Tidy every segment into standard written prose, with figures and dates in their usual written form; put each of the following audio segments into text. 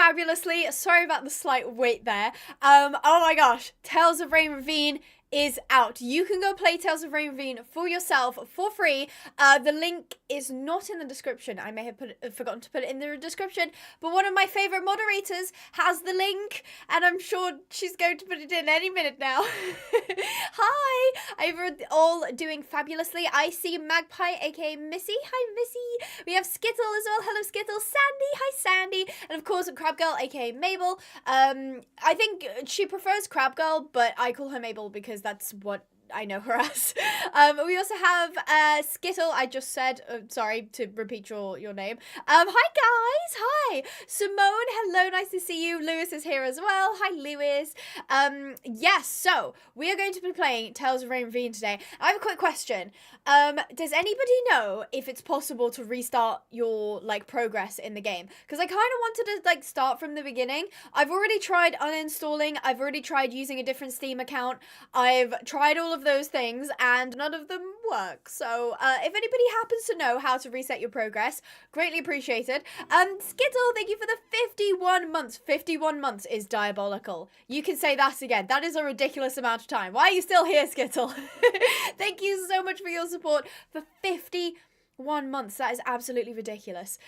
fabulously. Sorry about the slight wait there. Oh my gosh, Tales of Rein Ravine is out. You can go play Tales of Rein Ravine for yourself for free. The link is not in the description. I may have forgotten to put it in the description, but one of my favorite moderators has the link, and I'm sure she's going to put it in any minute now. Hi! I hope you're all doing fabulously. I see Magpie, aka Missy. Hi, Missy. We have Skittle as well. Hello, Skittle. Sandy. Hi, Sandy. And of course, Crab Girl, aka Mabel. I think she prefers Crab Girl, but I call her Mabel because that's what I know her as. We also have Skittle. I just said, sorry to repeat your name. Hi guys, hi. Simone, hello, nice to see you. Lewis is here as well. Hi Lewis. Yes, so we are going to be playing Tales of Rein Ravine today. I have a quick question. Does anybody know if it's possible to restart your progress in the game? Because I kind of wanted to start from the beginning. I've already tried uninstalling. I've already tried using a different Steam account. I've tried all of those things and none of them work. So if anybody happens to know how to reset your progress, greatly appreciated. Skittle, thank you for the 51 months. 51 months is diabolical. You can say that again. That is a ridiculous amount of time. Why are you still here, Skittle? Thank you so much for your support for 51 months. That is absolutely ridiculous.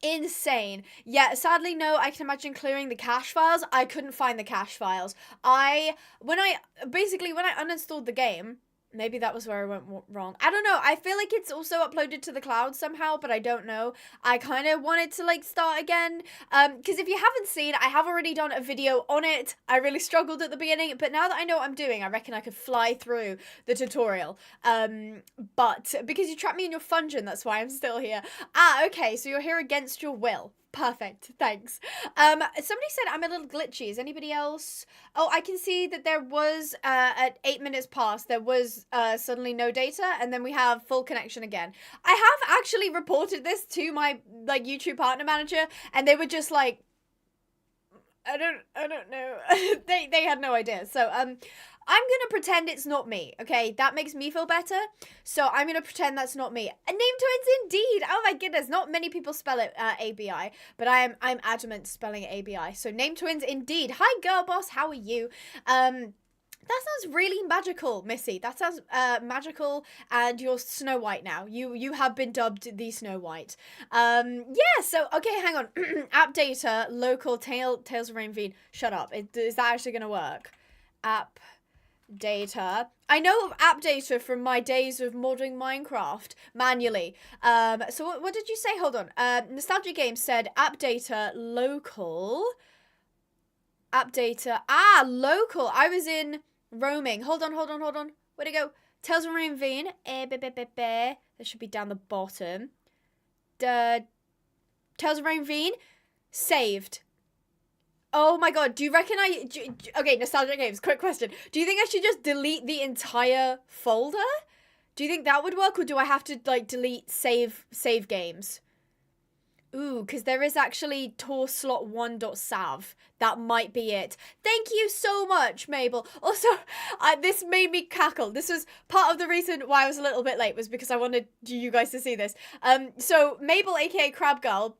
Insane. Yeah, sadly, no, I can imagine clearing the cache files. I couldn't find the cache files. When I uninstalled the game, maybe that was where I went wrong. I don't know. I feel like it's also uploaded to the cloud somehow, but I don't know. I kind of wanted to start again. Because if you haven't seen, I have already done a video on it. I really struggled at the beginning, but now that I know what I'm doing, I reckon I could fly through the tutorial. But because you trapped me in your fungeon, that's why I'm still here. Ah, okay, so you're here against your will. Perfect, thanks. Somebody said I'm a little glitchy. Is anybody else? Oh, I can see that there was, at 8 minutes past, there was suddenly no data, and then we have full connection again. I have actually reported this to my, YouTube partner manager, and they were just like, I don't know. they had no idea. So, I'm gonna pretend it's not me, okay? That makes me feel better. So I'm gonna pretend that's not me. Name twins indeed. Oh my goodness, not many people spell it ABI, but I'm adamant spelling it ABI. So name twins indeed. Hi girl boss, how are you? That sounds really magical, Missy. That sounds magical, and you're Snow White now. You have been dubbed the Snow White. Yeah, so, okay, hang on. App data, local Tales of Rein Ravine. Shut up. Is that actually going to work? App data. I know of app data from my days of modding Minecraft manually. So what did you say? Hold on. Nostalgia Games said app data, local. App data. Ah, local. I was in roaming. Hold on. Where'd it go? Tales of Rein Ravine. That should be down the bottom. Tales of Rein Ravine. Saved. Oh my god, do you reckon okay, Nostalgia Games, quick question. Do you think I should just delete the entire folder? Do you think that would work, or do I have to, delete save games? Ooh, because there is actually TORR-slot1.sav. That might be it. Thank you so much, Mabel. Also, this made me cackle. This was part of the reason why I was a little bit late, was because I wanted you guys to see this. So Mabel, aka Crab Girl,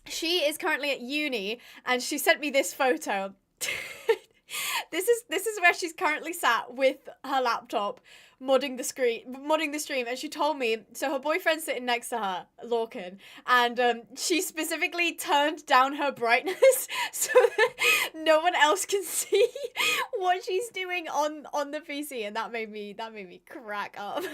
she is currently at uni, and she sent me this photo. This is where she's currently sat with her laptop, modding the stream, and she told me, so her boyfriend's sitting next to her, Lorcan, and she specifically turned down her brightness so that no one else can see what she's doing on the PC, and that made me crack up.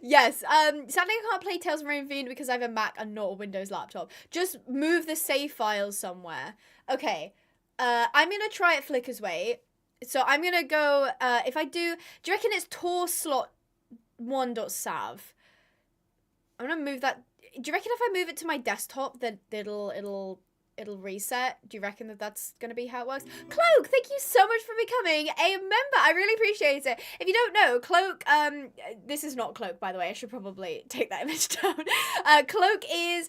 Yes, sadly I can't play Tales of Rein Ravine because I have a Mac and not a Windows laptop. Just move the save files somewhere. Okay, I'm gonna try it Flicker's way. So I'm gonna go, if I do you reckon it's TORR-slot1.sav? I'm gonna move that. Do you reckon if I move it to my desktop that it'll it'll reset. Do you reckon that that's going to be how it works? Cloak, thank you so much for becoming a member. I really appreciate it. If you don't know, Cloak, this is not Cloak, by the way. I should probably take that image down. Cloak is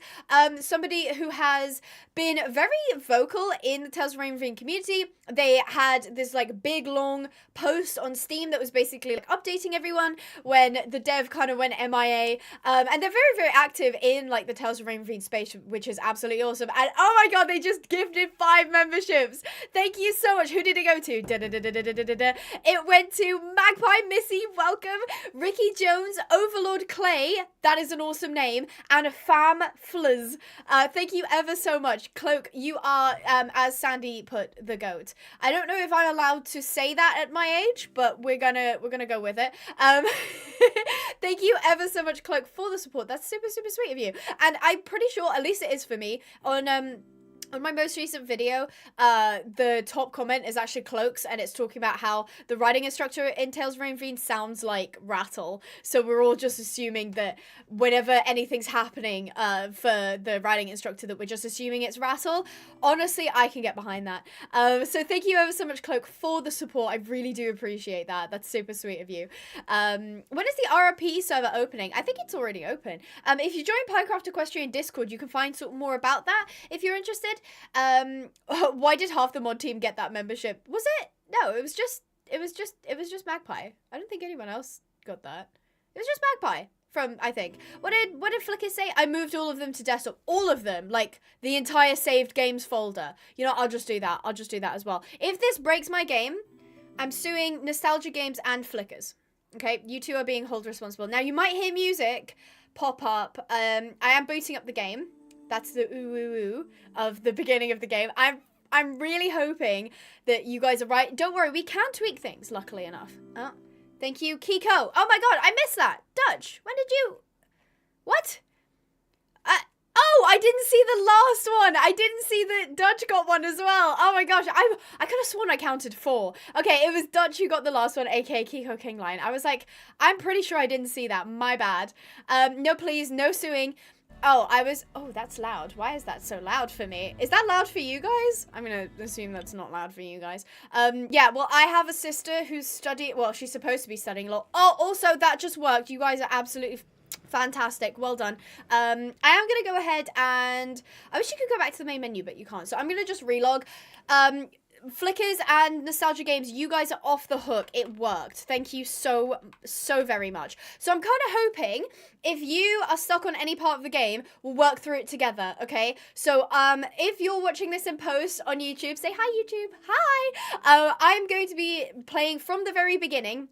somebody who has been very vocal in the Tales of Rein Ravine community. They had this like big long post on Steam that was basically like updating everyone when the dev kind of went MIA. And they're very, very active in like the Tales of Rein Ravine space, which is absolutely awesome. And oh my god, they just gifted 5 memberships. Thank you so much. Who did it go to? It went to Magpie Missy, welcome. Ricky Jones, Overlord Clay, that is an awesome name, and Fam Flizz. Thank you ever so much. Cloak, you are, as Sandy put, the GOAT. I don't know if I'm allowed to say that at my age, but we're gonna go with it. Thank you ever so much, Cloak, for the support. That's super, super sweet of you. And I'm pretty sure, at least it is for me, on my most recent video, the top comment is actually Cloak's, and it's talking about how the riding instructor in Tales of Rein Ravine sounds like Rattle. So we're all just assuming that whenever anything's happening for the riding instructor, that we're just assuming it's Rattle. Honestly, I can get behind that. So thank you ever so much, Cloak, for the support. I really do appreciate that. That's super sweet of you. When is the RRP server opening? I think it's already open. If you join Pinecraft Equestrian Discord, you can find sort of more about that if you're interested. Why did half the mod team get that membership? Was it? No, it was just Magpie. I don't think anyone else got that. It was just Magpie from, I think. What did Flicker say? I moved all of them to desktop. All of them, like the entire saved games folder. You know, I'll just do that. I'll just do that as well. If this breaks my game, I'm suing Nostalgia Games and Flickers. Okay, you two are being held responsible. Now you might hear music pop up. I am booting up the game. That's the ooh ooh ooh of the beginning of the game. I'm really hoping that you guys are right. Don't worry, we can tweak things, luckily enough. Thank you, Kiko. Oh my god, I missed that. Dutch, when did you... What? Oh, I didn't see the last one. I didn't see that Dutch got one as well. Oh my gosh, I could have sworn I counted 4. Okay, it was Dutch who got the last one, aka Kiko Kingline. I was like, I'm pretty sure I didn't see that. My bad. No please, no suing. Oh, that's loud. Why is that so loud for me? Is that loud for you guys? I'm gonna assume that's not loud for you guys. Yeah, well, I have a sister who's she's supposed to be studying law. Oh, also, that just worked. You guys are absolutely fantastic. Well done. I am gonna go ahead and... I wish you could go back to the main menu, but you can't. So I'm gonna just relog. Flickers and Nostalgia Games, you guys are off the hook. It worked. Thank you so very much. So I'm kind of hoping if you are stuck on any part of the game, we'll work through it together, okay? So if you're watching this in post on YouTube, say hi, YouTube. Hi! I'm going to be playing from the very beginning.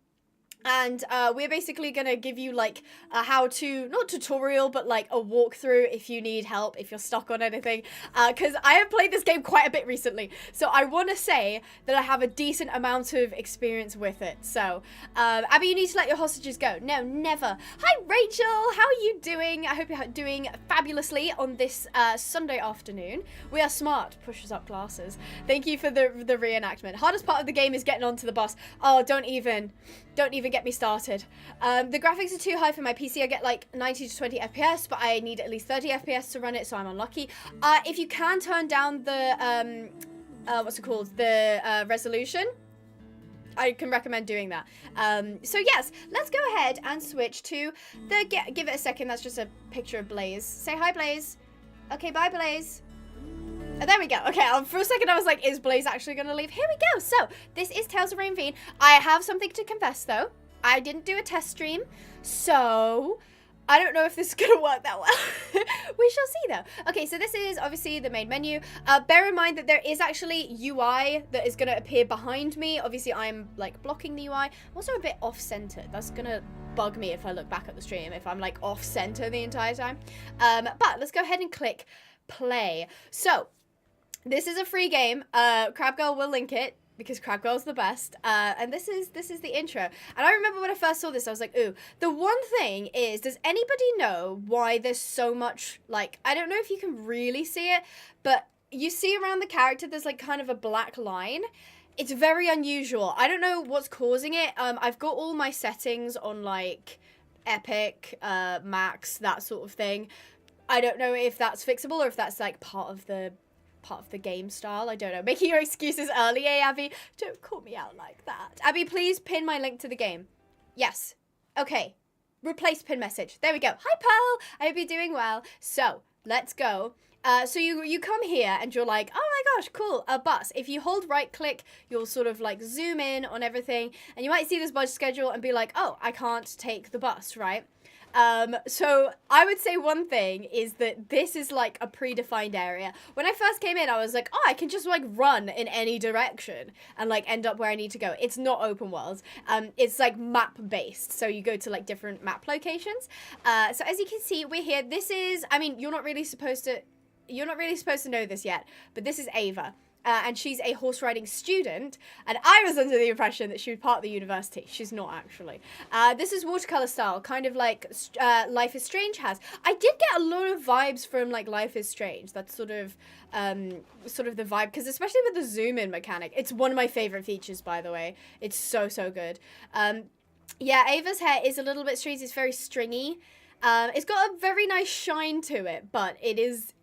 And we're basically gonna give you like a how-to, not tutorial, but like a walkthrough if you need help, if you're stuck on anything. Because I have played this game quite a bit recently, so I want to say that I have a decent amount of experience with it. So, Abby, you need to let your hostages go. No, never. Hi, Rachel. How are you doing? I hope you're doing fabulously on this Sunday afternoon. We are smart. Pushes up glasses. Thank you for the reenactment. Hardest part of the game is getting onto the bus. Oh, don't even get me started. The graphics are too high for my PC. I get like 90 to 20 FPS, but I need at least 30 FPS to run it, so I'm unlucky. If you can turn down the, what's it called? The resolution, I can recommend doing that. So yes, let's go ahead and switch to the, give it a second, that's just a picture of Blaze. Say hi, Blaze. Okay, bye, Blaze. Oh, there we go. Okay, for a second I was like, is Blaze actually going to leave? Here we go. So, this is Tales of Rein Ravine. I have something to confess, though. I didn't do a test stream, so I don't know if this is going to work that well. We shall see, though. Okay, so this is obviously the main menu. Bear in mind that there is actually UI that is going to appear behind me. Obviously, I'm, like, blocking the UI. I'm also a bit off-center. That's going to bug me if I look back at the stream, if I'm, like, off-center the entire time. But let's go ahead and click play. So, this is a free game. Crabgirl will link it because Crabgirl's the best. And this is the intro. And I remember when I first saw this, I was like, ooh. The one thing is, does anybody know why there's so much, like, I don't know if you can really see it, but you see around the character, there's like kind of a black line. It's very unusual. I don't know what's causing it. I've got all my settings on like Epic, Max, that sort of thing. I don't know if that's fixable or if that's like part of the part of the game style. I don't know. Making your excuses early, eh, Abby? Don't call me out like that. Abby, please pin my link to the game. Yes. Okay. Replace pin message. There we go. Hi, Pearl. I hope you're doing well. So, let's go. So you come here and you're like, oh my gosh, cool, a bus. If you hold right click, you'll sort of like zoom in on everything and you might see this bus schedule and be like, oh, I can't take the bus, right? So I would say one thing is that this is like a predefined area. When I first came in, I was like, oh, I can just like run in any direction and like end up where I need to go. It's not open world. It's like map based. So you go to like different map locations. So as you can see, we're here. This is, I mean, you're not really supposed to know this yet, but this is Ava. And she's a horse riding student, and I was under the impression that she was part of the university. She's not actually. This is watercolor style, kind of like Life is Strange has. I did get a lot of vibes from like Life is Strange. That's sort of the vibe, because especially with the zoom in mechanic, it's one of my favorite features, by the way. It's so good. Yeah, Ava's hair is a little bit strange. It's very stringy. It's got a very nice shine to it, but it is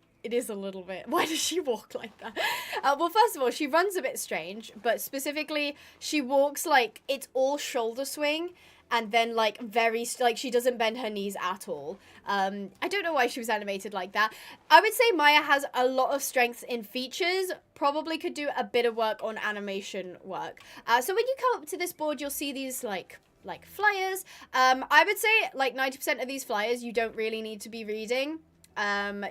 a little bit. Why does she walk like that? Well, first of all, she runs a bit strange, but specifically, she walks like it's all shoulder swing, and then like she doesn't bend her knees at all. I don't know why she was animated like that. I would say Maya has a lot of strengths in features. Probably could do a bit of work on animation work. So when you come up to this board, you'll see these like flyers. I would say like 90% of these flyers you don't really need to be reading.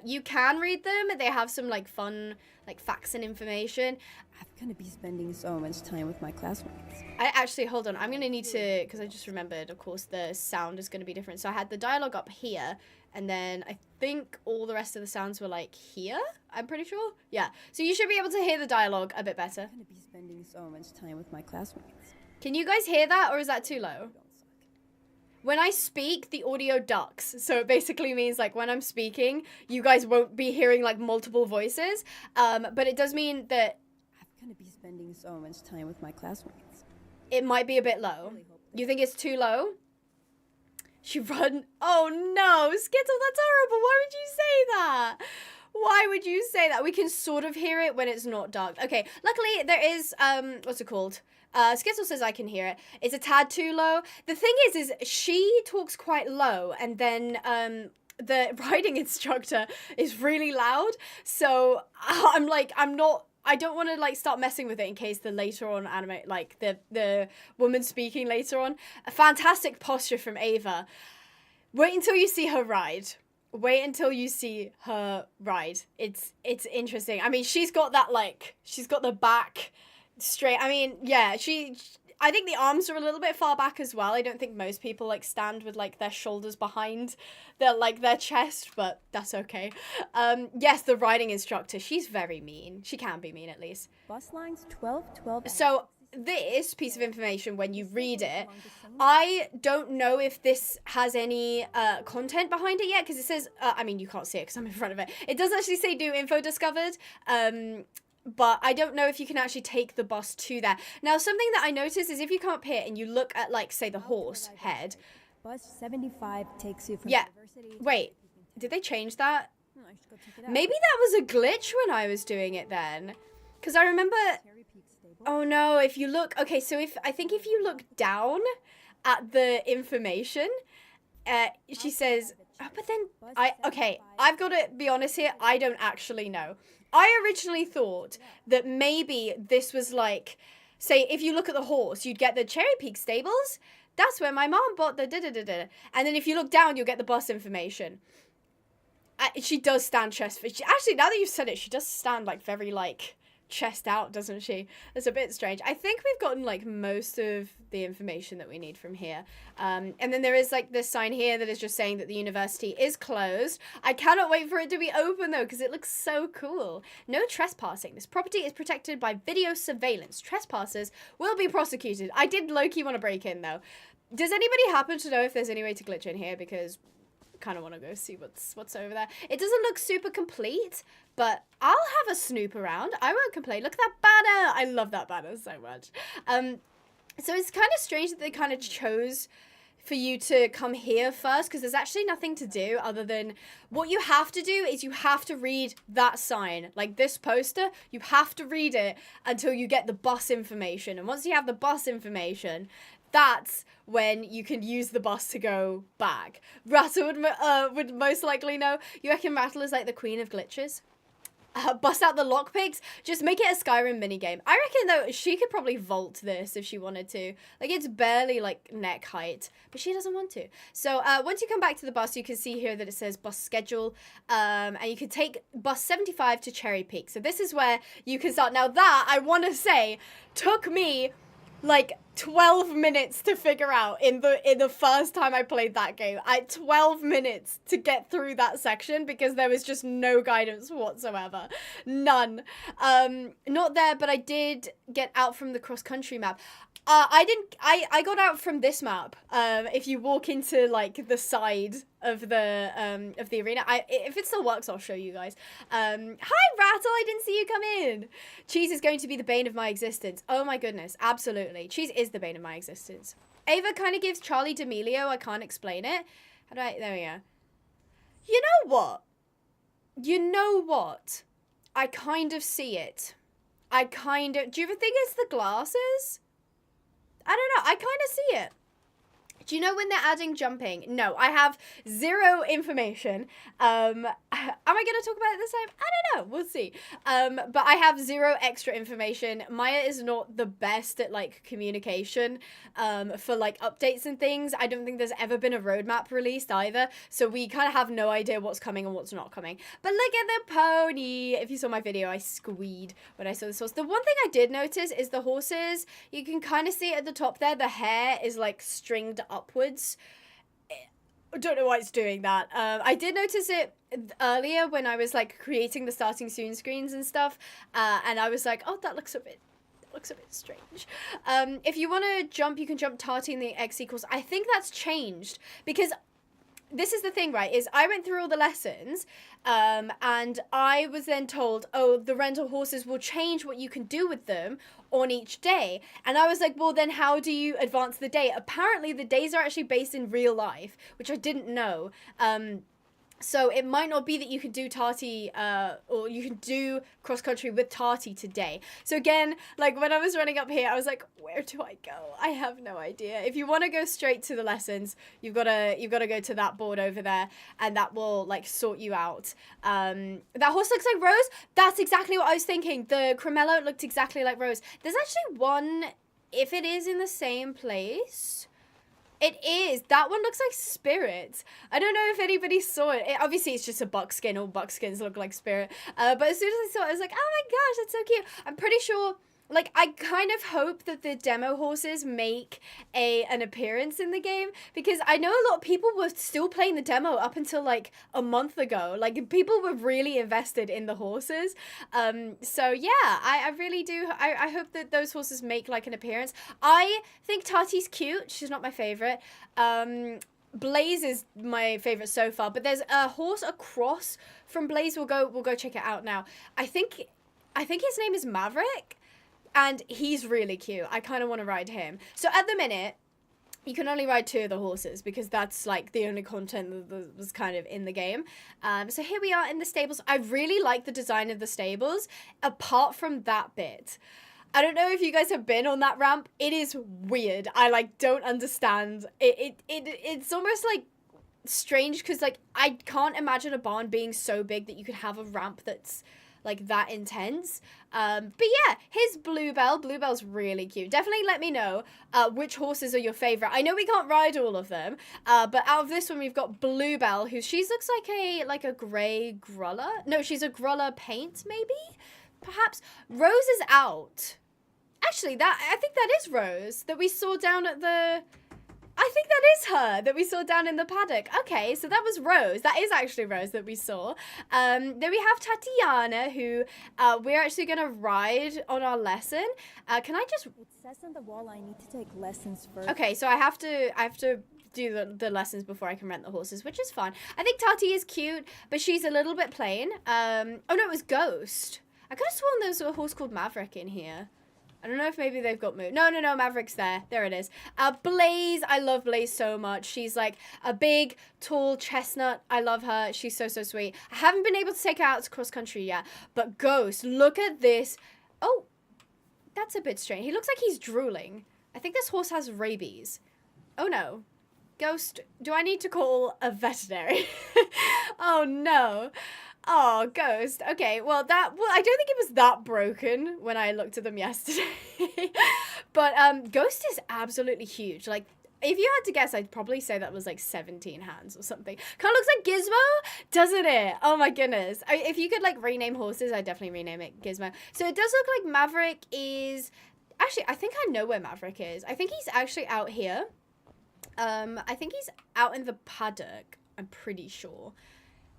You can read them. They have some like fun like facts and information. I'm gonna be spending so much time with my classmates. I actually, hold on, I'm gonna need to, because I just remembered, of course, the sound is gonna be different. So I had the dialogue up here, and then I think all the rest of the sounds were like here, I'm pretty sure. Yeah, so you should be able to hear the dialogue a bit better. I'm gonna be spending so much time with my classmates. Can you guys hear that, or is that too low? When I speak, the audio ducks. So it basically means like when I'm speaking, you guys won't be hearing like multiple voices. But it does mean that I'm gonna be spending so much time with my classmates. It might be a bit low. You think it's too low? She run. Oh no, Skittle, that's horrible. Why would you say that? Why would you say that? We can sort of hear it when it's not dark. Okay, luckily there is, what's it called? Skittle says I can hear it. It's a tad too low. The thing is she talks quite low, and then the riding instructor is really loud. So I don't want to like start messing with it in case the later on anime, like the woman speaking later on. A fantastic posture from Ava. Wait until you see her ride. Wait until you see her ride. It's interesting. I mean, she's got the back straight. I mean, yeah, I think the arms are a little bit far back as well. I don't think most people like stand with like their shoulders behind their chest, but that's okay. Yes, the riding instructor, she's very mean. She can be mean at least. Bus lines 12. So this piece of information, when you read it, I don't know if this has any content behind it yet, because it says, I mean, you can't see it because I'm in front of it. It does actually say new info discovered, but I don't know if you can actually take the bus to there. Now, something that I noticed is if you come up here and you look at, like, say, the horse head. Bus 75 takes you from university. Wait, did they change that? Maybe that was a glitch when I was doing it then. Because I remember... Oh no, if you look... Okay, so I think if you look down at the information, she says... Oh, but then... I've got to be honest here, I don't actually know. I originally thought that maybe this was like... Say, if you look at the horse, you'd get the Cherry Peak stables. That's where my mom bought the da-da-da-da. And then if you look down, you'll get the bus information. She does stand chest... Actually, now that you've said it, she does stand, like, very, like... chest out, doesn't she? It's a bit strange. I think we've gotten like most of the information that we need from here. And then there is like this sign here that is just saying that the university is closed. I cannot wait for it to be open though, because it looks so cool. No trespassing. This property is protected by video surveillance. Trespassers will be prosecuted. I did low-key want to break in though. Does anybody happen to know if there's any way to glitch in here? Because kind of want to go see what's over there. It doesn't look super complete, but I'll have a snoop around. I won't complain. Look at that banner. I love that banner so much. So it's kind of strange that they kind of chose for you to come here first, because there's actually nothing to do other than what you have to do is you have to read that sign, like this poster. You have to read it until you get the bus information, and once you have the bus information, that's when you can use the bus to go back. Rattle would most likely know. You reckon Rattle is like the queen of glitches? Bust out the lockpicks. Just make it a Skyrim minigame. I reckon, though, she could probably vault this if she wanted to. Like, it's barely, like, neck height. But she doesn't want to. So, once you come back to the bus, you can see here that it says bus schedule. And you can take bus 75 to Cherry Peak. So, this is where you can start. Now, that, I want to say, took me like 12 minutes to figure out in the first time I played that game. I had 12 minutes to get through that section because there was just no guidance whatsoever. None. Not there, but I did get out from the cross-country map. I got out from this map. If you walk into like the side of the arena, if it still works, I'll show you guys. Hi Rattle, I didn't see you come in. Cheese is going to be the bane of my existence. Oh my goodness, absolutely. Cheese is the bane of my existence. Ava kind of gives Charlie D'Amelio. I can't explain it. How do I? There we go. You know what? You know what? I kind of see it. Do you ever think it's the glasses? I don't know. I kind of see it. Do you know when they're adding jumping? No, I have zero information. Am I going to talk about it this time? I don't know. We'll see. But I have zero extra information. Maya is not the best at, like, communication for, like, updates and things. I don't think there's ever been a roadmap released either. So we kind of have no idea what's coming and what's not coming. But look at the pony. If you saw my video, I squeed when I saw this horse. The one thing I did notice is the horses, you can kind of see at the top there, the hair is, like, stringed upwards. I don't know why it's doing that. I did notice it earlier when I was like creating the starting soon screens and stuff, and I was like, oh, that looks a bit strange. If you want to jump, you can jump Tati in the X equals. I think that's changed because this is the thing, right, is I went through all the lessons, and I was then told, oh, the rental horses will change what you can do with them on each day. And I was like, well, then how do you advance the day? Apparently, the days are actually based in real life, which I didn't know. So it might not be that you can do Tati, or you can do cross-country with Tati today. So again, like when I was running up here, I was like, where do I go? I have no idea. If you want to go straight to the lessons, you've got to go to that board over there, and that will like sort you out. That horse looks like Rose. That's exactly what I was thinking. The Cremello looked exactly like Rose. There's actually one, if it is in the same place. It is. That one looks like Spirit. I don't know if anybody saw it. Obviously, it's just a buckskin. All buckskins look like Spirit. But as soon as I saw it, I was like, oh my gosh, that's so cute. I'm pretty sure, like, I kind of hope that the demo horses make an appearance in the game. Because I know a lot of people were still playing the demo up until, like, a month ago. Like, people were really invested in the horses. So, yeah, I really do. I hope that those horses make, like, an appearance. I think Tati's cute. She's not my favorite. Blaze is my favorite so far. But there's a horse across from Blaze. We'll go check it out now. I think his name is Maverick. And he's really cute. I kind of want to ride him. So at the minute, you can only ride 2 of the horses because that's like the only content that was kind of in the game. So here we are in the stables. I really like the design of the stables, apart from that bit. I don't know if you guys have been on that ramp. It is weird. I like don't understand. It's almost like strange because like I can't imagine a barn being so big that you could have a ramp that's like that intense. But yeah, here's Bluebell. Bluebell's really cute. Definitely let me know which horses are your favorite. I know we can't ride all of them, but out of this one we've got Bluebell, who she looks like a grey Grulla. No, she's a Grulla paint maybe, perhaps. Rose is out. Actually, I think that is Rose that we saw down at the. I think that is her that we saw down in the paddock. Okay, so that was Rose. That is actually Rose that we saw. Then we have Tatiana, who we're actually going to ride on our lesson. Can I just... It says on the wall I need to take lessons first. Okay, so I have to do the lessons before I can rent the horses, which is fun. I think Tati is cute, but she's a little bit plain. Oh no, it was Ghost. I could have sworn there was a horse called Maverick in here. I don't know if maybe they've got moved. No, Maverick's there. There it is. Blaze, I love Blaze so much. She's like a big, tall chestnut. I love her. She's so, so sweet. I haven't been able to take her out to cross country yet, but Ghost, look at this. Oh, that's a bit strange. He looks like he's drooling. I think this horse has rabies. Oh no. Ghost, do I need to call a veterinary? Oh no. Oh, Ghost. Okay, well, I don't think it was that broken when I looked at them yesterday. But Ghost is absolutely huge. Like, if you had to guess, I'd probably say that was like 17 hands or something. Kind of looks like Gizmo, doesn't it? Oh my goodness. If you could like rename horses, I'd definitely rename it Gizmo. So it does look like Maverick is... Actually, I think I know where Maverick is. I think he's actually out here. I think he's out in the paddock. I'm pretty sure.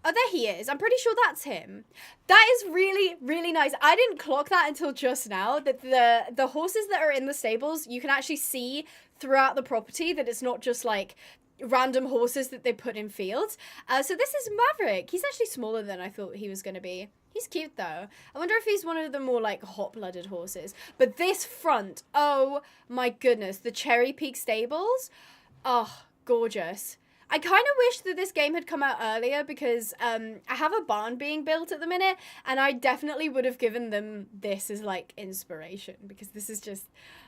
Oh, there he is. I'm pretty sure that's him. That is really, really nice. I didn't clock that until just now, that the horses that are in the stables, you can actually see throughout the property that it's not just like random horses that they put in fields. So this is Maverick. He's actually smaller than I thought he was going to be. He's cute though. I wonder if he's one of the more like hot-blooded horses. But this front, oh my goodness, the Cherry Peak stables, oh, gorgeous. I kind of wish that this game had come out earlier because I have a barn being built at the minute, and I definitely would have given them this as like inspiration because this is just,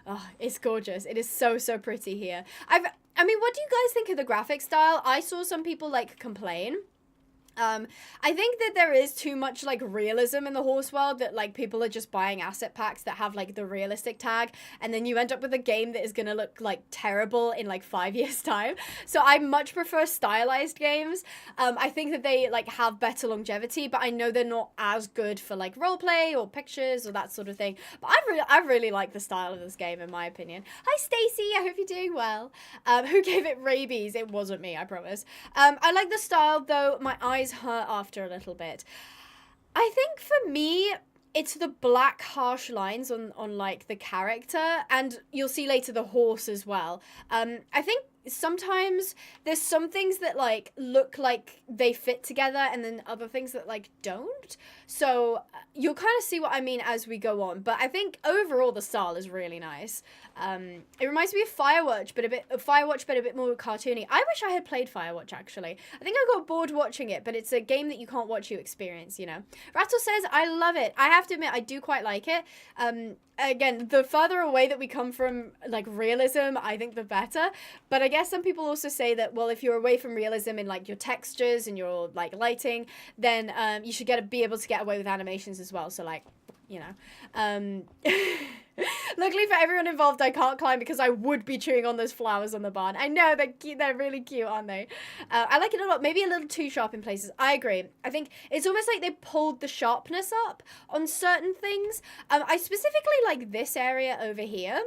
oh, it's gorgeous. It is so, so pretty here. I mean, what do you guys think of the graphic style? I saw some people like complain. I think that there is too much like realism in the horse world, that like people are just buying asset packs that have like the realistic tag, and then you end up with a game that is gonna look like terrible in like 5 years time. So I much prefer stylized games. I think that they like have better longevity, but I know they're not as good for like roleplay or pictures or that sort of thing. But I really like the style of this game in my opinion. Hi Stacy, I hope you're doing well. Who gave it rabies? It wasn't me, I promise. I like the style though. My eyes hurt after a little bit. I think for me it's the black harsh lines on like the character, and you'll see later the horse as well. I think sometimes there's some things that like look like they fit together and then other things that like don't, so you'll kind of see what I mean as we go on. But I think overall the style is really nice. It reminds me of Firewatch, but a bit more cartoony. I wish I had played Firewatch actually. I think I got bored watching it, but it's a game that you can't watch, you experience, you know. Rattle says I love it. I have to admit I do quite like it. Again, the further away that we come from like realism, I think the better. But I guess some people also say that, well, if you're away from realism in like your textures and your like lighting, then you should be able to get away with animations as well. So like, you know, luckily for everyone involved, I can't climb because I would be chewing on those flowers on the barn. I know, they're cute, they're really cute, aren't they? I like it a lot. Maybe a little too sharp in places. I agree. I think it's almost like they pulled the sharpness up on certain things. I specifically like this area over here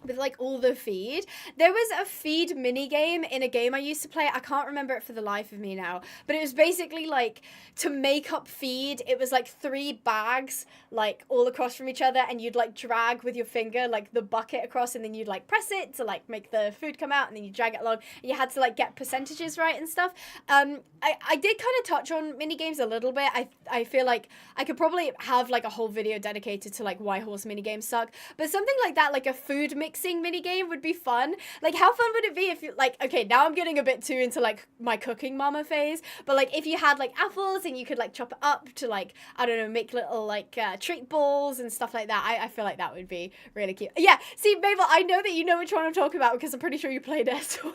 with like all the feed. There was a feed mini game in a game I used to play. I can't remember it for the life of me now, but it was basically like to make up feed. It was like 3 bags like all across from each other, and you'd like drag with your finger like the bucket across, and then you'd like press it to like make the food come out, and then you drag it along, and you had to like get percentages right and stuff. I did kind of touch on mini games a little bit. I feel like I could probably have like a whole video dedicated to like why horse mini games suck, but something like that, like a food mixing mini game would be fun. Like how fun would it be if you like, okay, now I'm getting a bit too into like my cooking mama phase, but like if you had like apples and you could like chop it up to like, I don't know, make little like treat balls and stuff like that. I feel like that would be really cute. Yeah, see Mabel, I know that you know which one I'm talking about because I'm pretty sure you played it as well.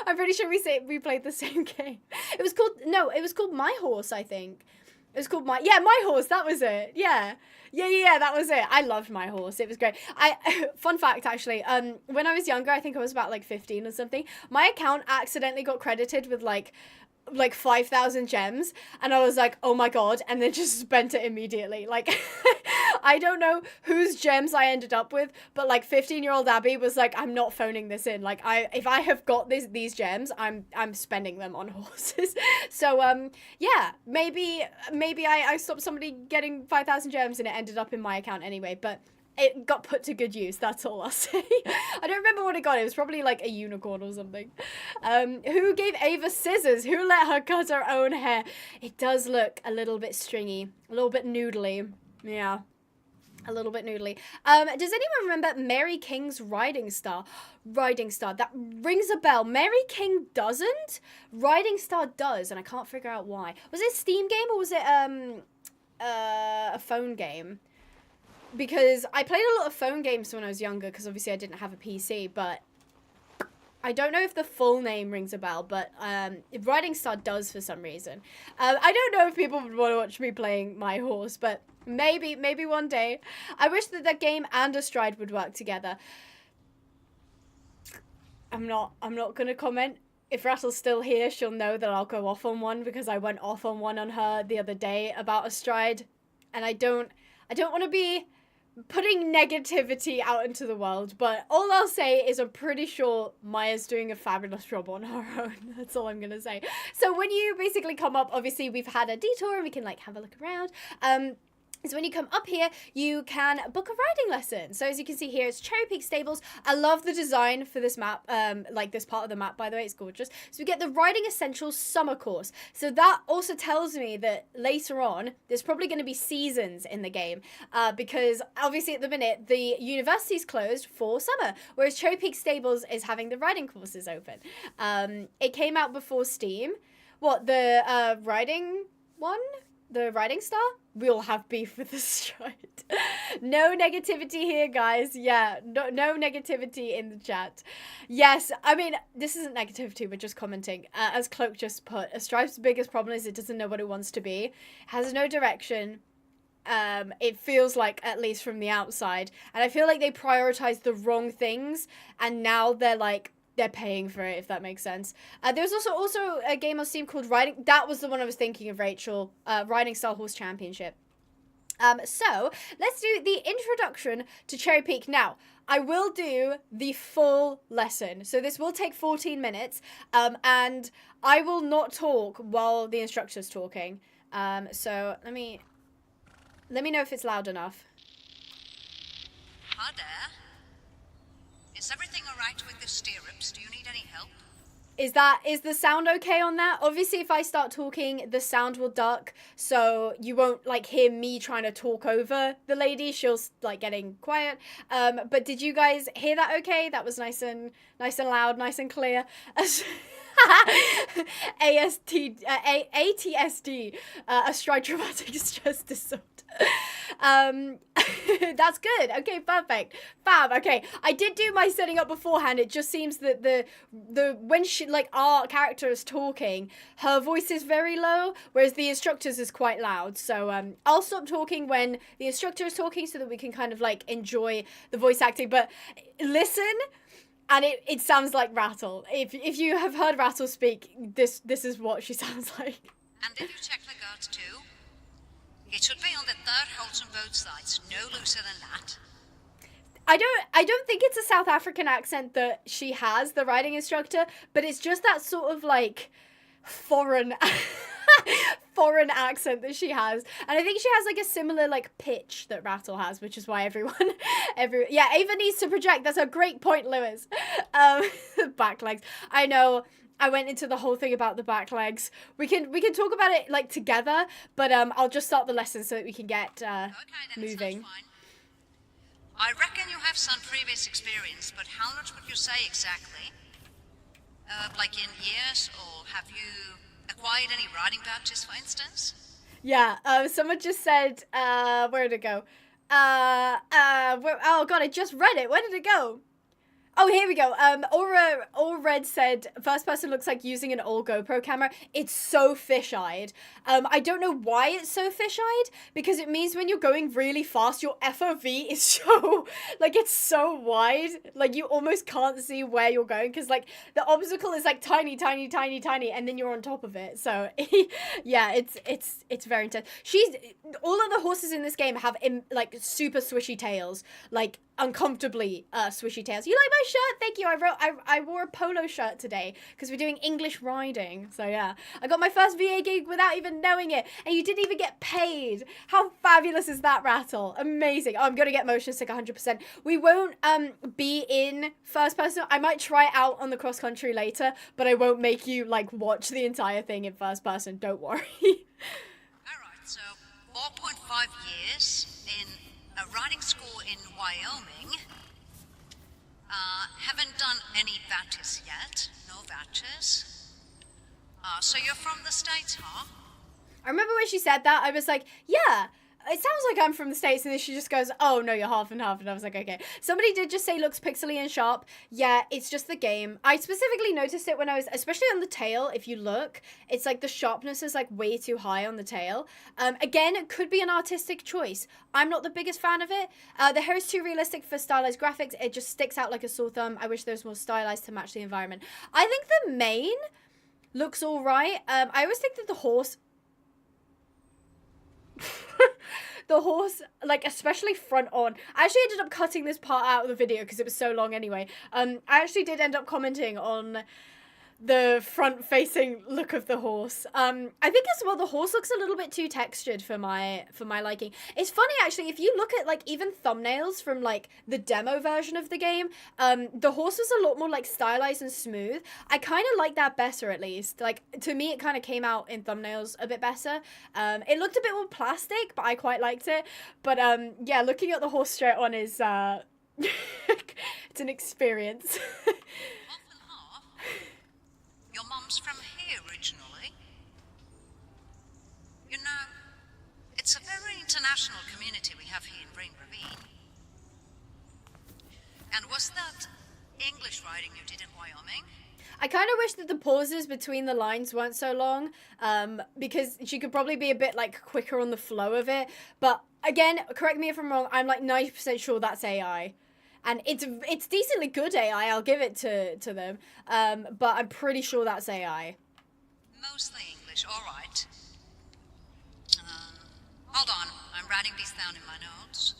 I'm pretty sure we played the same game. It was called My Horse, I think. It was called My Horse, that was it. Yeah, that was it. I loved My Horse. It was great. Fun fact, actually, when I was younger, I think I was about like 15 or something, my account accidentally got credited with like 5,000 gems, and I was like, oh my god, and then just spent it immediately. Like, I don't know whose gems I ended up with, but like 15-year-old Abby was like, I'm not phoning this in. Like, if I have got these gems, I'm spending them on horses. So yeah, maybe I stopped somebody getting 5,000 gems and it ended up in my account anyway, but it got put to good use, that's all I'll say. I don't remember what it got. It was probably like a unicorn or something. Who gave Ava scissors? Who let her cut her own hair? It does look a little bit stringy, a little bit noodly. Yeah. A little bit noodly. Does anyone remember Mary King's Riding Star? Riding Star. That rings a bell. Mary King doesn't. Riding Star does, and I can't figure out why. Was it a Steam game or was it a phone game? Because I played a lot of phone games when I was younger, because obviously I didn't have a PC, but I don't know if the full name rings a bell, but Riding Star does for some reason. I don't know if people would want to watch me playing my horse, but maybe one day. I wish that that game and Astride would work together. I'm not gonna comment. If Rattle's still here, she'll know that I'll go off on one, because I went off on one on her the other day about Astride, and I don't want to be putting negativity out into the world, but all I'll say is I'm pretty sure Maya's doing a fabulous job on her own. That's all I'm gonna say. So when you basically come up, obviously we've had a detour and we can like have a look around. So when you come up here, you can book a riding lesson. So as you can see here, it's Cherry Peak Stables. I love the design for this map, like this part of the map, by the way, it's gorgeous. So we get the Riding Essentials Summer Course. So that also tells me that later on, there's probably going to be seasons in the game, because obviously at the minute, the university's closed for summer, whereas Cherry Peak Stables is having the riding courses open. It came out before Steam. What, the riding one? The Riding Star? We all have beef with the Stride. No negativity here, guys. Yeah, no negativity in the chat. Yes, I mean, this isn't negativity, we're just commenting. As Cloak just put, Astride's biggest problem is it doesn't know what it wants to be. It has no direction. It feels like, at least from the outside. And I feel like they prioritize the wrong things, and now they're paying for it, if that makes sense. There's also a game on Steam called Riding... That was the one I was thinking of, Rachel. Riding Star Horse Championship. So, let's do the introduction to Cherry Peak. Now, I will do the full lesson. So this will take 14 minutes. And I will not talk while the instructor's talking. So, let me know if it's loud enough. Hi there. Is everything alright with the stirrups? Do you need any help? Is the sound okay on that? Obviously, if I start talking, the sound will duck, so you won't, like, hear me trying to talk over the lady. She'll, like, getting quiet. But did you guys hear that okay? That was nice and loud, nice and clear. ATSD, Astride Traumatic Stress Disorder. That's good. Okay, perfect. Fab. Okay, I did do my setting up beforehand. It just seems that the when she, like, our character is talking, her voice is very low, whereas the instructor's is quite loud. So I'll stop talking when the instructor is talking so that we can kind of like enjoy the voice acting. But listen. And it sounds like Rattle. If you have heard Rattle speak, this is what she sounds like. And did you check the guards too? It should be on the third holes on both sides, no looser than that. I don't think it's a South African accent that she has, the riding instructor, but it's just that sort of like foreign accent that she has. And I think she has like a similar like pitch that Rattle has, which is why yeah, Ava needs to project. That's a great point, Lewis. Back legs. I know I went into the whole thing about the back legs. We can talk about it like together, but I'll just start the lesson so that we can get moving. I reckon you have some previous experience, but how much would you say exactly? Like in years, or have you acquired any riding badges, for instance? Yeah, someone just said, where did it go? Oh god, I just read it. Where did it go? Oh, here we go. All Red said, first person looks like using an old GoPro camera. It's so fish-eyed. I don't know why it's so fish-eyed, because it means when you're going really fast, your FOV is so, like, it's so wide. Like, you almost can't see where you're going, because, like, the obstacle is, like, tiny, tiny, tiny, tiny, and then you're on top of it. So, yeah, it's very intense. All of the horses in this game have, like, super swishy tails. Like, uncomfortably swishy tails. You like my shirt? Thank you. I wore a polo shirt today because we're doing English riding. So yeah, I got my first VA gig without even knowing it, and you didn't even get paid. How fabulous is that, Rattle? Amazing. Oh, I'm gonna get motion sick 100%. We won't be in first person. I might try it out on the cross country later, but I won't make you like watch the entire thing in first person. Don't worry. Alright, so 4.5 years in a riding school in Wyoming. Haven't done any VATIS yet. No VATIS. So you're from the States, huh? I remember when she said that, I was like, yeah, it sounds like I'm from the States, and then she just goes, oh, no, you're half and half, and I was like, okay. Somebody did just say looks pixely and sharp. Yeah, it's just the game. I specifically noticed it when I was, especially on the tail, if you look, it's like the sharpness is like way too high on the tail. Again, it could be an artistic choice. I'm not the biggest fan of it. The hair is too realistic for stylized graphics. It just sticks out like a sore thumb. I wish there was more stylized to match the environment. I think the mane looks all right. I always think that the horse... the horse, like, especially front on. I actually ended up cutting this part out of the video because it was so long anyway. I actually did end up commenting on the front-facing look of the horse. I think as well the horse looks a little bit too textured for my liking. It's funny actually, if you look at like even thumbnails from like the demo version of the game, the horse was a lot more like stylized and smooth. I kind of like that better, at least. Like, to me it kind of came out in thumbnails a bit better. It looked a bit more plastic, but I quite liked it. But yeah, looking at the horse straight on is it's an experience. Your mom's from here originally. You know, it's a very international community we have here in Rein Ravine. And was that English writing you did in Wyoming? I kind of wish that the pauses between the lines weren't so long, because she could probably be a bit like quicker on the flow of it. But again, correct me if I'm wrong, I'm like 90% sure that's AI. And it's decently good AI, I'll give it to them. But I'm pretty sure that's AI. Mostly English, all right. Hold on, I'm writing these down in my notes.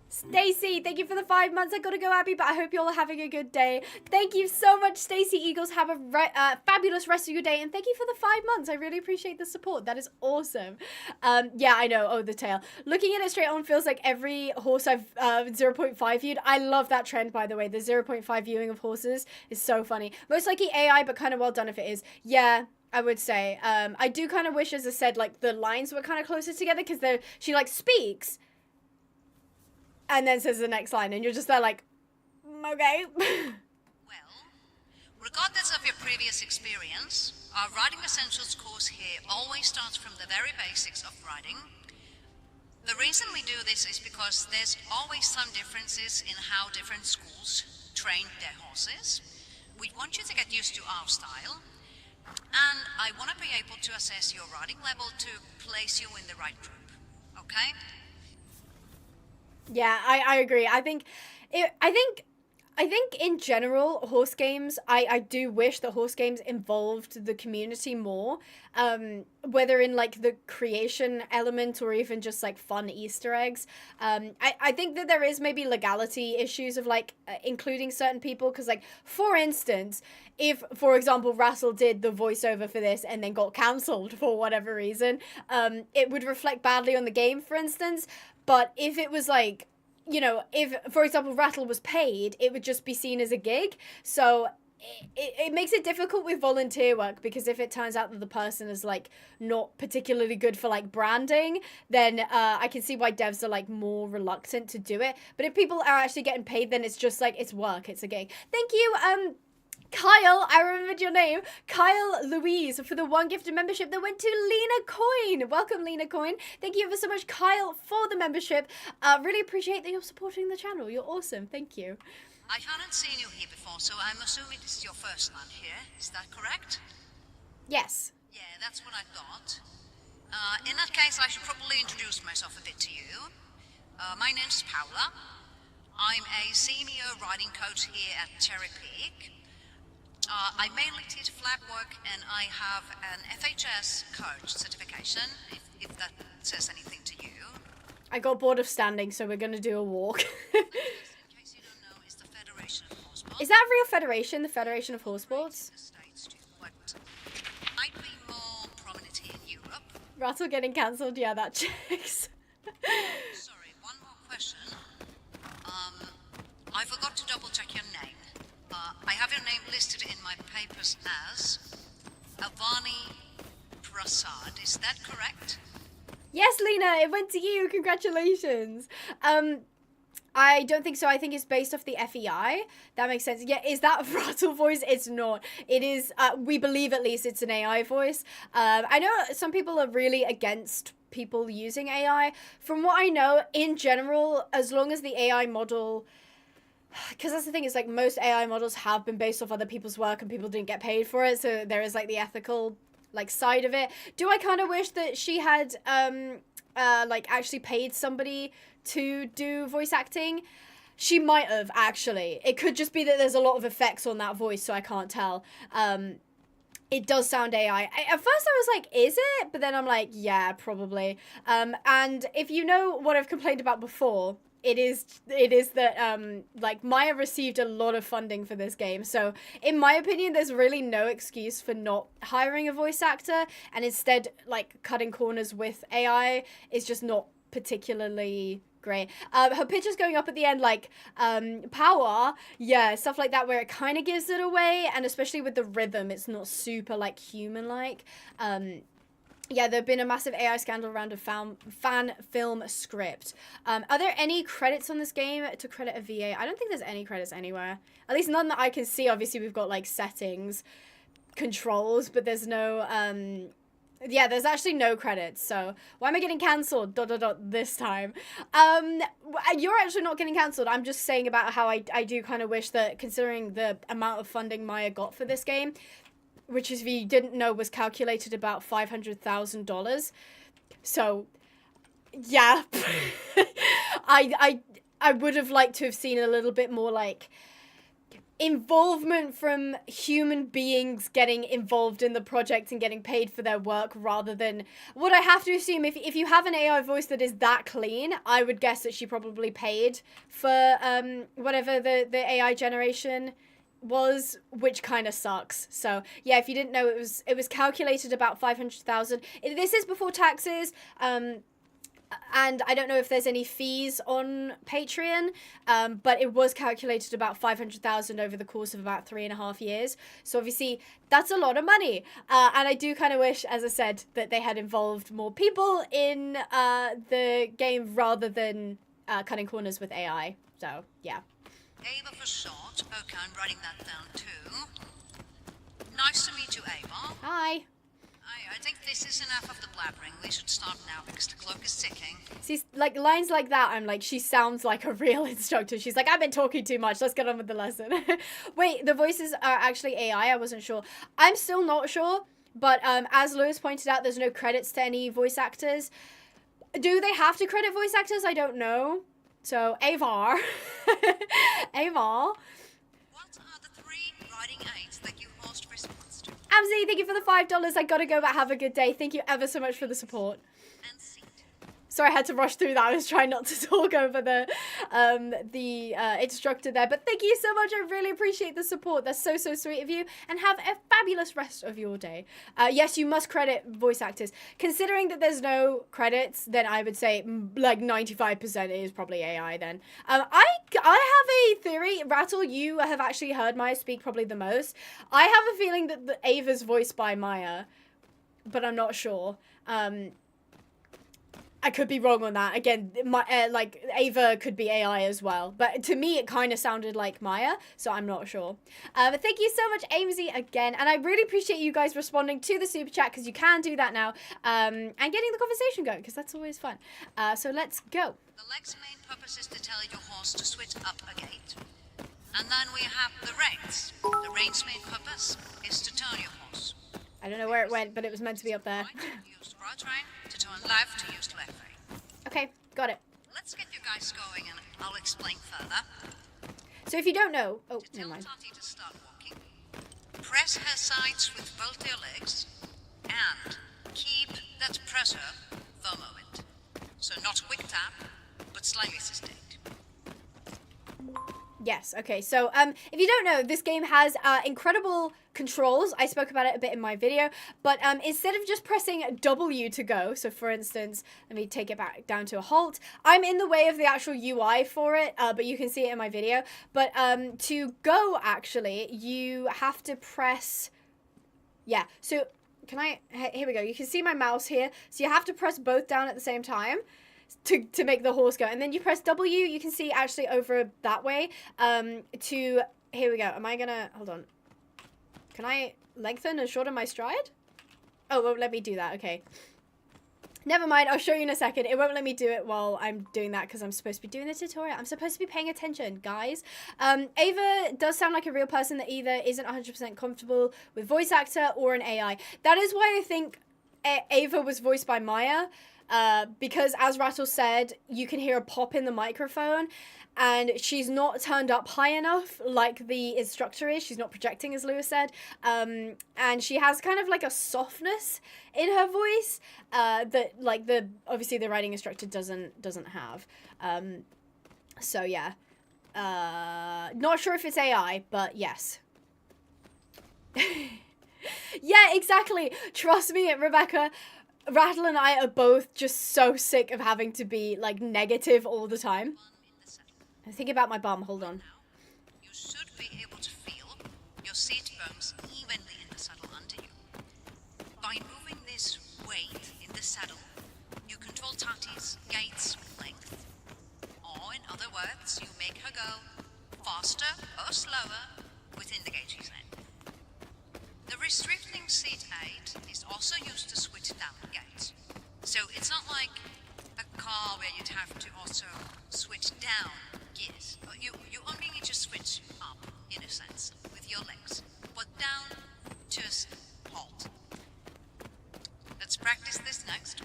Stacy, thank you for the 5 months. I gotta go, Abby, but I hope you're all having a good day. Thank you so much, Stacy Eagles. Have a fabulous rest of your day, and thank you for the 5 months. I really appreciate the support. That is awesome. Yeah, I know. Oh, the tail. Looking at it straight on feels like every horse I've 0.5 viewed. I love that trend, by the way. The 0.5 viewing of horses is so funny. Most likely AI, but kind of well done if it is. Yeah, I would say. I do kind of wish, as I said, like the lines were kind of closer together, because she like speaks and then says the next line, and you're just there like, okay. Well, regardless of your previous experience, our Writing Essentials course here always starts from the very basics of writing. The reason we do this is because there's always some differences in how different schools train their horses. We want you to get used to our style, and I want to be able to assess your writing level to place you in the right group, okay? Yeah, I agree. I think in general, horse games, I do wish that horse games involved the community more, whether in like the creation element or even just like fun Easter eggs. I think that there is maybe legality issues of like including certain people, because like, for instance, if, for example, Rattle did the voiceover for this and then got cancelled for whatever reason, it would reflect badly on the game, for instance. But if it was like, you know, if, for example, Rattle was paid, it would just be seen as a gig. So it makes it difficult with volunteer work, because if it turns out that the person is like not particularly good for like branding, then I can see why devs are like more reluctant to do it. But if people are actually getting paid, then it's just like, it's work, it's a gig. Thank you, Kyle, I remembered your name. Kyle Louise for the 1 gifted membership that went to Lena Coin. Welcome, Lena Coin. Thank you ever so much, Kyle, for the membership. Really appreciate that you're supporting the channel. You're awesome. Thank you. I haven't seen you here before, so I'm assuming this is your first time here. Is that correct? Yes. Yeah, that's what I thought. In that case, I should probably introduce myself a bit to you. My name's Paula. I'm a senior writing coach here at Cherry Peak. I mainly teach flag work, and I have an FHS coach certification, if that says anything to you. I got bored of standing, so we're going to do a walk. In case you don't know, it's the Federation of Horse Sports. Is that a real federation, the Federation of Horse Sports? The States too, but might be more prominent here in Europe. Rattle getting cancelled, yeah, that checks. Sorry, one more question. I forgot to double check your name. I have your name listed in my papers as Avani Prasad. Is that correct? Yes, Lena, it went to you. Congratulations. I don't think so. I think it's based off the FEI. That makes sense. Yeah, is that a Rattle voice? It's not. It is, we believe at least it's an AI voice. I know some people are really against people using AI. From what I know, in general, as long as the AI model... Because that's the thing, is like most AI models have been based off other people's work and people didn't get paid for it. So there is like the ethical like side of it. Do I kind of wish that she had like actually paid somebody to do voice acting? She might have, actually. It could just be that there's a lot of effects on that voice, so I can't tell. It does sound AI. At first I was like, is it? But then I'm like, yeah, probably. And if you know what I've complained about before, it is that like Maya received a lot of funding for this game. So in my opinion, there's really no excuse for not hiring a voice actor, and instead like cutting corners with AI is just not particularly great. Her pitch is going up at the end, like power, yeah, stuff like that, where it kind of gives it away, and especially with the rhythm, it's not super like human like. Yeah, there've been a massive AI scandal around a fan film script. Are there any credits on this game to credit a VA? I don't think there's any credits anywhere. At least none that I can see. Obviously, we've got like settings, controls, but there's no yeah, there's actually no credits. So why am I getting cancelled? ... this time. You're actually not getting cancelled. I'm just saying about how I do kind of wish that, considering the amount of funding Maya got for this game, which, if you didn't know, was calculated about $500,000. So, yeah. I would have liked to have seen a little bit more, like, involvement from human beings getting involved in the project and getting paid for their work, rather than... What I have to assume, if you have an AI voice that is that clean, I would guess that she probably paid for whatever the AI generation was, which kind of sucks. So yeah, if you didn't know, it was calculated about 500,000. This is before taxes, and I don't know if there's any fees on Patreon, but it was calculated about 500,000 over the course of about 3.5 years. So obviously that's a lot of money, and I do kind of wish, as I said, that they had involved more people in the game rather than cutting corners with AI. So yeah. Ava for short. Okay, I'm writing that down too. Nice to meet you, Ava. Hi. I think this is enough of the blabbering. We should start now because the clock is ticking. See, like, lines like that, I'm like, she sounds like a real instructor. She's like, I've been talking too much. Let's get on with the lesson. Wait, the voices are actually AI? I wasn't sure. I'm still not sure, but as Lewis pointed out, there's no credits to any voice actors. Do they have to credit voice actors? I don't know. So, Avar. Avar. What are the 3 writing aids that you most response to? Amzi, thank you for the $5. I gotta go, but have a good day. Thank you ever so much for the support. And seat. Sorry, I had to rush through that. I was trying not to talk over the instructor there. But thank you so much. I really appreciate the support. That's so, so sweet of you. And have a fabulous rest of your day. Yes, you must credit voice actors. Considering that there's no credits, then I would say like 95% is probably AI then. I have a theory. Rattle, you have actually heard Maya speak probably the most. I have a feeling that Ava's voiced by Maya, but I'm not sure. I could be wrong on that. Again, like, Ava could be AI as well. But to me, it kind of sounded like Maya, so I'm not sure. But thank you so much, Amesy, again. And I really appreciate you guys responding to the super chat, because you can do that now. And getting the conversation going, because that's always fun. So let's go. The leg's main purpose is to tell your horse to switch up a gate. And then we have the reins. The reins' main purpose is to turn your horse. I don't know where it went, but it was meant to be up there. Right, use right rein. To turn left, to use left rein. Okay, got it. Let's get you guys going and I'll explain further. So if you don't know... Oh, To never tell mind. Tati to start walking, press her sides with both your legs and keep that pressure for a moment. So not quick tap, but slightly sustained. Yes, okay, so if you don't know, this game has incredible controls. I spoke about it a bit in my video, but instead of just pressing W to go, so for instance, let me take it back down to a halt. I'm in the way of the actual UI for it, but you can see it in my video. But to go, actually, you have to press... Yeah, so can I, here we go. You can see my mouse here. So you have to press both down at the same time to make the horse go. And then you press W, you can see actually over that way, here we go. Am I gonna, hold on. Can I lengthen and shorten my stride? Oh, it won't let me do that. Okay. Never mind. I'll show you in a second. It won't let me do it while I'm doing that because I'm supposed to be doing the tutorial. I'm supposed to be paying attention, guys. Ava does sound like a real person that either isn't 100% comfortable with voice actor or an AI. That is why I think Ava was voiced by Maya. Because as Rattle said, you can hear a pop in the microphone. And she's not turned up high enough like the instructor is. She's not projecting, as Lewis said. And she has kind of like a softness in her voice that like obviously the writing instructor doesn't have. So yeah. Not sure if it's AI, but yes. Yeah, exactly. Trust me, Rebecca. Rattle and I are both just so sick of having to be like negative all the time. I think about my bum. Hold on. You should be able to feel your seat bones evenly in the saddle under you. By moving this weight in the saddle, you control Tati's gaits length. Or in other words, you make her go faster or slower within the gauge she's in. The restricting seat aid is also used to switch down the gaits. So it's not like a car where you'd have to also switch down gears. You only need to switch up, in a sense, with your legs. But down, just halt. Let's practice this next.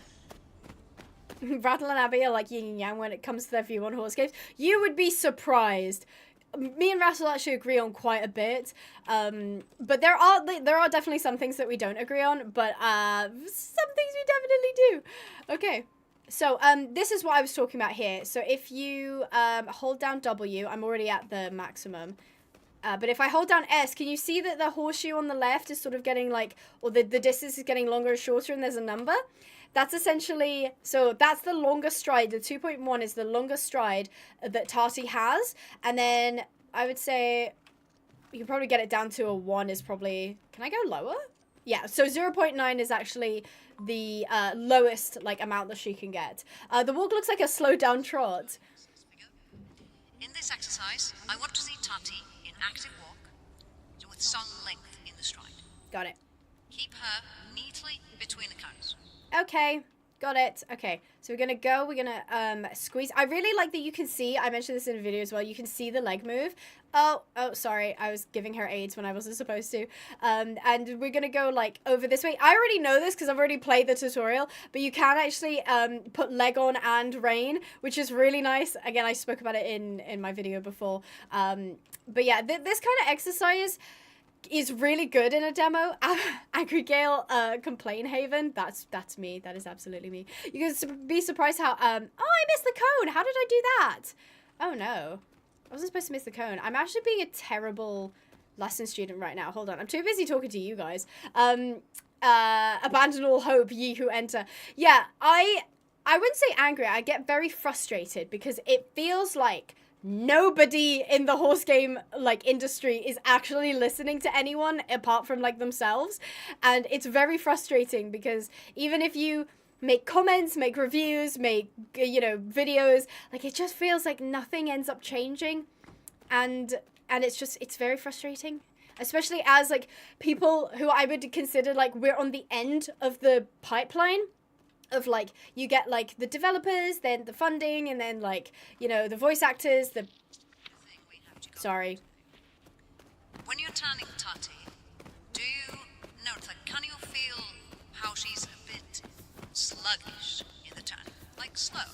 Rattle and Abby are like yin and yang when it comes to their view on horse games. You would be surprised. Me and Rattle actually agree on quite a bit. But there are definitely some things that we don't agree on. But some things we definitely do. Okay. So, this is what I was talking about here. So, if you hold down W, I'm already at the maximum. But if I hold down S, can you see that the horseshoe on the left is sort of getting like, or the distance is getting longer and shorter and there's a number? That's essentially, so that's the longest stride. The 2.1 is the longest stride that Tati has. And then I would say you can probably get it down to a 1 is probably, can I go lower? Yeah, so 0.9 is actually the lowest like amount that she can get. The walk looks like a slowed down trot. In this exercise, I want to see Tati in active walk with some length in the stride. Got it. Keep her neatly between the cones. Okay, got it. Okay, so we're gonna squeeze. I really like that you can see, I mentioned this in a video as well, you can see the leg move. Oh, sorry, I was giving her aids when I wasn't supposed to. And we're gonna go like over this way. I already know this because I've already played the tutorial, but you can actually put leg on and rein, which is really nice. Again, I spoke about it in my video before. But yeah, this kind of exercise is really good in a demo. Abigail Pinehaven, that's me. That is absolutely me. You can be surprised how oh, I missed the cone. How did I do that? Oh no, I wasn't supposed to miss the cone. I'm actually being a terrible lesson student right now. Hold on, I'm too busy talking to you guys. Abandon all hope, ye who enter. Yeah, I wouldn't say angry. I get very frustrated because it feels like nobody in the horse game like industry is actually listening to anyone apart from like themselves, and it's very frustrating because even if you make comments, make reviews, make videos, like it just feels like nothing ends up changing, and it's very frustrating, especially as like people who I would consider like we're on the end of the pipeline of like, you get like the developers, then the funding, and then like, the voice actors, sorry. When you're turning Tati, do you note, like, can you feel how she's a bit sluggish in the turn? Like slow?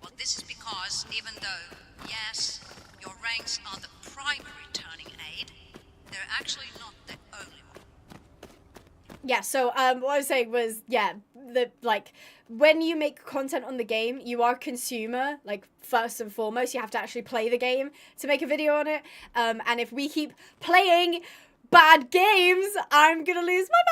Well, this is because even though, yes, your reins are the primary turning aid, they're actually not the only one. Yeah, so what I was saying was, yeah, when you make content on the game, you are a consumer, like, first and foremost. You have to actually play the game to make a video on it. And if we keep playing bad games, I'm gonna lose my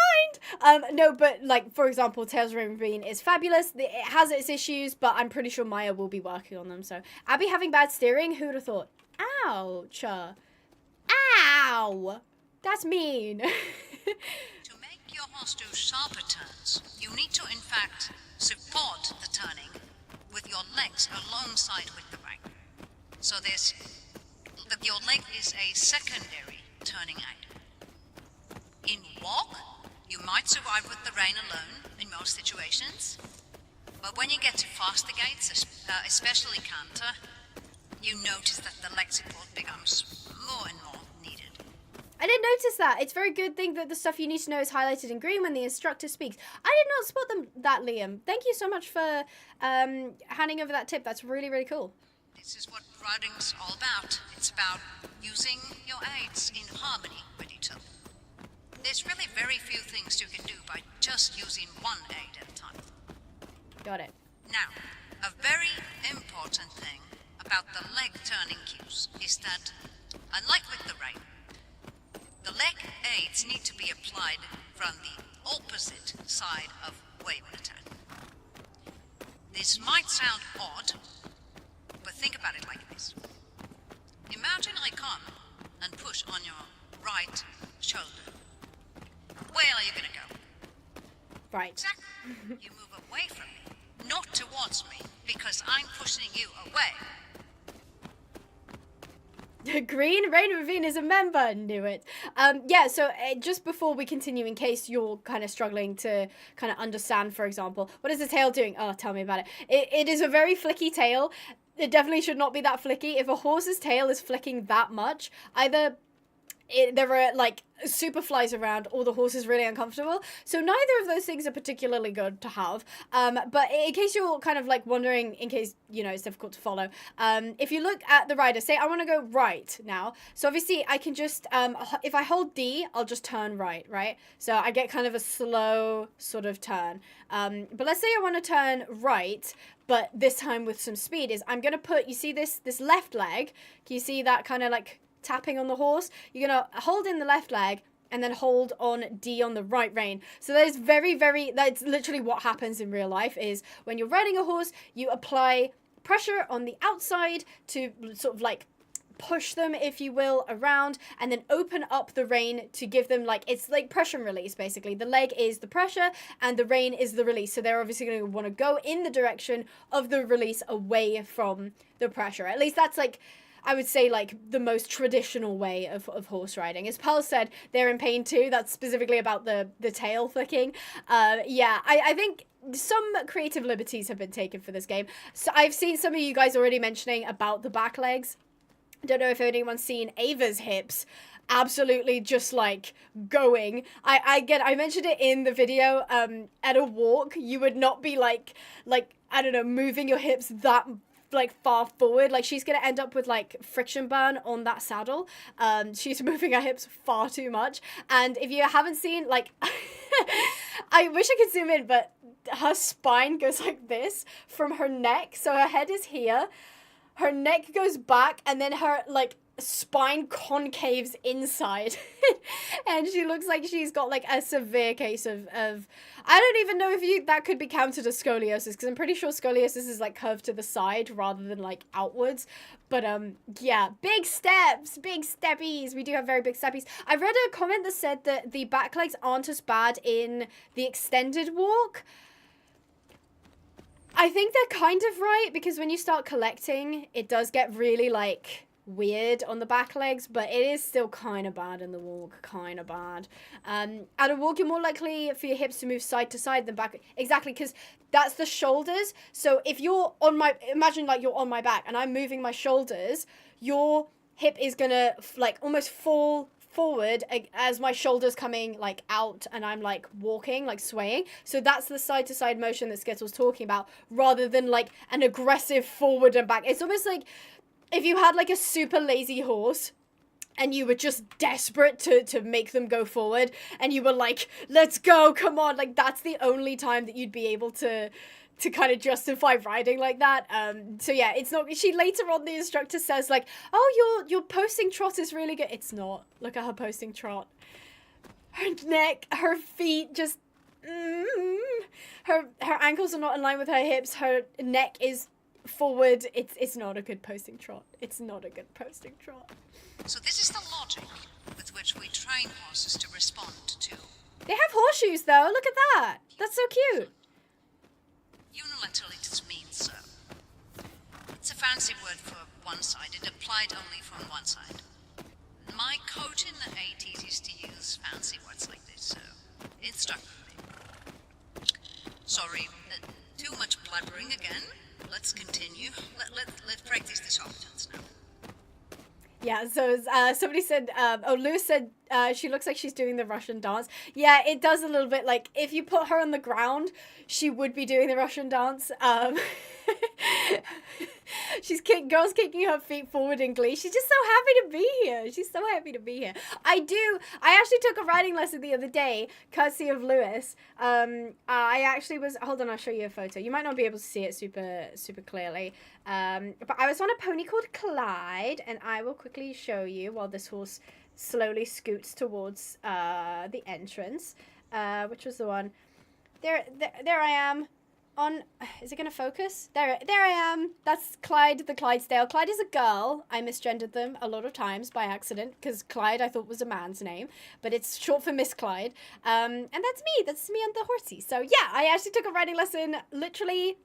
mind. No, but, like, for example, Tales of Rein Ravine is fabulous. It has its issues, but I'm pretty sure Maya will be working on them. So, Abby having bad steering, who would have thought? Ouch. Ow! That's mean. To make your horse do sharper turns, you need to in fact support the turning with your legs alongside with the rein. So that your leg is a secondary turning aid. In walk, you might survive with the rein alone in most situations, but when you get to faster gaits, especially canter, you notice that the leg support becomes more and more needed. I didn't notice that. It's a very good thing that the stuff you need to know is highlighted in green when the instructor speaks. I did not spot that, Liam. Thank you so much for handing over that tip. That's really, really cool. This is what riding's all about. It's about using your aids in harmony with each other. There's really very few things you can do by just using one aid at a time. Got it. Now, a very important thing about the leg turning cues is that, unlike with the rein, the leg aids need to be applied from the opposite side of wayward attack. This might sound odd, but think about it like this. Imagine I come and push on your right shoulder. Where are you going to go? Right. Exactly. You move away from me, not towards me, because I'm pushing you away. Green, Rein Ravine is a member. Knew it. Yeah, so just before we continue, in case you're kind of struggling to kind of understand, for example, what is the tail doing? Oh, tell me about it. It is a very flicky tail. It definitely should not be that flicky. If a horse's tail is flicking that much, either there are like super flies around or the horse is really uncomfortable. So neither of those things are particularly good to have. But in case you're kind of like wondering, in case, you know, it's difficult to follow, if you look at the rider, say I want to go right now. So obviously I can just, if I hold D, I'll just turn right? So I get kind of a slow sort of turn. But let's say I want to turn right, but this time with some speed, is I'm going to put, you see this left leg? Can you see that kind of like tapping on the horse? You're gonna hold in the left leg and then hold on D on the right rein. So that is that's literally what happens in real life, is when you're riding a horse, you apply pressure on the outside to sort of like push them, if you will, around, and then open up the rein to give them like, it's like pressure and release basically. The leg is the pressure and the rein is the release. So they're obviously going to want to go in the direction of the release away from the pressure. At least that's like, I would say, like, the most traditional way of horse riding. As Pearl said, they're in pain too. That's specifically about the tail flicking. Yeah, I think some creative liberties have been taken for this game. So I've seen some of you guys already mentioning about the back legs. I don't know if anyone's seen Ava's hips absolutely just like going. I mentioned it in the video. At a walk, you would not be like I don't know, moving your hips that like far forward. Like, she's gonna end up with like friction burn on that saddle. She's moving her hips far too much. And if you haven't seen, like, I wish I could zoom in, but her spine goes like this from her neck. So her head is here, her neck goes back, and then her like spine concaves inside. And she looks like she's got like a severe case of I don't even know if that could be counted as scoliosis, because I'm pretty sure scoliosis is like curved to the side rather than like outwards. But yeah, big steps, big steppies. We do have very big steppies. I read a comment that said that the back legs aren't as bad in the extended walk. I think they're kind of right, because when you start collecting, it does get really like weird on the back legs, but it is still kind of bad in the walk, kind of bad. At a walk, you're more likely for your hips to move side to side than back. Exactly, because that's the shoulders. So if you're on imagine like you're on my back and I'm moving my shoulders, your hip is gonna like almost fall forward as my shoulders coming like out and I'm like walking, like swaying. So that's the side to side motion that Skittle's talking about, rather than like an aggressive forward and back. It's almost like if you had like a super lazy horse and you were just desperate to make them go forward and you were like, let's go, come on, like that's the only time that you'd be able to kind of justify riding like that. So yeah, it's not, she later on, the instructor says like, oh, your posting trot is really good. It's not. Look at her posting trot. Her neck, her feet, just her ankles are not in line with her hips. Her neck is forward. It's not a good posting trot. It's not a good posting trot. So this is the logic with which we train horses to respond to They have horseshoes, though. Look at that. That's so cute. Unilateralities means so. It's a fancy word for one-sided, applied only from one side. My coach in the 80s used to use fancy words like this, so it stuck with me. Sorry, too much blabbering again. Let's continue. Let's practice this offense now. Yeah, so somebody said, Lewis said she looks like she's doing the Russian dance. Yeah, it does a little bit. Like, if you put her on the ground, she would be doing the Russian dance. Girls kicking her feet forward in glee. She's just so happy to be here. She's so happy to be here. I actually took a riding lesson the other day, courtesy of Lewis. I actually was, hold on, I'll show you a photo. You might not be able to see it super clearly. But I was on a pony called Clyde, and I will quickly show you while this horse slowly scoots towards the entrance, which was the one. There I am. Is it going to focus? There I am. That's Clyde, the Clydesdale. Clyde is a girl. I misgendered them a lot of times by accident, because Clyde I thought was a man's name, but it's short for Miss Clyde. And that's me. That's me on the horsey. So yeah, I actually took a riding lesson literally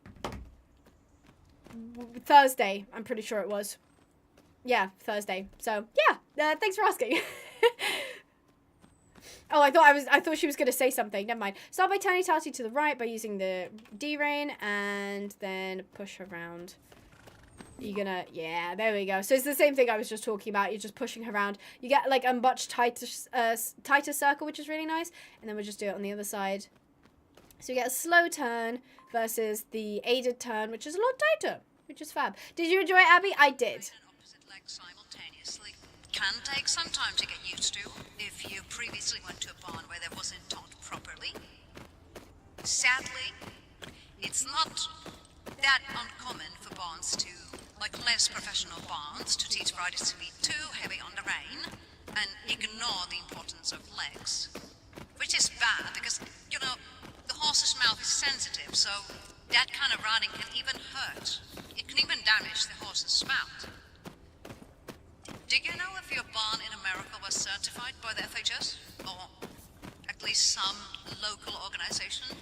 Thursday. I'm pretty sure it was. Yeah, Thursday. So yeah, thanks for asking. Oh, I thought she was going to say something. Never mind. Start by turning Tati to the right by using the D-rein and then push around. You're gonna, yeah, there we go. So it's the same thing I was just talking about. You're just pushing her around. You get like a much tighter circle, which is really nice. And then we'll just do it on the other side. So you get a slow turn versus the aided turn, which is a lot tighter, which is fab. Did you enjoy it, Abby? I did. Simultaneously can take some time to get used to if you previously went to a barn where that wasn't taught properly. Sadly, it's not that uncommon for barns to, like less professional barns, to teach riders to be too heavy on the rein and ignore the importance of legs. Which is bad because, you know, the horse's mouth is sensitive, so that kind of riding can even hurt. It can even damage the horse's mouth. Do you know if your barn in America was certified by the FHS? Or at least some local organization?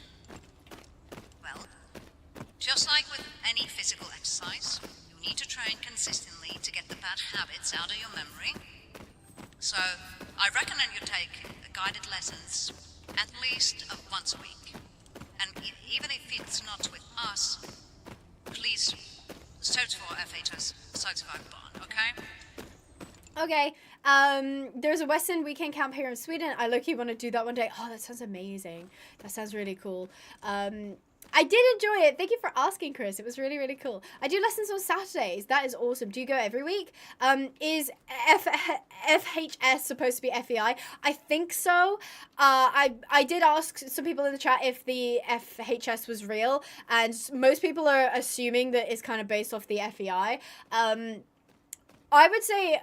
Well, just like with any physical exercise, you need to train consistently to get the bad habits out of your memory. So, I recommend you take guided lessons at least once a week. And even if it's not with us, please search for FHS certified barn, okay? Okay, there's a Western weekend camp here in Sweden. I low-key want to do that one day. Oh, that sounds amazing. That sounds really cool. I did enjoy it. Thank you for asking, Chris. It was really, really cool. I do lessons on Saturdays. That is awesome. Do you go every week? Is FHS supposed to be FEI? I think so. I did ask some people in the chat if the FHS was real, and most people are assuming that it's kind of based off the FEI. I would say,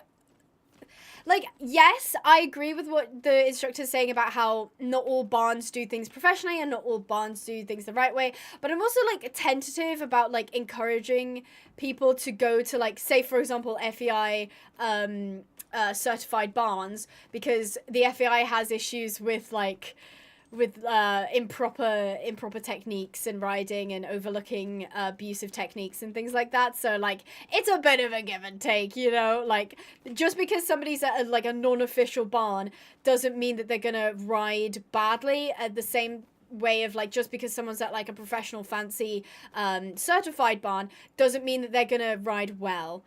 like, yes, I agree with what the instructor's saying about how not all barns do things professionally and not all barns do things the right way. But I'm also, like, tentative about, like, encouraging people to go to, like, say, for example, FEI certified barns, because the FEI has issues with, like, improper techniques and riding and overlooking abusive techniques and things like that. So like it's a bit of a give and take, you know, like just because somebody's at like a non-official barn doesn't mean that they're gonna ride badly. At the same way of like just because someone's at like a professional fancy certified barn doesn't mean that they're gonna ride well.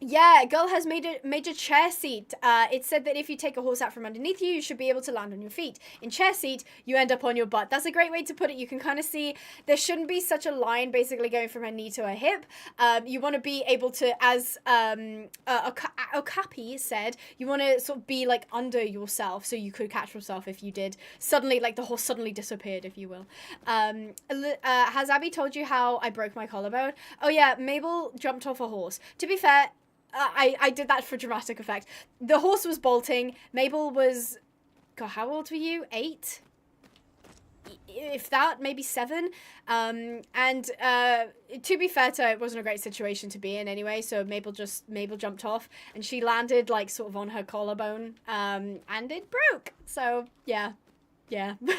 Yeah, girl has made a chair seat. It said that if you take a horse out from underneath you, you should be able to land on your feet. In chair seat, you end up on your butt. That's a great way to put it. You can kind of see there shouldn't be such a line basically going from her knee to her hip. You want to be able to, as Okapi said, you want to sort of be like under yourself so you could catch yourself if you did suddenly, like the horse suddenly disappeared, if you will. Has Abby told you how I broke my collarbone? Oh yeah, Mabel jumped off a horse. To be fair, I did that for dramatic effect. The horse was bolting. Mabel was, God, how old were you? 8? If that, maybe 7. And to be fair to her, it wasn't a great situation to be in anyway. So Mabel jumped off and she landed like sort of on her collarbone. And it broke. So yeah, Yeah. Now,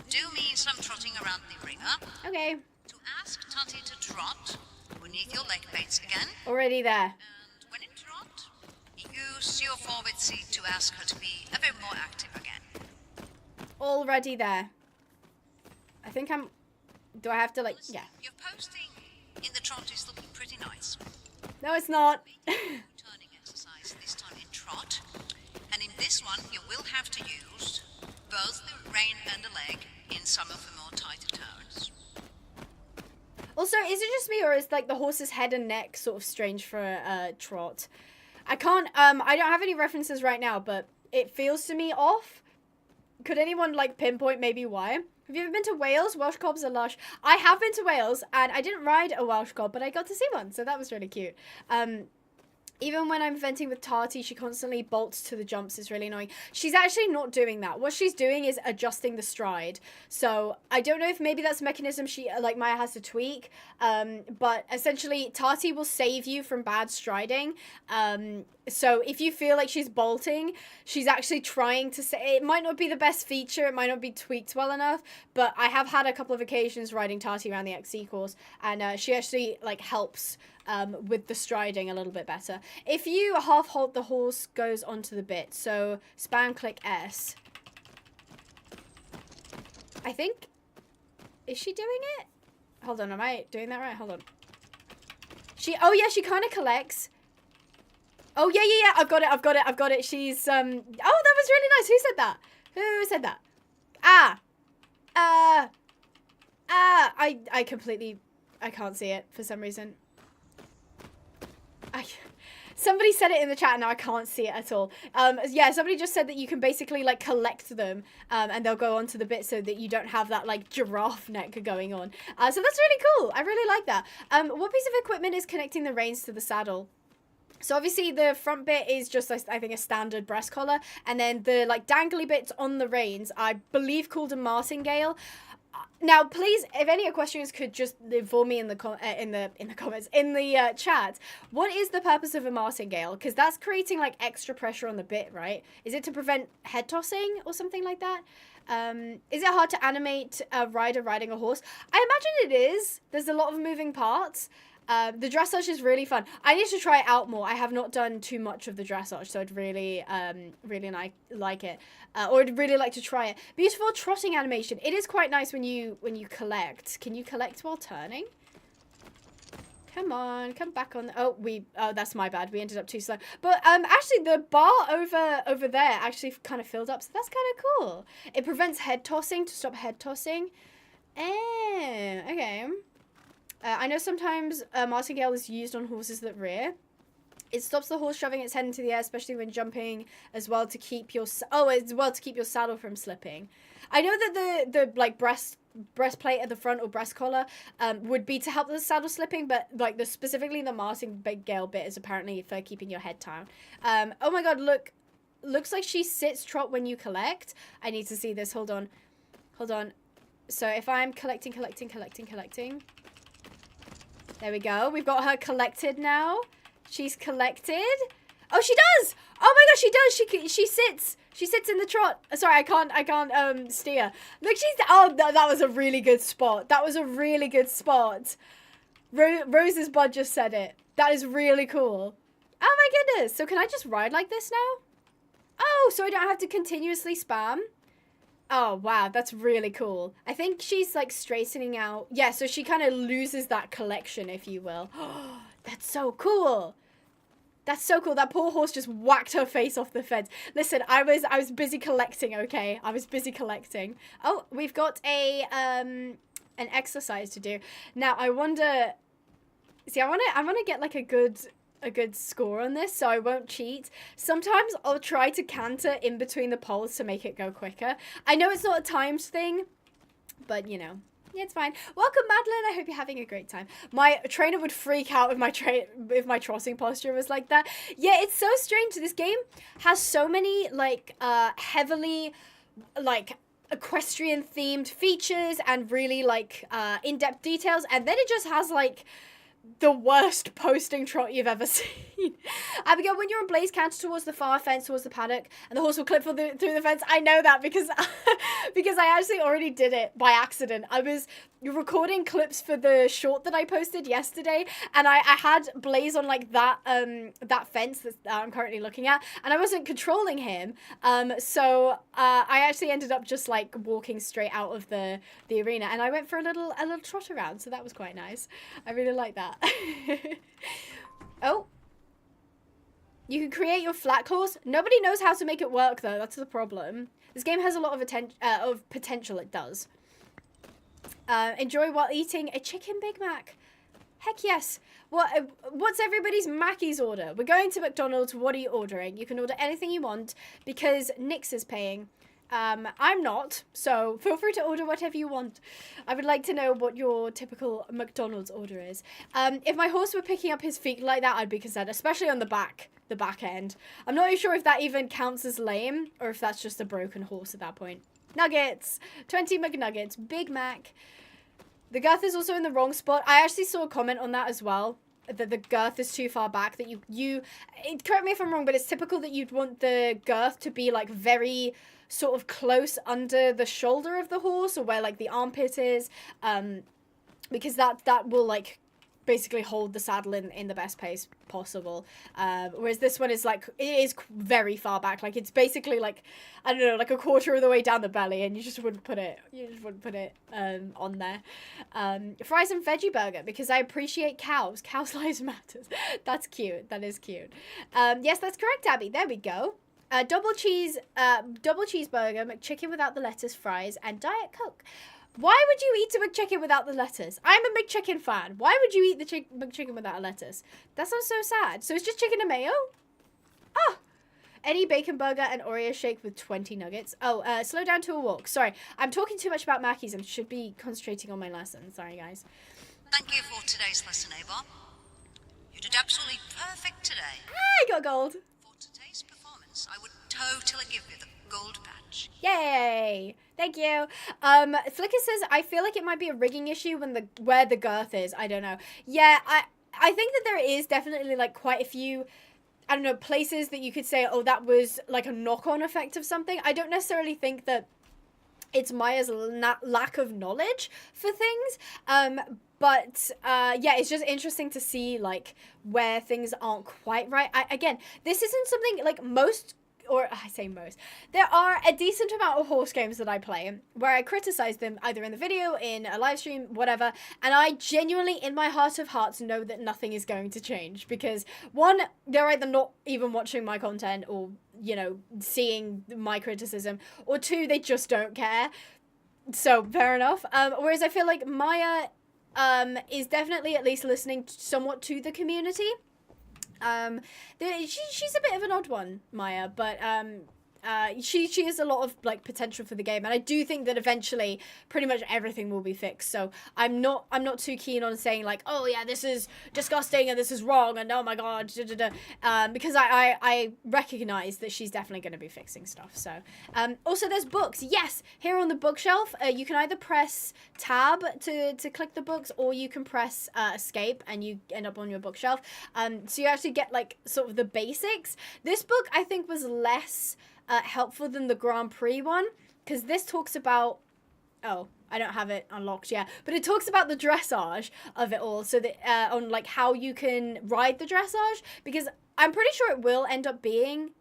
do me some trotting around the ringer. Okay. To ask Tati to trot, beneath your leg plates again. Already there. And when in trot, use your forward seat to ask her to be a bit more active again. Already there. I think I'm... Do I have to, like... Yeah. Your posting in the trot is looking pretty nice. No, it's not. Turning exercise, this time in trot. And in this one, you will have to use both the rein and the leg in some of the more tighter turns. Also, is it just me, or is, like, the horse's head and neck sort of strange for a trot? I can't... I don't have any references right now, but it feels to me off. Could anyone, like, pinpoint maybe why? Have you ever been to Wales? Welsh cobs are lush. I have been to Wales, and I didn't ride a Welsh cob, but I got to see one, so that was really cute. Even when I'm venting with Tati, she constantly bolts to the jumps. It's really annoying. She's actually not doing that. What she's doing is adjusting the stride. So I don't know if maybe that's a mechanism she, like, Maya has to tweak. But essentially, Tati will save you from bad striding. So if you feel like she's bolting, she's actually trying to say... It might not be the best feature. It might not be tweaked well enough. But I have had a couple of occasions riding Tati around the XC course. And she actually, like, helps... with the striding a little bit better. If you half halt, the horse goes onto the bit. So spam click S. I think... Is she doing it? Hold on, am I doing that right? Hold on. Oh yeah, she kind of collects. Oh yeah, I've got it. She's, oh, that was really nice. Who said that? Who said that? I completely, I can't see it for some reason. Somebody said it in the chat and now I can't see it at all. Yeah, somebody just said that you can basically, like, collect them and they'll go onto the bit so that you don't have that, like, giraffe neck going on. So that's really cool. I really like that. What piece of equipment is connecting the reins to the saddle? So obviously the front bit is just, I think, a standard breast collar. And then the, like, dangly bits on the reins, I believe called a martingale. Now, please, if any questions could just inform me in the comments, in the chat. What is the purpose of a martingale? Because that's creating, like, extra pressure on the bit, right? Is it to prevent head tossing or something like that? Is it hard to animate a rider riding a horse? I imagine it is. There's a lot of moving parts. The dressage is really fun. I need to try it out more. I have not done too much of the dressage, so I'd really, really like it. Or I'd really like to try it. Beautiful trotting animation. It is quite nice when you collect. Can you collect while turning? Come on, come back on. Oh, that's my bad. We ended up too slow. But actually, the bar over there actually kind of filled up, so that's kind of cool. It prevents head tossing, to stop head tossing. Okay. I know sometimes a martingale is used on horses that rear. It stops the horse shoving its head into the air, especially when jumping, as well to keep your saddle from slipping. I know that the like breastplate at the front or breast collar would be to help the saddle slipping, but like specifically the martingale bit is apparently for keeping your head down. Oh my god, looks like she sits trot when you collect. I need to see this. Hold on. So if I'm collecting. There we go. We've got her collected now. She's collected. Oh, she does. Oh my gosh, she does. She sits. She sits in the trot. Sorry, I can't steer. Look, that was a really good spot. Rose's bud just said it. That is really cool. Oh my goodness. So can I just ride like this now? Oh, so I don't have to continuously spam. Oh, wow, that's really cool. I think she's, like, straightening out. Yeah, so she kind of loses that collection, if you will. That's so cool. That's so cool. That poor horse just whacked her face off the fence. Listen, I was busy collecting, okay? I was busy collecting. Oh, we've got an exercise to do. Now, I wonder... See, I want to get, like, a good score on this, so I won't cheat. Sometimes I'll try to canter in between the poles to make it go quicker. I know it's not a timed thing, but you know, yeah, it's fine. Welcome, Madeline. I hope you're having a great time. My trainer would freak out if my trotting posture was like that. Yeah, it's so strange. This game has so many like heavily like equestrian themed features and really like in-depth details, and then it just has like the worst posting trot you've ever seen. Abigail, when you're on Blaze, counter towards the far fence, towards the paddock, and the horse will clip through the fence. I know that because because I actually already did it by accident. I was recording clips for the short that I posted yesterday, and I had Blaze on like that that fence that I'm currently looking at, and I wasn't controlling him. So I actually ended up just like walking straight out of the arena, and I went for a little trot around, so that was quite nice. I really like that. Oh. You can create your flat course. Nobody knows how to make it work, though. That's the problem. This game has a lot of potential. It does. Enjoy while eating a chicken Big Mac. Heck yes. What's everybody's Mackey's order? We're going to McDonald's. What are you ordering? You can order anything you want because Nix is paying. I'm not, so feel free to order whatever you want. I would like to know what your typical McDonald's order is. If my horse were picking up his feet like that, I'd be concerned, especially on the back end. I'm not even sure if that even counts as lame, or if that's just a broken horse at that point. Nuggets! 20 McNuggets. Big Mac. The girth is also in the wrong spot. I actually saw a comment on that as well, that the girth is too far back, that correct me if I'm wrong, but it's typical that you'd want the girth to be like very sort of close under the shoulder of the horse, or where like the armpit is, because that will like basically hold the saddle in the best place possible, whereas this one is like, it is very far back, like it's basically like, I don't know, like a quarter of the way down the belly, and you just wouldn't put it on there. Fries and veggie burger, because I appreciate cows lives matters. That's cute. That is cute. Yes, that's correct, Abby. There we go. Double cheeseburger, McChicken without the lettuce, fries, and Diet Coke. Why would you eat a McChicken without the lettuce? I'm a McChicken fan. Why would you eat the McChicken without a lettuce? That sounds so sad. So it's just chicken and mayo? Oh. Any bacon burger and Oreo shake with 20 nuggets. Oh, slow down to a walk. Sorry, I'm talking too much about Mackey's and should be concentrating on my lesson. Sorry, guys. Thank you for today's lesson, Ava. You did absolutely perfect today. I got gold. For today's performance, I would totally give you the gold patch. Yay! Thank you. Flicker says, I feel like it might be a rigging issue where the girth is. I don't know. Yeah, I think that there is definitely like quite a few, I don't know, places that you could say, oh, that was like a knock-on effect of something. I don't necessarily think that it's Maya's lack of knowledge for things. But yeah, it's just interesting to see like where things aren't quite right. Again, this isn't something like most, or I say most, there are a decent amount of horse games that I play where I criticize them either in the video, in a live stream, whatever, and I genuinely, in my heart of hearts, know that nothing is going to change because, one, they're either not even watching my content or, you know, seeing my criticism, or two, they just don't care. So, fair enough. Whereas I feel like Maya is definitely at least listening somewhat to the community. She's a bit of an odd one, Maya, but she has a lot of like potential for the game, and I do think that eventually pretty much everything will be fixed. So I'm not too keen on saying like, oh yeah, this is disgusting and this is wrong and oh my god, because I recognize that she's definitely going to be fixing stuff. So also there's books. Yes, here on the bookshelf, you can either press tab to click the books, or you can press escape and you end up on your bookshelf. So you actually get like sort of the basics. This book I think was less helpful than the Grand Prix one, because this talks about, oh, I don't have it unlocked yet, but it talks about the dressage of it all, so that on like how you can ride the dressage, because I'm pretty sure it will end up being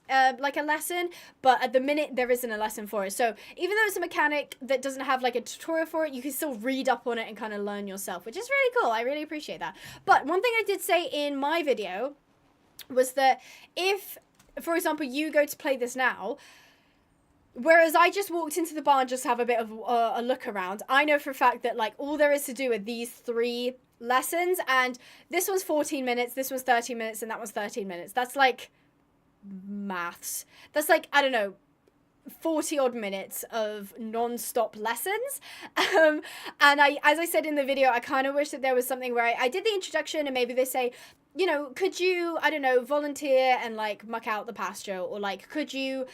like a lesson, but at the minute there isn't a lesson for it. So even though it's a mechanic that doesn't have like a tutorial for it, you can still read up on it and kind of learn yourself, which is really cool. I really appreciate that. But one thing I did say in my video was that if, for example, you go to play this now, whereas I just walked into the bar and just have a bit of a look around, I know for a fact that like all there is to do are these 3 lessons, and this one's 14 minutes, this one's 13 minutes, and that one's 13 minutes. That's like maths. That's like, I don't know, 40 odd minutes of non-stop lessons. And as I said in the video, I kind of wish that there was something where I did the introduction and maybe they say, you know, could you, I don't know, volunteer and like muck out the pasture, or like could you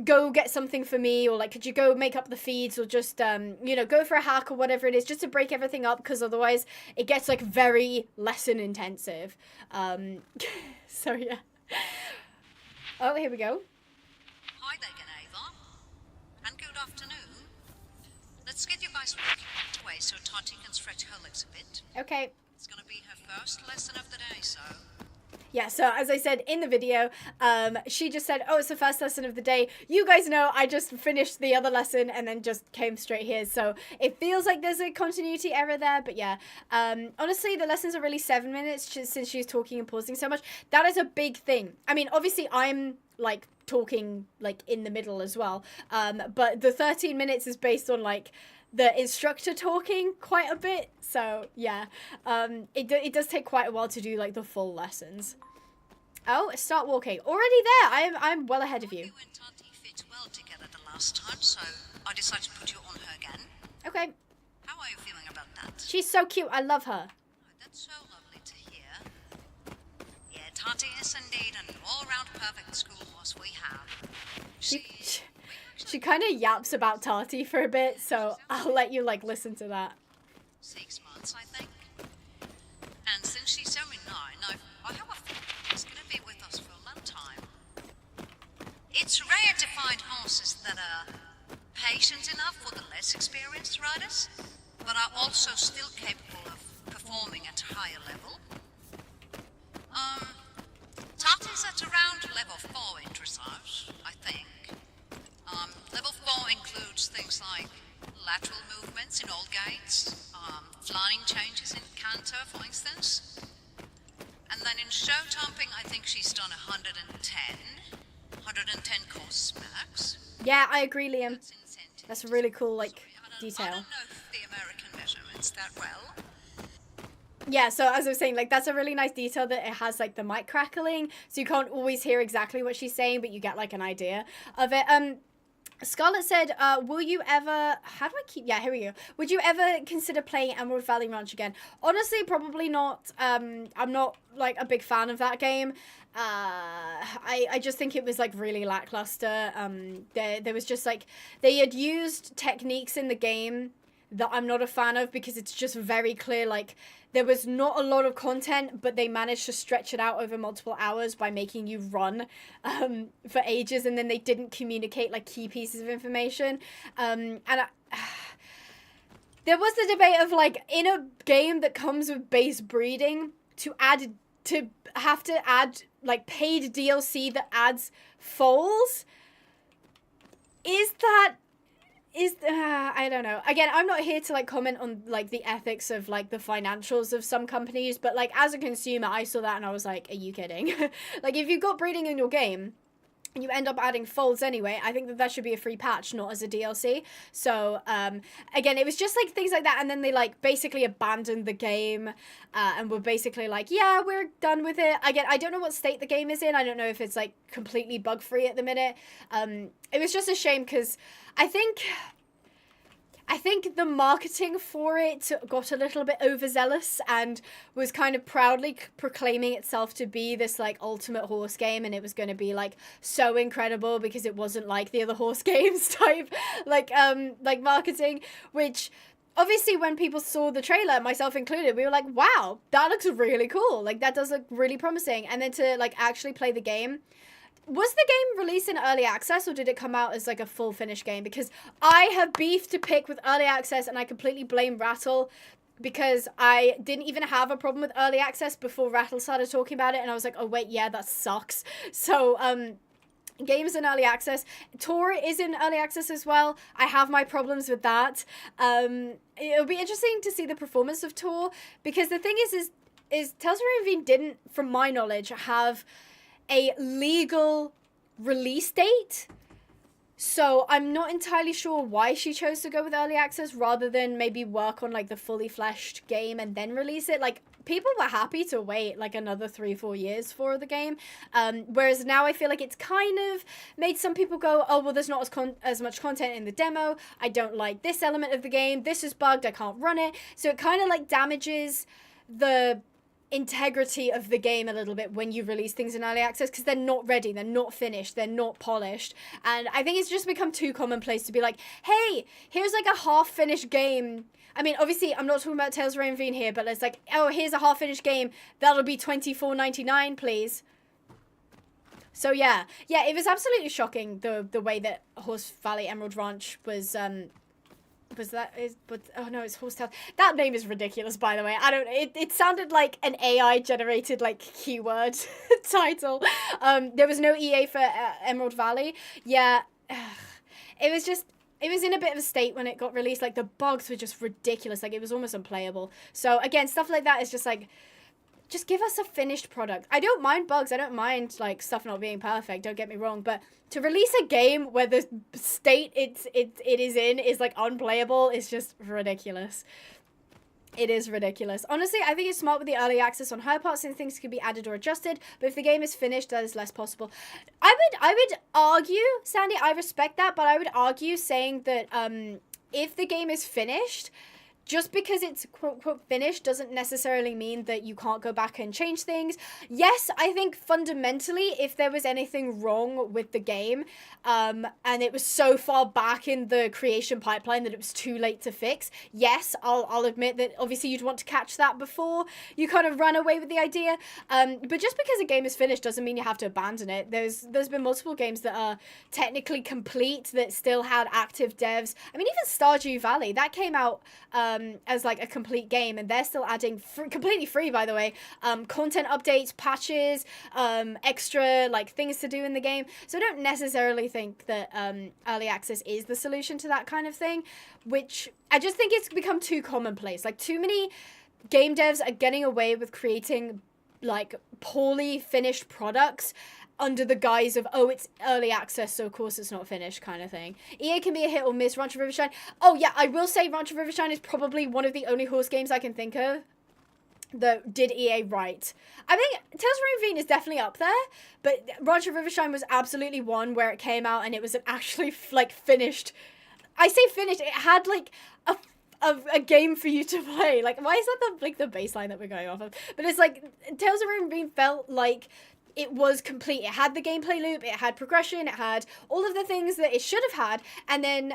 go get something for me, or like could you go make up the feeds, or just you know, go for a hack or whatever it is, just to break everything up, because otherwise it gets like very lesson intensive. So yeah. Oh, here we go. Hi there, Geneva. And good afternoon. Let's get you guys working away so Tati can stretch her legs a bit. Okay. It's gonna be her first lesson of the day, so... Yeah, so as I said in the video, she just said, oh, it's the first lesson of the day. You guys know I just finished the other lesson and then just came straight here. So it feels like there's a continuity error there. But yeah, honestly, the lessons are really 7 minutes since she's talking and pausing so much. That is a big thing. I mean, obviously, I'm like talking like in the middle as well. But the 13 minutes is based on like the instructor talking quite a bit. So yeah, it does take quite a while to do like the full lessons. Oh, start walking. Already there. I'm well ahead of you. You and Tati fit well together the last time, so I decided to put you on her again. Okay. How are you feeling about that? She's so cute. I love her. Oh, that's so lovely to hear. Yeah, Tati is indeed an all-around perfect school boss we have. She kind of yaps about Tati for a bit, so I'll let you like listen to that. 6 months, I think. And since she's only 9, I have a feeling she's going to be with us for a long time. It's rare to find horses that are patient enough for the less experienced riders, but are also still capable of performing at a higher level. Tati's at around level 4 in dressage, I think. Level 4 includes things like lateral movements in all gaits, flying changes in canter, for instance. And then in show thumping, I think she's done 110 course max. Yeah, I agree, Liam. That's incentive. That's a really cool like I detail. don't know if the American measurements that well. Yeah, so as I was saying, like that's a really nice detail that it has like the mic crackling, so you can't always hear exactly what she's saying, but you get like an idea of it. Scarlett said, will you ever, how do I keep, yeah, here we go. Would you ever consider playing Emerald Valley Ranch again? Honestly, probably not. I'm not like a big fan of that game. I just think it was like really lackluster. There was just like, they had used techniques in the game that I'm not a fan of, because it's just very clear like there was not a lot of content, but they managed to stretch it out over multiple hours by making you run for ages, and then they didn't communicate like key pieces of information. There was the debate of like, in a game that comes with base breeding, to have to add like paid DLC that adds foals. I don't know. Again, I'm not here to like comment on like the ethics of like the financials of some companies, but like as a consumer, I saw that and I was like, are you kidding? Like if you've got breeding in your game and you end up adding folds anyway, I think that should be a free patch, not as a DLC. So again, it was just like things like that, and then they like basically abandoned the game and were basically like, yeah, we're done with it. Again, I don't know what state the game is in. I don't know if it's like completely bug free at the minute. It was just a shame, because I think the marketing for it got a little bit overzealous and was kind of proudly proclaiming itself to be this like ultimate horse game, and it was going to be like so incredible because it wasn't like the other horse games type like marketing, which obviously when people saw the trailer, myself included, we were like, wow, that looks really cool. Like that does look really promising. And then to like actually play the game. Was the game released in early access, or did it come out as like a full finished game? Because I have beef to pick with early access, and I completely blame Rattle, because I didn't even have a problem with early access before Rattle started talking about it, and I was like, oh wait, yeah, that sucks. So games in early access. TORR is in early access as well. I have my problems with that. It'll be interesting to see the performance of TORR, because the thing is Tales of Rein Ravine didn't, from my knowledge, have a legal release date. So I'm not entirely sure why she chose to go with early access rather than maybe work on like the fully fleshed game and then release it. Like people were happy to wait like another 3-4 years for the game. Whereas now I feel like it's kind of made some people go, oh, well, there's not as much content in the demo. I don't like this element of the game. This is bugged. I can't run it. So it kind of like damages the integrity of the game a little bit when you release things in early access, because they're not ready, they're not finished, they're not polished. And I think it's just become too commonplace to be like, hey, here's like a half-finished game. I mean, obviously, I'm not talking about Tales of Rein Ravine here, but it's like, oh, here's a half-finished game. That'll be $24.99, please. So yeah, it was absolutely shocking the way that Horse Valley Emerald Ranch was oh no, it's Horsetail. That name is ridiculous, by the way. It sounded like an AI generated like keyword title. There was no EA for Emerald Valley. Yeah, it was in a bit of a state when it got released. Like, the bugs were just ridiculous. Like, it was almost unplayable. So again, stuff like that is just like, just give us a finished product. I don't mind bugs. I don't mind like stuff not being perfect. Don't get me wrong. But to release a game where the state it is in is like unplayable is just ridiculous. It is ridiculous. Honestly, I think it's smart with the early access on her part, since things can be added or adjusted. But if the game is finished, that is less possible. I would argue, Sandy, I respect that, but I would argue saying that if the game is finished, just because it's quote-unquote finished doesn't necessarily mean that you can't go back and change things. Yes, I think fundamentally, if there was anything wrong with the game, and it was so far back in the creation pipeline that it was too late to fix, yes, I'll admit that obviously you'd want to catch that before you kind of run away with the idea. But just because a game is finished doesn't mean you have to abandon it. There's been multiple games that are technically complete that still had active devs. I mean, even Stardew Valley, that came out as like a complete game, and they're still adding completely free, by the way, content updates, patches, extra like things to do in the game. So I don't necessarily think that early access is the solution to that kind of thing, which I just think it's become too commonplace. Like, too many game devs are getting away with creating like poorly finished products under the guise of, oh, it's early access, so of course it's not finished, kind of thing. EA can be a hit or miss. Rancho Rivershine. Oh yeah, I will say Rancho Rivershine is probably one of the only horse games I can think of that did EA right. I think Tales of Rein Ravine is definitely up there, but Rancho Rivershine was absolutely one where it came out and it was an actually like finished. I say finished. It had like a game for you to play. Like, why is that the baseline that we're going off of? But it's like Tales of Rein Ravine felt like it was complete. It had the gameplay loop, it had progression, it had all of the things that it should have had, and then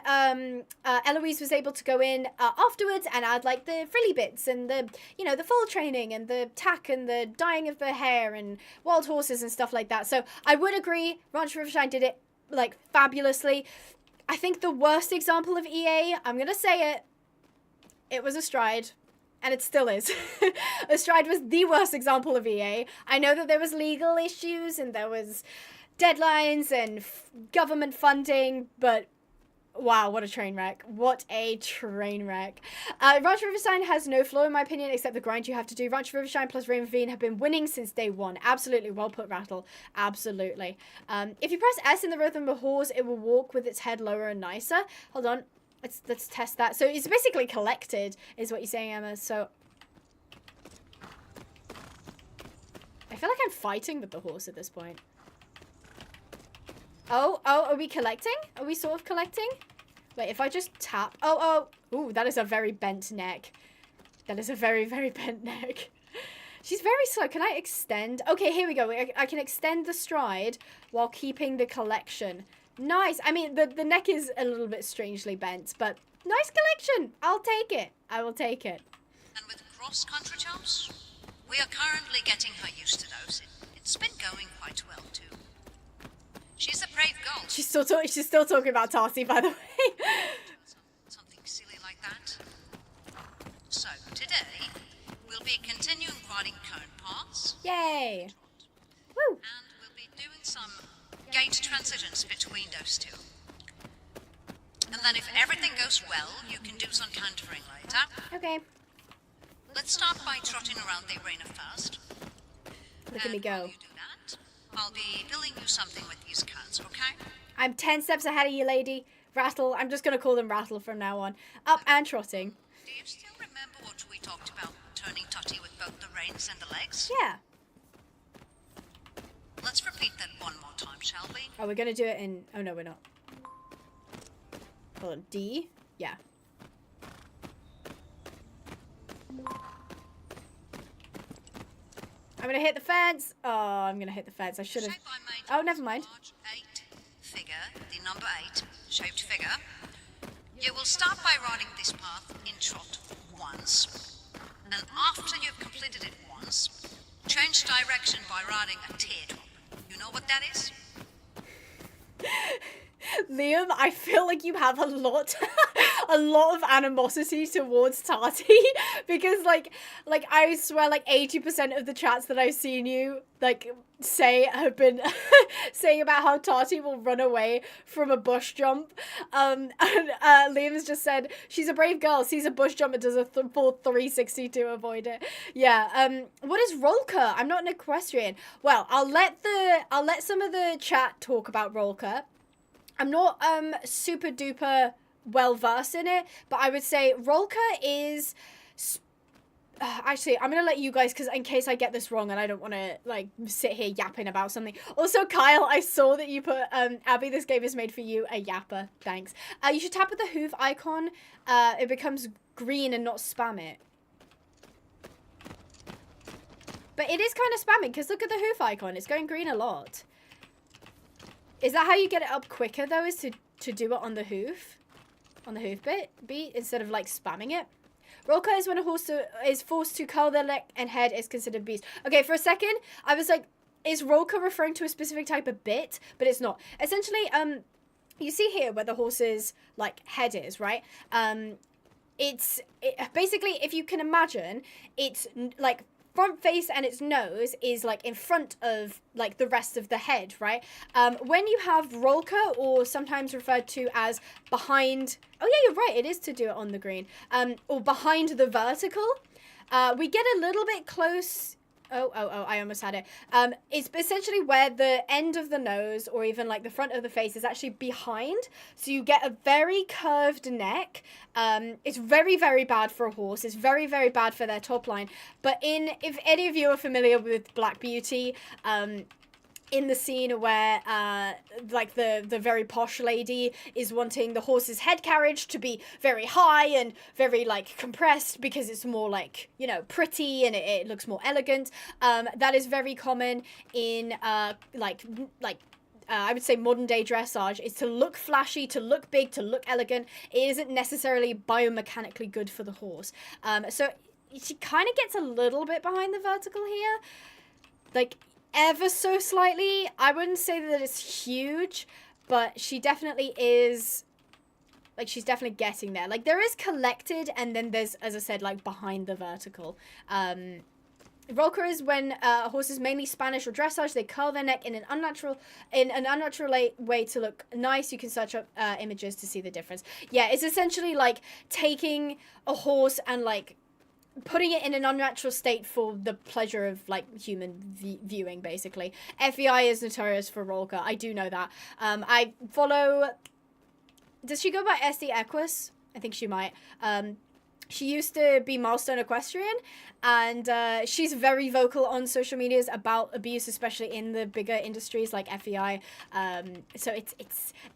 Eloise was able to go in afterwards and add like the frilly bits and the, you know, the foal training and the tack and the dyeing of the hair and wild horses and stuff like that. So I would agree, Rancho Rivershine did it like fabulously. I think the worst example of EA, I'm gonna say it was Astride. And it still is. Astride was the worst example of EA. I know that there was legal issues and there was deadlines and government funding, but wow, what a train wreck. What a train wreck. Rancho Rivershine has no flaw in my opinion, except the grind you have to do. Rancho Rivershine plus Rein Ravine have been winning since day one. Absolutely. Well put, Rattle. Absolutely. If you press S in the Rhythm of a Horse, it will walk with its head lower and nicer. Hold on. Let's test that. So it's basically collected, is what you're saying, Emma. So I feel like I'm fighting with the horse at this point. Oh, are we collecting? Are we sort of collecting? Wait, if I just tap. Ooh, that is a very bent neck. That is a very, very bent neck. She's very slow. Can I extend? Okay, here we go. I can extend the stride while keeping the collection. Nice. I mean, the neck is a little bit strangely bent, but nice collection. I'll take it. I will take it. And with cross-country jumps, we are currently getting her used to those. It's been going quite well, too. She's a brave girl. She's still talking about Tarsi, by the way. Something silly like that. So, today, we'll be continuing riding cone paths. Yay. Woo. And we'll be doing some gate transitions between those two. And then if everything goes well, you can do some countering later. Okay. Let's start by trotting around the arena first. Look at me go. While you do that, I'll be building you something with these cards, okay? I'm 10 steps ahead of you, lady. Rattle. I'm just going to call them Rattle from now on. Up and trotting. Do you still remember what we talked about turning Tutty with both the reins and the legs? Yeah. Let's repeat that one more time, shall we? Oh, we're going to do it in... Oh, no, we're not. Hold on. D? Yeah. I'm gonna hit the fence. Oh, I'm gonna hit the fence. I should have. Shape I made Oh, never mind. large 8 figure, the number 8 shaped figure. You will start by riding this path in trot once, and after you've completed it once, change direction by riding a teardrop. You know what that is? Liam, I feel like you have a lot of animosity towards Tati because like I swear like 80% of the chats that I've seen you like say have been saying about how Tati will run away from a bush jump. And Liam's just said she's a brave girl, sees a bush jump and does a full 360 to avoid it. Yeah. What is Rolka? I'm not an equestrian. Well, I'll let some of the chat talk about Rolka. I'm not super duper well versed in it, but I would say Rolka is actually I'm gonna let you guys, because in case I get this wrong and I don't want to like sit here yapping about something. Also, Kyle, I saw that you put Abby, this game is made for you, a yapper. Thanks. You should tap with the hoof icon. It becomes green and not spam it. But it is kind of spamming because look at the hoof icon. It's going green a lot. Is that how you get it up quicker, though, is to do it on the hoof? On the hoof beat, instead of, like, spamming it? Rolka is when a horse is forced to curl their neck and head is considered beast. Okay, for a second, I was like, is Rolka referring to a specific type of bit? But it's not. Essentially, you see here where the horse's, like, head is, right? Basically, if you can imagine, it's, like, front face and its nose is like in front of like the rest of the head, right? When you have Rolka, or sometimes referred to as behind, oh yeah, you're right, it is to do it on the green, or behind the vertical, we get a little bit close. Oh, I almost had it. It's essentially where the end of the nose, or even like the front of the face, is actually behind. So you get a very curved neck. It's very, very bad for a horse. It's very, very bad for their top line. But if any of you are familiar with Black Beauty, in the scene where like the very posh lady is wanting the horse's head carriage to be very high and very like compressed because it's more like, you know, pretty and it looks more elegant, that is very common in I would say modern day dressage, is to look flashy, to look big, to look elegant. It isn't necessarily biomechanically good for the horse. So she kind of gets a little bit behind the vertical here, like ever so slightly. I wouldn't say that it's huge, but she definitely is, like, she's definitely getting there. Like, there is collected, and then there's, as I said, like, behind the vertical. Rolka is when a horse is mainly Spanish or dressage. They curl their neck in an unnatural way to look nice. You can search up images to see the difference. Yeah, it's essentially like taking a horse and like putting it in an unnatural state for the pleasure of like human viewing, basically. FEI is notorious for Rolka. I do know that. I follow. Does she go by SD Equus? I think she might. She used to be Milestone Equestrian, and she's very vocal on social medias about abuse, especially in the bigger industries like FEI. So it's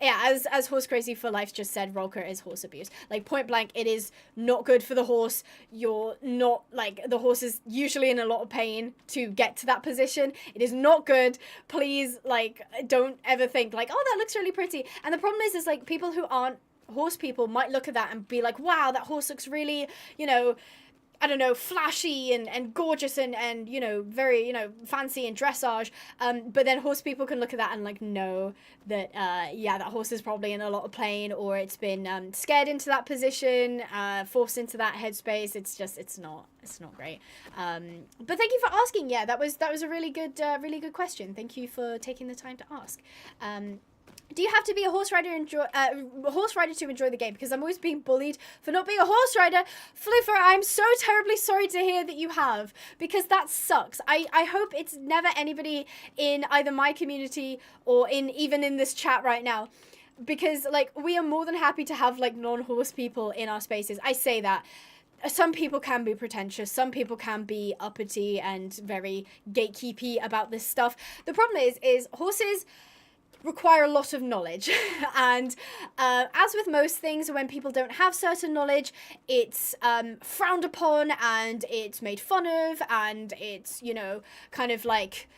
yeah, as Horse Crazy for Life just said, Rolka is horse abuse. Like, point blank, it is not good for the horse. You're not, like, the horse is usually in a lot of pain to get to that position. It is not good. Please, like, don't ever think like, oh, that looks really pretty. And the problem is like, people who aren't horse people might look at that and be like, wow, that horse looks really, you know, I don't know, flashy and gorgeous and you know, very, you know, fancy in dressage. But then horse people can look at that and like know that, yeah, that horse is probably in a lot of pain, or it's been scared into that position, forced into that headspace. It's just, it's not great. But thank you for asking. Yeah, that was a really good question. Thank you for taking the time to ask. Do you have to be a horse rider to enjoy the game? Because I'm always being bullied for not being a horse rider. Fluffer, I'm so terribly sorry to hear that you have, because that sucks. I hope it's never anybody in either my community or even in this chat right now. Because, like, we are more than happy to have, like, non-horse people in our spaces. I say that. Some people can be pretentious. Some people can be uppity and very gatekeepy about this stuff. The problem is horses require a lot of knowledge. And as with most things, when people don't have certain knowledge, it's frowned upon and it's made fun of, and it's, you know, kind of like,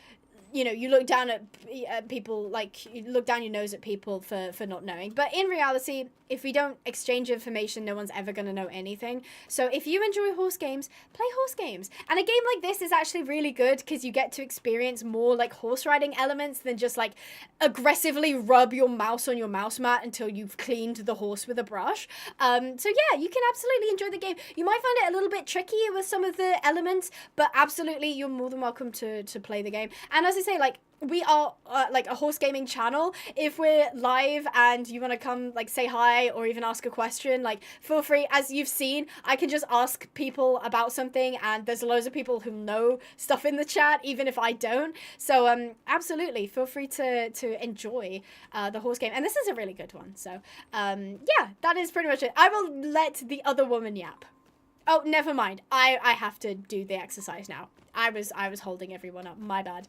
you know, you look down at people, like, you look down your nose at people for not knowing. But in reality, if we don't exchange information, no one's ever going to know anything. So if you enjoy horse games, play horse games. And a game like this is actually really good because you get to experience more, like, horse riding elements than just, like, aggressively rub your mouse on your mouse mat until you've cleaned the horse with a brush. So yeah, you can absolutely enjoy the game. You might find it a little bit tricky with some of the elements, but absolutely you're more than welcome to play the game. And as I say, like, we are like a horse gaming channel. If we're live and you want to come, like, say hi or even ask a question, like, feel free. As you've seen, I can just ask people about something, and there's loads of people who know stuff in the chat, even if I don't. So absolutely feel free to enjoy the horse game, and this is a really good one. So yeah, that is pretty much it. I will let the other woman yap. Oh, never mind. I have to do the exercise now. I was holding everyone up. My bad.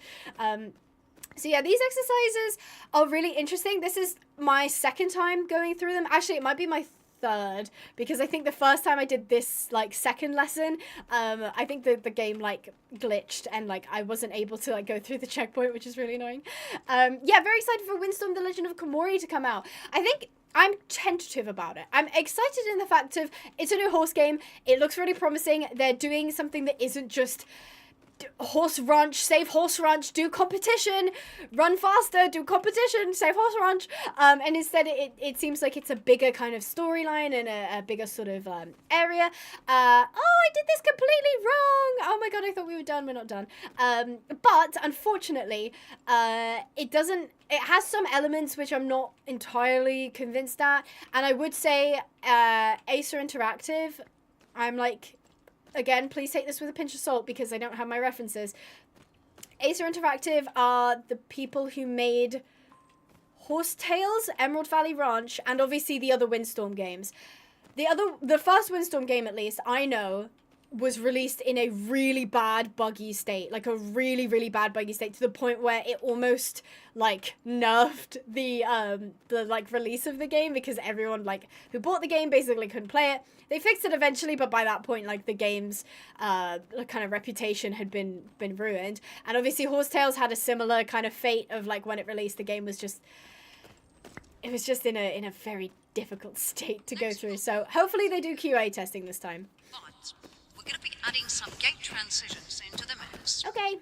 So yeah, these exercises are really interesting. This is my second time going through them. Actually, it might be my third, because I think the first time I did this, like, second lesson, I think the game, like, glitched and, like, I wasn't able to, like, go through the checkpoint, which is really annoying. Yeah, very excited for Windstorm: The Legend of Komori to come out. I think I'm tentative about it. I'm excited in the fact of it's a new horse game. It looks really promising. They're doing something that isn't just horse ranch, save horse ranch, do competition, run faster, do competition, save horse ranch, and instead it seems like it's a bigger kind of storyline and a bigger sort of area. Oh, I did this completely wrong. Oh my god, I thought we were done. We're not done. But unfortunately, it has some elements which I'm not entirely convinced at, and I would say Acer Interactive, I'm like, again, please take this with a pinch of salt because I don't have my references. Acer Interactive are the people who made Horsetails, Emerald Valley Ranch, and obviously the other Windstorm games. The first Windstorm game, at least, I know, was released in a really bad buggy state, like a really, really bad buggy state, to the point where it almost, like, nerfed the like release of the game, because everyone, like, who bought the game basically couldn't play it. They fixed it eventually, but by that point, like, the game's kind of reputation had been ruined. And obviously Horsetails had a similar kind of fate of, like, when it released, the game was just, it was just in a very difficult state to go through. So hopefully they do QA testing this time. But we're going to be adding some gate transitions into the mix. Okay.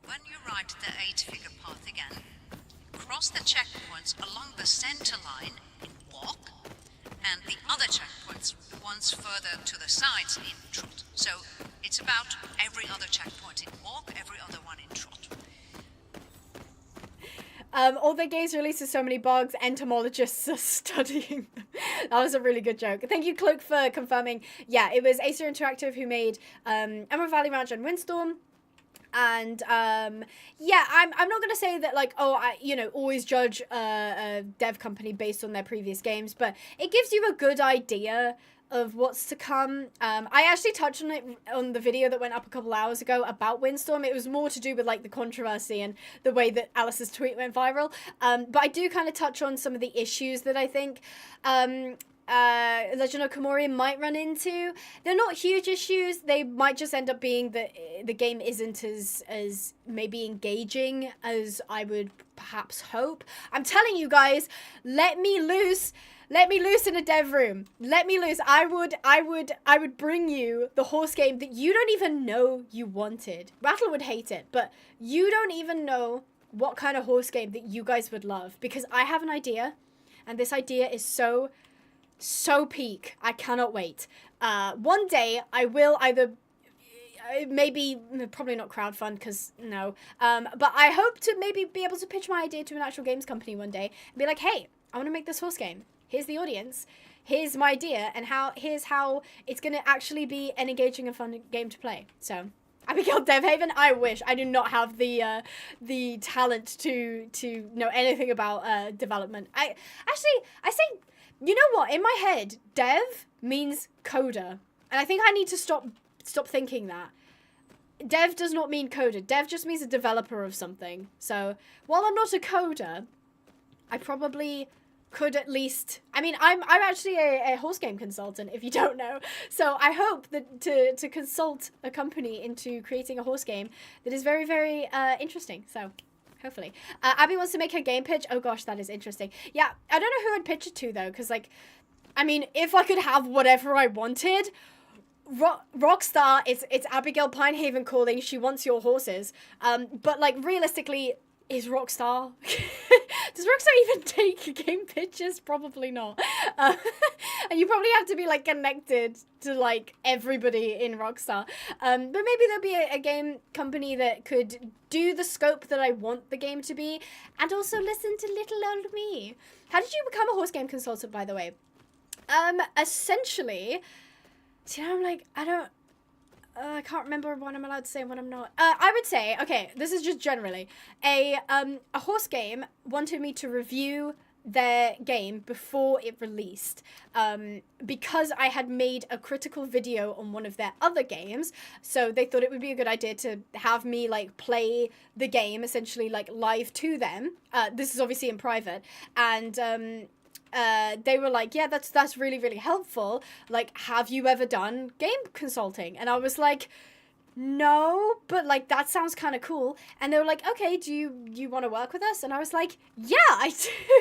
When you ride the 8-figure path again, cross the checkpoints along the center line in walk, and the other checkpoints, the ones further to the sides, in trot. So it's about every other checkpoint in walk, every other one in trot. All their games releases so many bugs, entomologists are studying them. That was a really good joke. Thank you, Cloak, for confirming. Yeah, it was Acer Interactive who made Emerald Valley Ranch and Windstorm. And yeah, I'm not gonna say that, like, oh, I, you know, always judge a dev company based on their previous games, but it gives you a good idea of what's to come. I actually touched on it on the video that went up a couple hours ago about Windstorm. It was more to do with, like, the controversy and the way that Alice's tweet went viral. But I do kind of touch on some of the issues that I think Legend of Komori might run into. They're not huge issues. They might just end up being that the game isn't as maybe engaging as I would perhaps hope. I'm telling you guys, let me loose in a dev room. Let me loose. I would bring you the horse game that you don't even know you wanted. Rattle would hate it, but you don't even know what kind of horse game that you guys would love, because I have an idea, and this idea is so peak. I cannot wait. One day I will either probably not crowdfund, because no, but I hope to maybe be able to pitch my idea to an actual games company one day and be like, hey, I want to make this horse game. Here's the audience. Here's my idea, and here's how it's going to actually be an engaging and fun game to play. So, Abigail Pinehaven, I wish. I do not have the talent to know anything about development. I say, you know what? In my head, dev means coder, and I think I need to stop thinking that. Dev does not mean coder. Dev just means a developer of something. So, while I'm not a coder, I probably could at least, I mean, I'm actually a horse game consultant, if you don't know. So I hope that to consult a company into creating a horse game that is very, very interesting. So hopefully. Abby wants to make her game pitch. Oh gosh, that is interesting. Yeah, I don't know who I'd pitch it to though, because like, I mean, if I could have whatever I wanted, Rockstar, it's Abigail Pinehaven calling. She wants your horses. But like realistically, is Rockstar? Does Rockstar even take game pitches? Probably not. And you probably have to be like connected to like everybody in Rockstar. But maybe there'll be a game company that could do the scope that I want the game to be, and also listen to little old me. How did you become a horse game consultant, by the way? Essentially, see, now I'm like, I can't remember what I'm allowed to say and what I'm not. I would say, okay, this is just generally, a horse game wanted me to review their game before it released, because I had made a critical video on one of their other games, so they thought it would be a good idea to have me, like, play the game, essentially, like, live to them. This is obviously in private, and, they were like, yeah, that's really, really helpful. Like, have you ever done game consulting? And I was like, no, but like, that sounds kind of cool. And they were like, okay, do you want to work with us? And I was like, yeah, I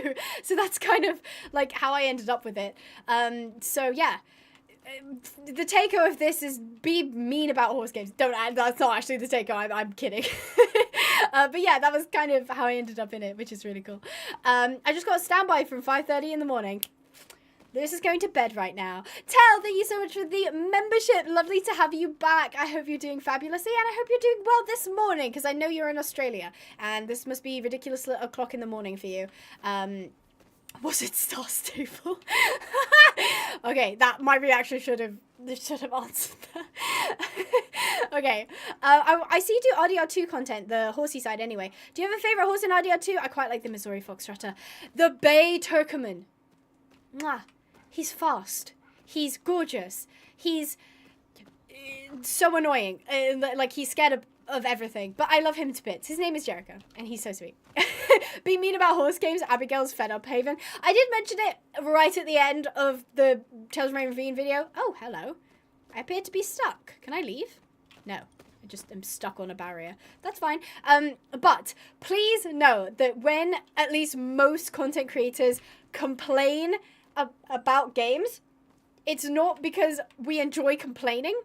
do. So that's kind of like how I ended up with it. So yeah. The takeover of this is be mean about horse games. That's not actually the takeover. I'm kidding. But yeah, that was kind of how I ended up in it, which is really cool. I just got a standby from 5:30 in the morning. Lewis is going to bed right now. Tell, thank you so much for the membership. Lovely to have you back. I hope you're doing fabulously, and I hope you're doing well this morning, because I know you're in Australia, and this must be ridiculous o'clock in the morning for you. Was it Star Stable? Okay, my reaction should have answered that. Okay, I see you do RDR2 content, the horsey side anyway. Do you have a favourite horse in RDR2? I quite like the Missouri Foxtrotter. The Bay Turkoman. Mwah. He's fast. He's gorgeous. He's so annoying. Like, he's scared of everything. But I love him to bits. His name is Jericho, and he's so sweet. Be mean about horse games. Abigail's fed up Haven. I did mention it right at the end of the Tales of Rein Ravine video. Oh, hello. I appear to be stuck. Can I leave? No. I just am stuck on a barrier. That's fine. But please know that when at least most content creators complain about games, it's not because we enjoy complaining.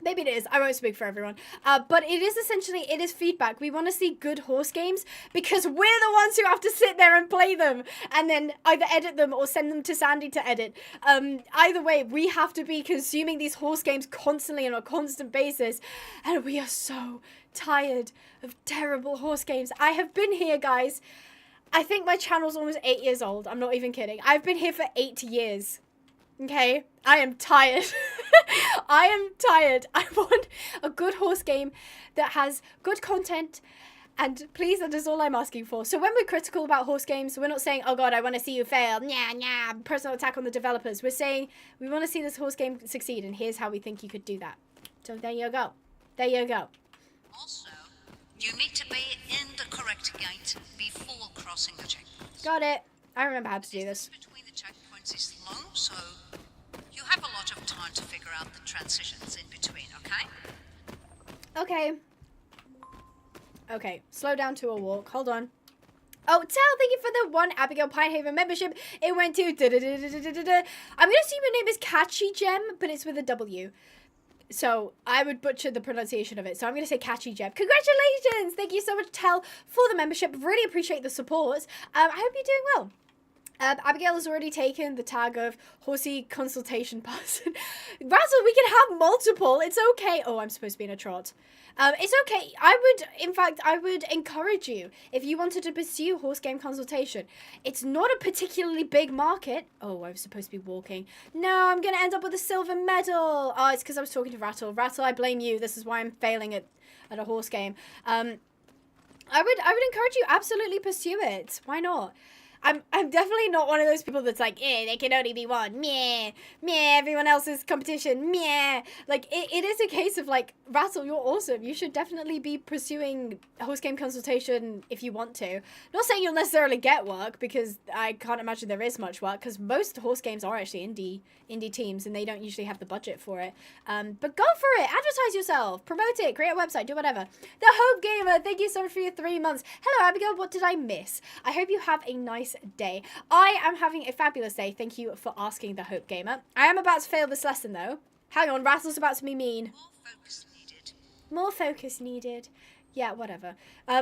Maybe it is. I won't speak for everyone. But it is essentially, it is feedback. We want to see good horse games because we're the ones who have to sit there and play them and then either edit them or send them to Sandy to edit. Either way, we have to be consuming these horse games constantly on a constant basis. And we are so tired of terrible horse games. I have been here, guys. I think my channel's almost 8 years old. I'm not even kidding. I've been here for 8 years. Okay, I am tired. I am tired. I want a good horse game that has good content, and please, that is all I'm asking for. So when we're critical about horse games, we're not saying, oh god, I want to see you fail, personal attack on the developers. We're saying, we want to see this horse game succeed, and here's how we think you could do that. So there you go. There you go. Also, you need to be in the correct gate before crossing the checkpoints. Got it. I remember how to do this. Between the checkpoints is long, so you have a lot of time to figure out the transitions in between, okay? Okay. Okay, slow down to a walk. Hold on. Oh, Tell, thank you for the 1 Abigail Pinehaven membership. It went to I'm going to assume your name is Catchy Gem, but it's with a W. So I would butcher the pronunciation of it. So I'm going to say Catchy Gem. Congratulations! Thank you so much, Tell, for the membership. Really appreciate the support. I hope you're doing well. Abigail has already taken the tag of horsey consultation person. Razzle, we can have multiple. It's okay. Oh, I'm supposed to be in a trot. It's okay. I would encourage you if you wanted to pursue horse game consultation. It's not a particularly big market. Oh, I was supposed to be walking. No, I'm going to end up with a silver medal. Oh, it's because I was talking to Rattle. Rattle, I blame you. This is why I'm failing at a horse game. I would encourage you absolutely pursue it. Why not? I'm definitely not one of those people that's like, they can only be one. Meh, meh, everyone else's competition. Meh. Like, it is a case of like, Rattle, you're awesome. You should definitely be pursuing host game consultation if you want to. Not saying you'll necessarily get work, because I can't imagine there is much work, because most horse games are actually indie teams, and they don't usually have the budget for it. But go for it. Advertise yourself. Promote it. Create a website. Do whatever. The Hope Gamer, thank you so much for your 3 months. Hello, Abigail. What did I miss? I hope you have a nice day. I am having a fabulous day. Thank you for asking, the Hope Gamer. I am about to fail this lesson, though. Hang on. Rattle's about to be mean. More focus needed. More focus needed. Yeah, whatever. So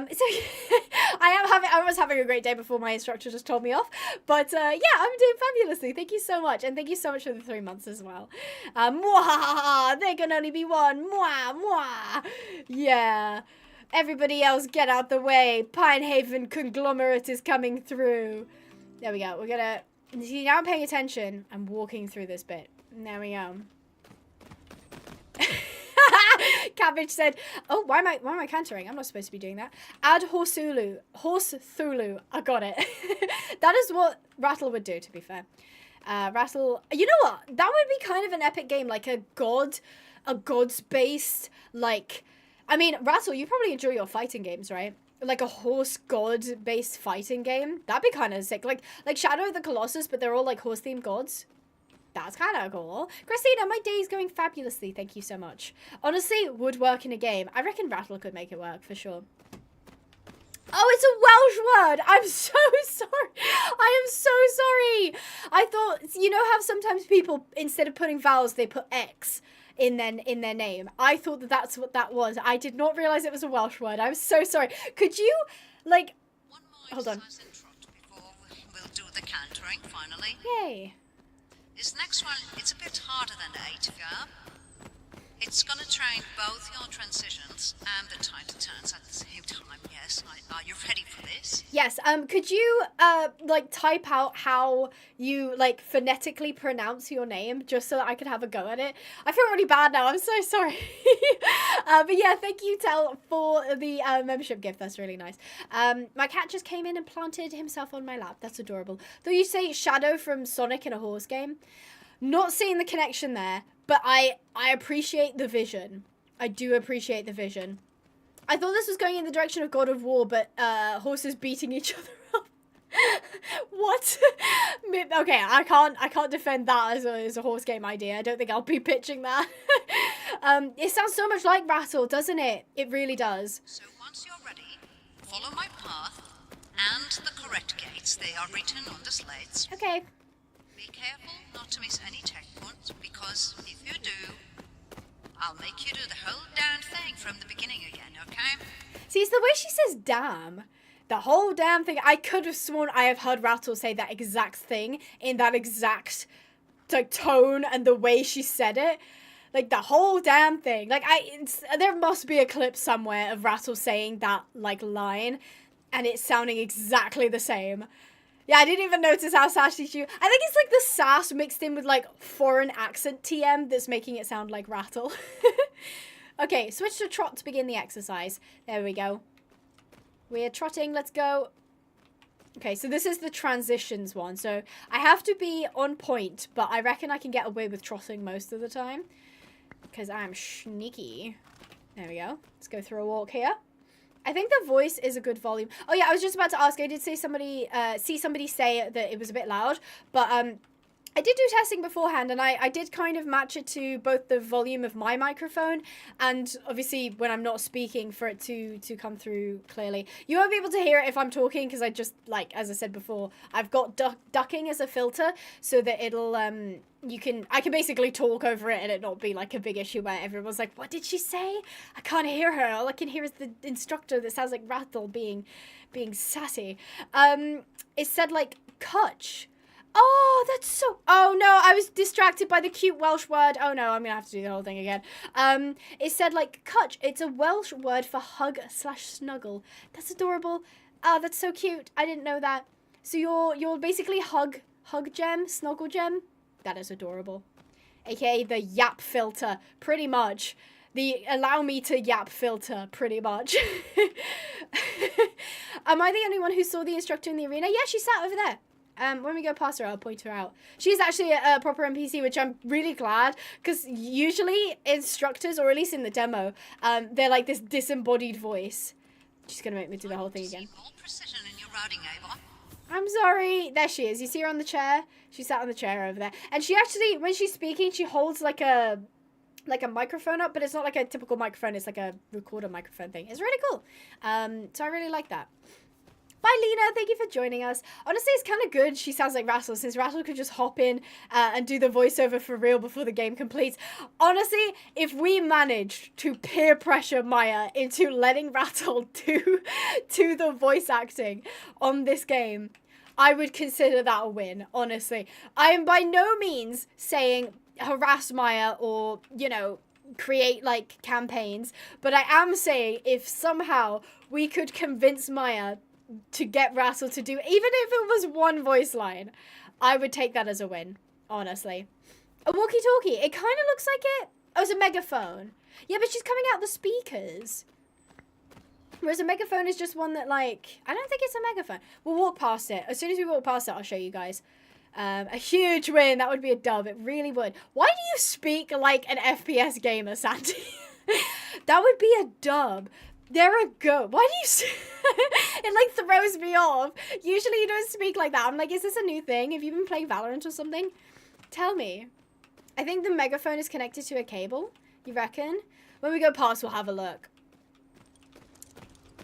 I was having a great day before my instructor just told me off. But yeah, I'm doing fabulously. Thank you so much. And thank you so much for the 3 months as well. Mwah! There can only be one. Mwah! Mwah! Yeah. Everybody else get out the way. Pinehaven conglomerate is coming through. There we go. We're gonna... See, now I'm paying attention. I'm walking through this bit. There we go. Cabbage said, oh, why am I cantering? I'm not supposed to be doing that. Add Horse Thulu. I got it. That is what Rattle would do, to be fair. Rattle, you know what? That would be kind of an epic game, like a gods based, like, I mean, Rattle, you probably enjoy your fighting games, right? Like a horse god based fighting game. That'd be kind of sick. Like Shadow of the Colossus, but they're all like horse themed gods. That's kind of cool. Christina, my day is going fabulously. Thank you so much. Honestly, would work in a game. I reckon Rattle could make it work for sure. Oh, it's a Welsh word. I'm so sorry. I am so sorry. I thought, you know how sometimes people, instead of putting vowels, they put X in their name. I thought that that's what that was. I did not realize it was a Welsh word. I'm so sorry. Could you, like, One more hold on. exercise in trot before we'll do the cantering, finally. Yay. This next one, it's a bit harder than the 8, yeah? It's gonna train both your transitions and the tighter turns at the same time, yes. Are you ready for this? Yes, could you, like, type out how you, like, phonetically pronounce your name, just so that I could have a go at it? I feel really bad now, I'm so sorry. But yeah, thank you, Tel, for the, membership gift, that's really nice. My cat just came in and planted himself on my lap, that's adorable. Though you say Shadow from Sonic in a horse game, not seeing the connection there, but I appreciate the vision. I do appreciate the vision. I thought this was going in the direction of God of War, but horses beating each other up. What? Okay, I can't defend that as a horse game idea. I don't think I'll be pitching that. It sounds so much like Rattle, doesn't it? It really does. So once you're ready, follow my path and the correct gates. They are written on the slates. Okay. Be careful not to miss any checkpoints, because if you do, I'll make you do the whole damn thing from the beginning again, okay? See, it's the way she says damn. The whole damn thing. I could have sworn I have heard Rattle say that exact thing in that exact, like, tone and the way she said it. Like, the whole damn thing. Like, there must be a clip somewhere of Rattle saying that, like, line, and it's sounding exactly the same. Yeah, I didn't even notice how sassy she... I think it's like the sass mixed in with like foreign accent TM that's making it sound like Rattle. Okay, switch to trot to begin the exercise. There we go. We're trotting, let's go. Okay, so this is the transitions one. So I have to be on point, but I reckon I can get away with trotting most of the time. Because I'm sneaky. There we go. Let's go through a walk here. I think the voice is a good volume. Oh yeah, I was just about to ask. I did see somebody say that it was a bit loud, but I did do testing beforehand, and I did kind of match it to both the volume of my microphone and obviously when I'm not speaking for it to come through clearly. You won't be able to hear it if I'm talking because I just, like, as I said before, I've got ducking as a filter so that it'll, I can basically talk over it and it not be like a big issue where everyone's like, what did she say? I can't hear her. All I can hear is the instructor that sounds like Rattle being sassy. It said like Kutch. Oh, that's so... Oh, no, I was distracted by the cute Welsh word. Oh, no, I'm going to have to do the whole thing again. It said, like, Kutch. It's a Welsh word for hug/snuggle. That's adorable. Oh, that's so cute. I didn't know that. So you're basically hug gem, snuggle gem. That is adorable. AKA the yap filter, pretty much. the allow me to yap filter, pretty much. Am I the only one who saw the instructor in the arena? Yeah, she sat over there. When we go past her, I'll point her out. She's actually a proper NPC, which I'm really glad, because usually instructors, or at least in the demo, they're like this disembodied voice. She's gonna make me do the whole thing again. More precision in your routing, Ava. I'm sorry. There she is. You see her on the chair? She sat on the chair over there. And she actually, when she's speaking, she holds like a microphone up, but it's not like a typical microphone. It's like a recorder microphone thing. It's really cool. So I really like that. Bye, Lena. Thank you for joining us. Honestly, it's kind of good she sounds like Rattle, since Rattle could just hop in and do the voiceover for real before the game completes. Honestly, if we managed to peer pressure Maya into letting Rattle do the voice acting on this game, I would consider that a win, honestly. I am by no means saying harass Maya or, you know, create like campaigns, but I am saying if somehow we could convince Maya to get Rattle to do, even if it was one voice line, I would take that as a win, honestly. A walkie-talkie. It kind of looks like it. Oh, it's a megaphone. Yeah, but she's coming out the speakers. Whereas a megaphone is just one that, like, I don't think it's a megaphone. We'll walk past it. As soon as we walk past it, I'll show you guys. A huge win. That would be a dub. It really would. Why do you speak like an FPS gamer, Sandy? That would be a dub. There we go. Why do you... It, like, throws me off. Usually you don't speak like that. I'm like, is this a new thing? Have you been playing Valorant or something? Tell me. I think the megaphone is connected to a cable. You reckon? When we go past, we'll have a look.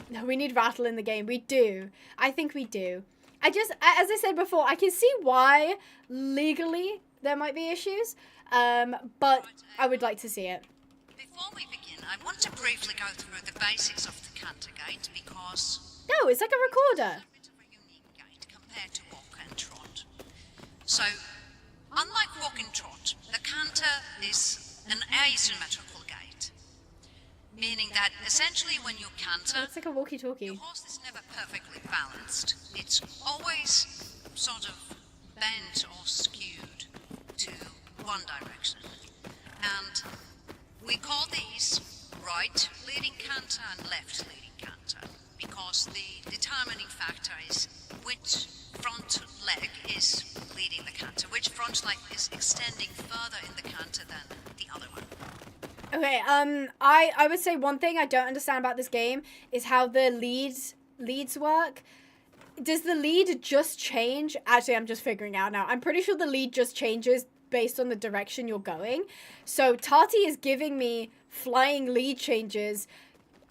No, we need Rattle in the game. We do. I think we do. As I said before, I can see why legally there might be issues. But I would like to see it. Before we begin, I want to briefly go through the basics of the canter gate because... No, it's like a recorder. It's a bit of a unique gate compared to walk and trot. So, unlike walk and trot, the canter is an asymmetrical gait. Meaning that essentially when you canter, It's like a walkie-talkie. your horse is never perfectly balanced. It's always sort of bent or skewed to one direction. And we call these right leading canter and left leading canter because the determining factor is which front leg is leading the canter, which front leg is extending further in the canter than the other one. Okay, I would say one thing I don't understand about this game is how the leads work. Does the lead just change? Actually, I'm just figuring out now. I'm pretty sure the lead just changes based on the direction you're going. So Tati is giving me flying lead changes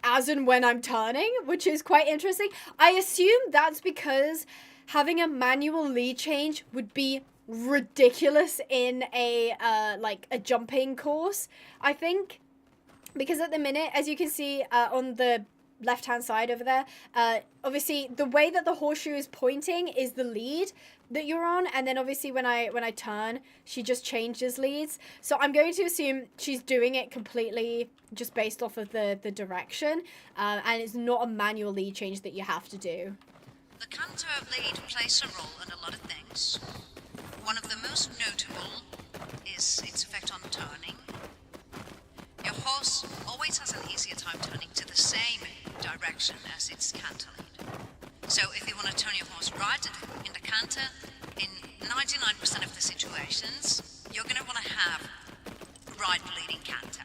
as and when I'm turning, which is quite interesting. I assume that's because having a manual lead change would be ridiculous in a like a jumping course, I think, because at the minute, as you can see on the left hand side over there, obviously the way that the horseshoe is pointing is the lead that you're on, and then obviously when I turn, she just changes leads. So I'm going to assume she's doing it completely just based off of the direction, and it's not a manual lead change that you have to do. The canter lead plays a role in a lot of things. One of the most notable is its effect on turning. Your horse always has an easier time turning to the same direction as its canter lead. So if you want to turn your horse right in the canter, in 99% of the situations, you're going to want to have right leading canter.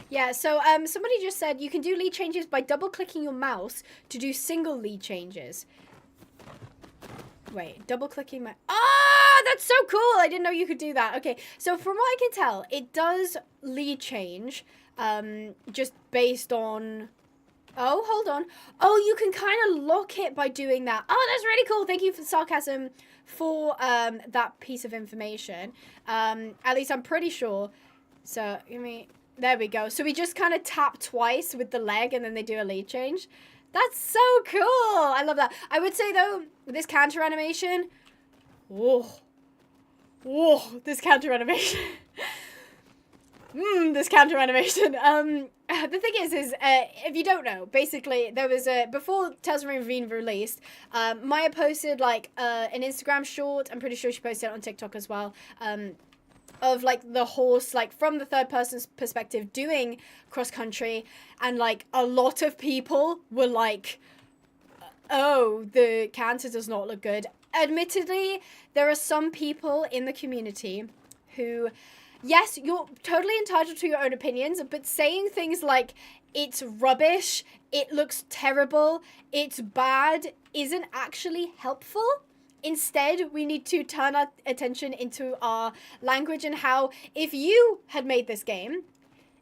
Yeah, so somebody just said you can do lead changes by double-clicking your mouse to do single lead changes. Wait, double-clicking my... Ah, that's so cool! I didn't know you could do that. Okay, so from what I can tell, it does lead change just based on... Oh, hold on. Oh, you can kind of lock it by doing that. Oh, that's really cool. Thank you for Sarcasm for that piece of information. At least I'm pretty sure. So, there we go. So we just kind of tap twice with the leg and then they do a lead change. That's so cool. I love that. I would say, though, this canter animation... Whoa. This canter animation. This counter animation. The thing is if you don't know, basically there was before Rein Ravine released, Maya posted like an Instagram short. I'm pretty sure she posted it on TikTok as well. of like the horse, like from the third person's perspective doing cross country, and like a lot of people were like, oh, the canter does not look good. Admittedly, there are some people in the community who, yes, you're totally entitled to your own opinions, but saying things like, it's rubbish, it looks terrible, it's bad, isn't actually helpful. Instead, we need to turn our attention into our language and how, if you had made this game,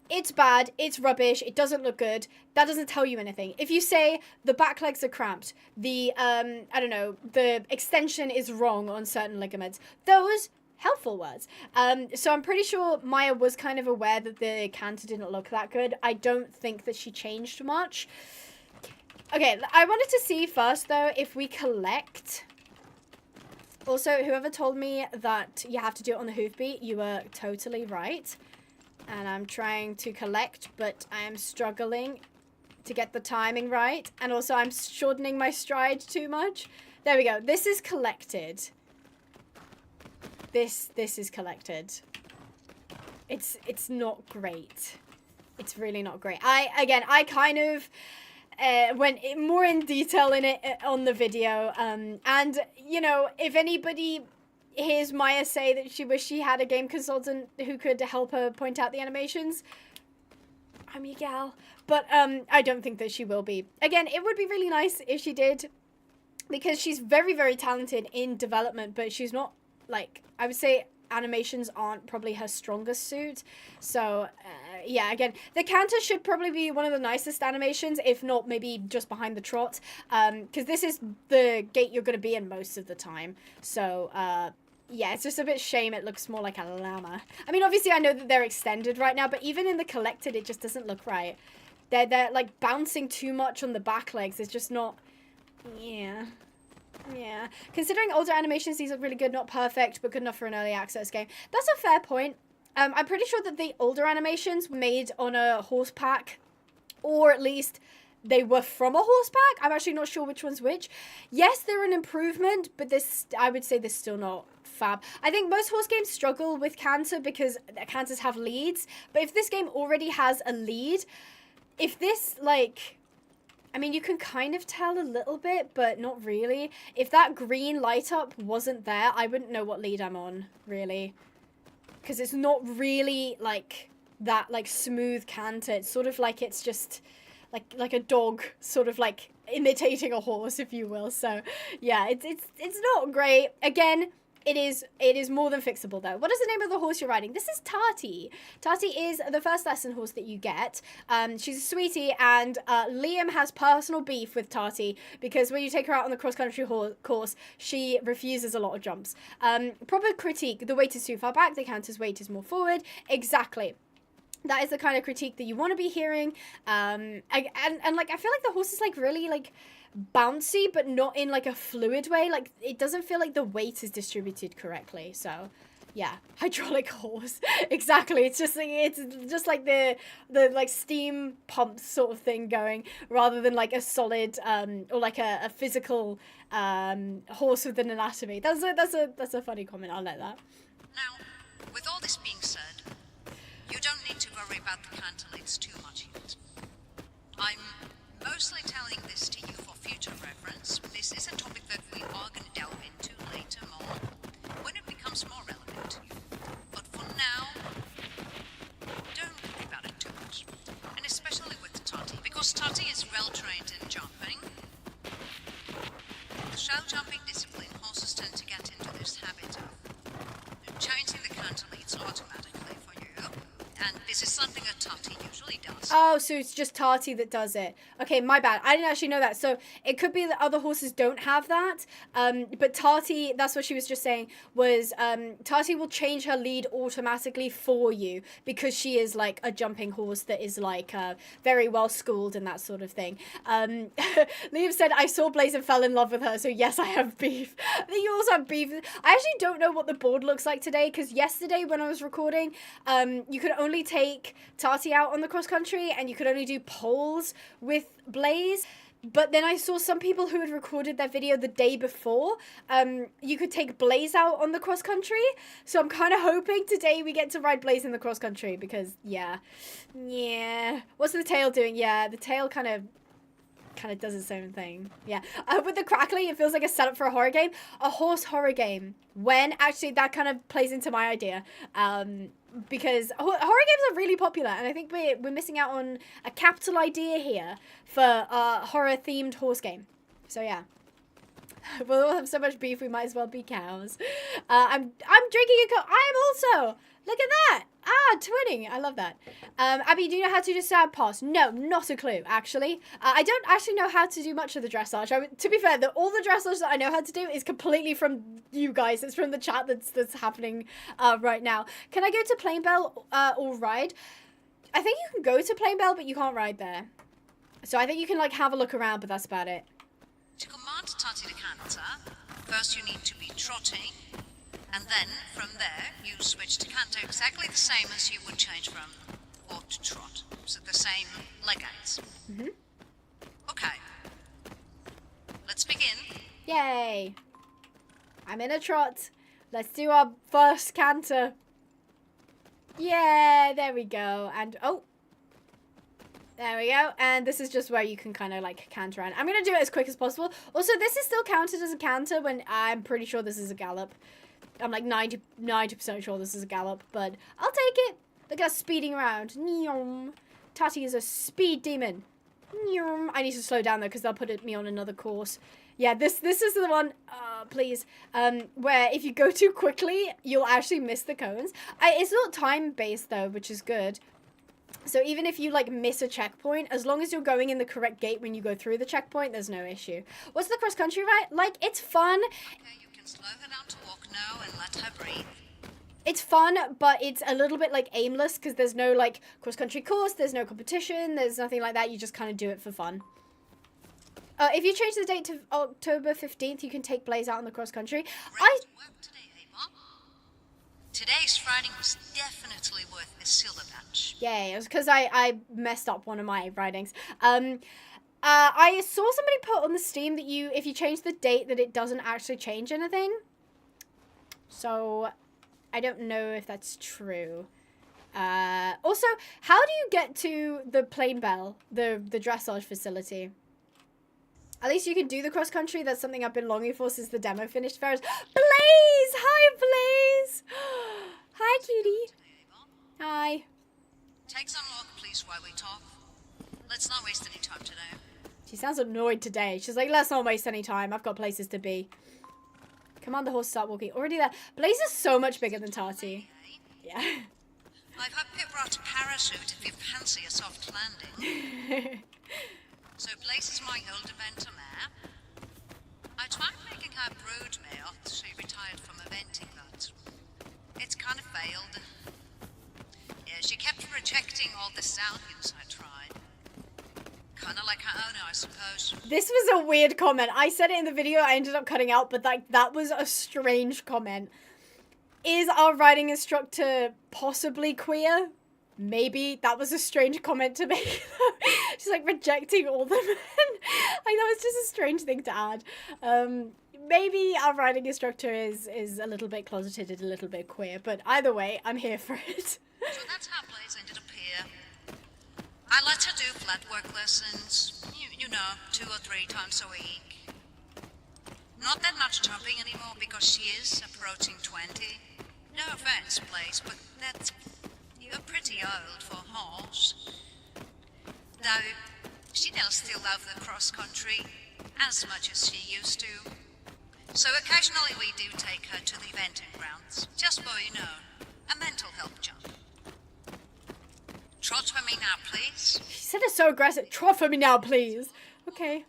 it's bad, it's rubbish, it doesn't look good, that doesn't tell you anything. If you say the back legs are cramped, the, I don't know, the extension is wrong on certain ligaments, those helpful words. So I'm pretty sure Maya was kind of aware that the canter didn't look that good. I don't think that she changed much. Okay, I wanted to see first, though, if we collect. Also, whoever told me that you have to do it on the hoofbeat, you were totally right. And I'm trying to collect, but I am struggling to get the timing right. And also, I'm shortening my stride too much. There we go. This is collected. This is collected. It's not great. It's really not great. I kind of went more in detail in it on the video. And, you know, if anybody hears Maya say that she wished she had a game consultant who could help her point out the animations, I'm your gal. But I don't think that she will be. Again, it would be really nice if she did, because she's very, very talented in development, but she's not, like, I would say animations aren't probably her strongest suit. So, yeah, again, the canter should probably be one of the nicest animations, if not maybe just behind the trot, because this is the gait you're going to be in most of the time. So, yeah, it's just a bit shame it looks more like a llama. I mean, obviously, I know that they're extended right now, but even in the collected, it just doesn't look right. They're like, bouncing too much on the back legs. It's just not, yeah. Yeah, considering older animations, these look really good, not perfect, but good enough for an early access game. That's a fair point. I'm pretty sure that the older animations were made on a horse pack, or at least they were from a horse pack. I'm actually not sure which one's which. Yes, they're an improvement, but this, I would say, this is still not fab. I think most horse games struggle with canter because canters have leads, but if this game already has a lead, if this, like, I mean, you can kind of tell a little bit, but not really. If that green light up wasn't there, I wouldn't know what lead I'm on, really. Because it's not really, like, that, like, smooth canter. It's sort of like it's just, like a dog, sort of, like, imitating a horse, if you will. So, yeah, it's not great. Again, it is more than fixable, though. What is the name of the horse you're riding? This is Tati. Tati is the first lesson horse that you get. She's a sweetie, and Liam has personal beef with Tati because when you take her out on the cross-country course, she refuses a lot of jumps. Proper critique. The weight is too far back. The canter's weight is more forward. Exactly. That is the kind of critique that you want to be hearing. And like, I feel like the horse is, like, really, like, bouncy, but not in, like, a fluid way. Like, it doesn't feel like the weight is distributed correctly. So, yeah, hydraulic horse. Exactly. It's just like the like steam pump sort of thing going, rather than like a solid or like a physical horse with an anatomy. That's a funny comment. I'll let that. Now, with all this being said, you don't need to worry about the canter leads too much yet. I'm mostly telling this to you for future reference. This is a topic that we are going to delve into later more, when it becomes more relevant to you. But for now, don't worry about it too much. And especially with Tati, because Tati is well trained in jumping. The show jumping discipline, horses tend to get into this habit of changing the canter leads automatically for you. And this is something that Tati usually does. Oh, so it's just Tati that does it. Okay, my bad. I didn't actually know that. So it could be that other horses don't have that. But Tati, that's what she was just saying, was Tati will change her lead automatically for you because she is like a jumping horse that is like very well schooled and that sort of thing. Liam said, I saw Blaze and fell in love with her. So yes, I have beef. You also have beef. I actually don't know what the board looks like today because yesterday when I was recording, you could only take Tati out on the cross country and you could only do poles with Blaze. But then I saw some people who had recorded their video the day before. You could take Blaze out on the cross country. So I'm kind of hoping today we get to ride Blaze in the cross country because, yeah. What's the tail doing? Yeah, the tail kind of does its own thing. Yeah. With the crackling, it feels like a setup for a horror game. A horse horror game. When, actually, that kind of plays into my idea. Because horror games are really popular, and I think we're missing out on a capital idea here for a horror-themed horse game. So yeah, we'll all have so much beef we might as well be cows. I'm drinking a coke. I am also. Look at that. Twinning. I love that. Abby, do you know how to just pause? No, not a clue, actually. I don't actually know how to do much of the dressage. To be fair, all the dressage that I know how to do is completely from you guys. It's from the chat that's happening right now. Can I go to Plain Bell or ride? I think you can go to Plain Bell, but you can't ride there. So I think you can, like, have a look around, but that's about it. To command Tati the canter, first you need to be trotting. And then, from there, you switch to canter exactly the same as you would change from walk to trot. So the same leg gaits. Mm-hmm. Okay. Let's begin. Yay. I'm in a trot. Let's do our first canter. Yeah, there we go. And, oh. There we go. And this is just where you can kind of, like, canter around. I'm going to do it as quick as possible. Also, this is still counted as a canter when I'm pretty sure this is a gallop. I'm like 90% sure this is a gallop, but I'll take it. Look at us speeding around. Tati is a speed demon. I need to slow down though because they'll put me on another course. Yeah, this is the one, please, where if you go too quickly, you'll actually miss the cones. It's not time-based though, which is good. So even if you like miss a checkpoint, as long as you're going in the correct gate when you go through the checkpoint, there's no issue. What's the cross-country ride? Like, it's fun. Okay, you can slow her down to walk now and let her breathe. It's fun, but it's a little bit, like, aimless, because there's no, like, cross-country course, there's no competition, there's nothing like that, you just kind of do it for fun. If you change the date to October 15th, you can take Blaze out on the cross-country. Ready to work today, eh, Mom? Today's riding was definitely worth the silver badge. Yay, it was because I messed up one of my ridings. I saw somebody put on the Steam that if you change the date, that it doesn't actually change anything. So, I don't know if that's true. Also, how do you get to the Plain Bell, the dressage facility? At least you can do the cross country. That's something I've been longing for since the demo finished. Blaze! Hi, Blaze! Hi, cutie. Hi. Take some walk, please, while we talk. Let's not waste any time today. She sounds annoyed today. She's like, let's not waste any time. I've got places to be. Command the horse to start walking. Already there. Blaze is so much bigger than Tati. Yeah. I've had Pip brought a parachute if you fancy a soft landing. So Blaze is my older banter mare. I tried making her brood mare after she retired from eventing, but it's kind of failed. Yeah, she kept rejecting all the stallions I tried. Kind of like her owner, I suppose. This was a weird comment. I said it in the video, I ended up cutting out, but that was a strange comment. Is our riding instructor possibly queer? Maybe. That was a strange comment to make. She's like rejecting all the men. Like, that was just a strange thing to add. Maybe our riding instructor is a little bit closeted and a little bit queer, but either way, I'm here for it. So that's how Blaze ended up here. I let her do flat work lessons, you know, 2 or 3 times a week. Not that much jumping anymore because she is approaching 20. No offense, Blaze, but you're pretty old for a horse. Though, she does still love the cross-country as much as she used to. So occasionally we do take her to the eventing grounds, just for, you know, a mental health jump. Trot for me now, please. She said it so aggressive. Trot for me now, please. Okay.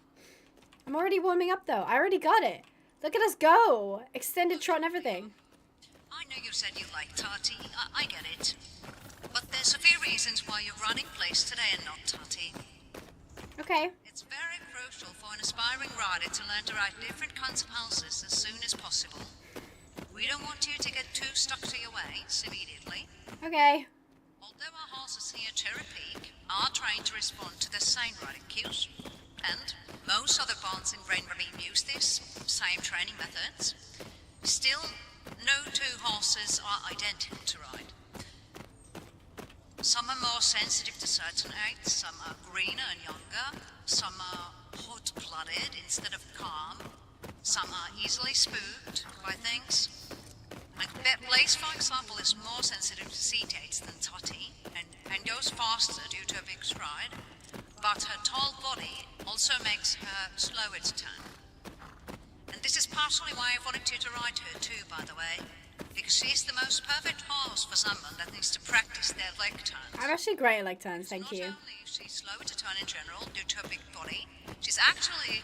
I'm already warming up, though. I already got it. Look at us go. Extended trot and everything. I know you said you like Tati. I get it. But there's a few reasons why you're running Blaze today and not Tati. Okay. It's very crucial for an aspiring rider to learn to ride different kinds of horses as soon as possible. We don't want you to get too stuck to your ways immediately. Okay. Although our horses here at Cherry Peak are trained to respond to the same riding cues, and most other bonds in Rein Ravine use this same training methods. Still, no two horses are identical to ride. Some are more sensitive to certain aids, some are greener and younger, some are hot-blooded instead of calm, some are easily spooked by things. Like Blaze, for example, is more sensitive to seat aids than Totty, and goes faster due to a big stride, but her tall body also makes her slower to turn. And this is partially why I wanted you to ride her too, by the way. Because she's the most perfect horse for someone that needs to practice their leg turns. I'm actually great at leg turns, thank you. Not only is she slower to turn in general due to her big body, she's actually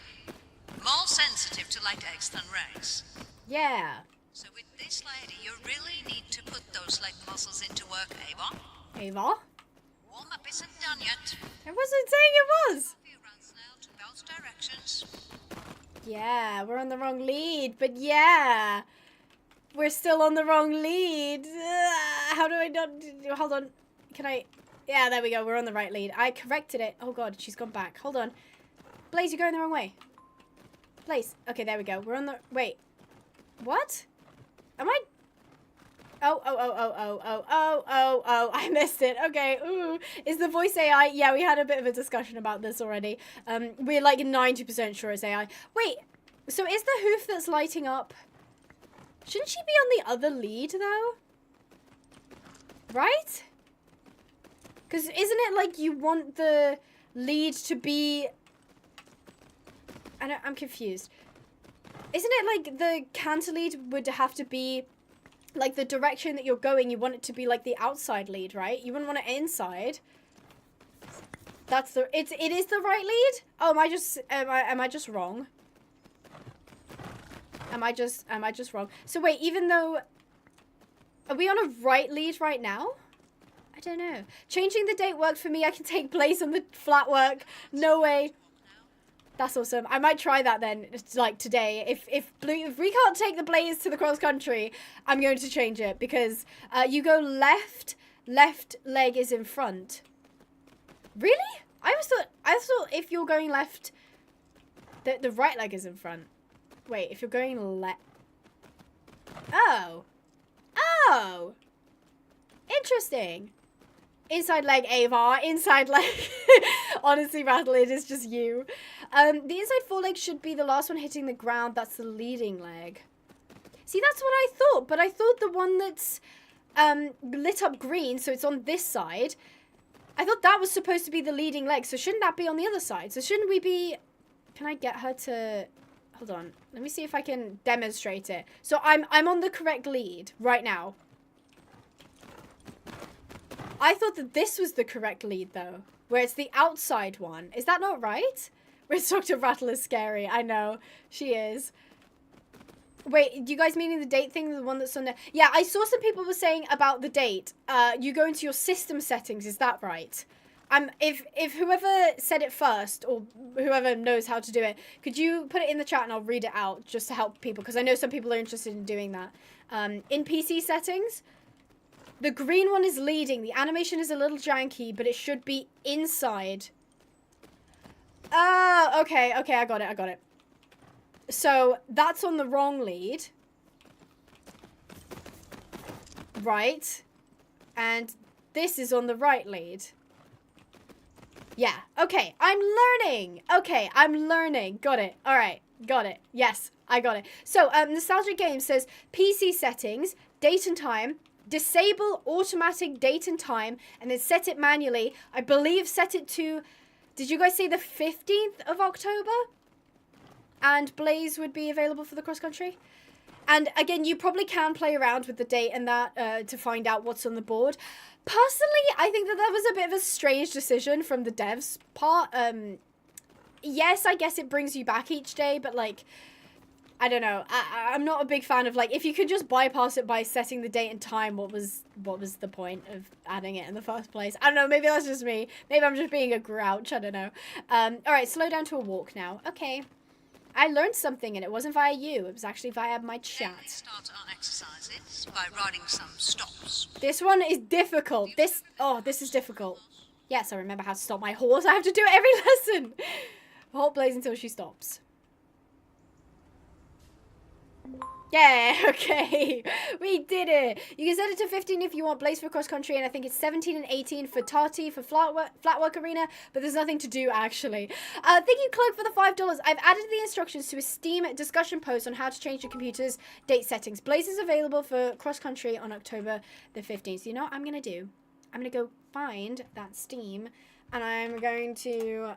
more sensitive to light eggs than race. Yeah. So with this lady, you really need to put those leg muscles into work, Ava. Ava? Warm up isn't done yet. I wasn't saying it was. A few runs now to bounce directions. Yeah, we're on the wrong lead, but yeah. We're still on the wrong lead. How do I not... Hold on. Can I... Yeah, there we go. We're on the right lead. I corrected it. Oh, God. She's gone back. Hold on. Blaze, you're going the wrong way. Blaze. Okay, there we go. We're on the... Wait. What? Am I... Oh. I missed it. Okay. Ooh. Is the voice AI? Yeah, we had a bit of a discussion about this already. We're like 90% sure it's AI. Wait. So is the hoof that's lighting up... Shouldn't she be on the other lead, though? Right? Because isn't it like you want the lead to be... I'm confused. Isn't it like the canter lead would have to be... Like the direction that you're going, you want it to be like the outside lead, right? You wouldn't want it inside. That's the... It is the right lead? Oh, am I just wrong? Am I just wrong? So wait, even though... Are we on a right lead right now? I don't know. Changing the date worked for me. I can take Blaze on the flat work. No way. That's awesome. I might try that then, like today. If we can't take the Blaze to the cross country, I'm going to change it because you go left leg is in front. Really? I thought if you're going left, the right leg is in front. Wait, if you're going left... Oh. Oh. Interesting. Inside leg, Ava. Inside leg. Honestly, Rattle, it is just you. The inside foreleg should be the last one hitting the ground. That's the leading leg. See, that's what I thought. But I thought the one that's lit up green, so it's on this side, I thought that was supposed to be the leading leg. So shouldn't that be on the other side? So shouldn't we be... Can I get her to... Hold on. Let me see if I can demonstrate it. So I'm on the correct lead right now. I thought that this was the correct lead, though. Where it's the outside one. Is that not right? Where Dr. Rattle is scary. I know. She is. Wait, do you guys meaning the date thing? The one that's on there? Yeah, I saw some people were saying about the date. You go into your system settings. Is that right? If whoever said it first, or whoever knows how to do it, could you put it in the chat and I'll read it out just to help people, because I know some people are interested in doing that. In PC settings, the green one is leading. The animation is a little janky, but it should be inside. Oh, okay, I got it. So that's on the wrong lead. Right. And this is on the right lead. Yeah, okay, I'm learning. Got it. All right, got it. Yes, I got it. So, Nostalgic Games says, PC settings, date and time, disable automatic date and time, and then set it manually. I believe set it to, did you guys say the 15th of October? And Blaze would be available for the cross country? And again, you probably can play around with the date and that to find out what's on the board. Personally, I think that was a bit of a strange decision from the devs' part. Yes, I guess it brings you back each day, but like, I don't know. I'm not a big fan of like, if you could just bypass it by setting the date and time, what was the point of adding it in the first place? I don't know, maybe that's just me. Maybe I'm just being a grouch, I don't know. Alright, slow down to a walk now. Okay. I learned something and it wasn't via you. It was actually via my chat. Then we start our exercises by riding some stops. This one is difficult. This is difficult. Yes, I remember how to stop my horse. I have to do it every lesson. Hold Blaze until she stops. Yeah, okay. We did it. You can set it to 15 if you want Blaze for cross country, and I think it's 17 and 18 for Tati for Flatwork Arena, but there's nothing to do actually. Thank you, Cloak, for the $5. I've added the instructions to a Steam discussion post on how to change your computer's date settings. Blaze is available for cross country on October the 15th. So you know what I'm gonna do? I'm gonna go find that Steam, and I'm going to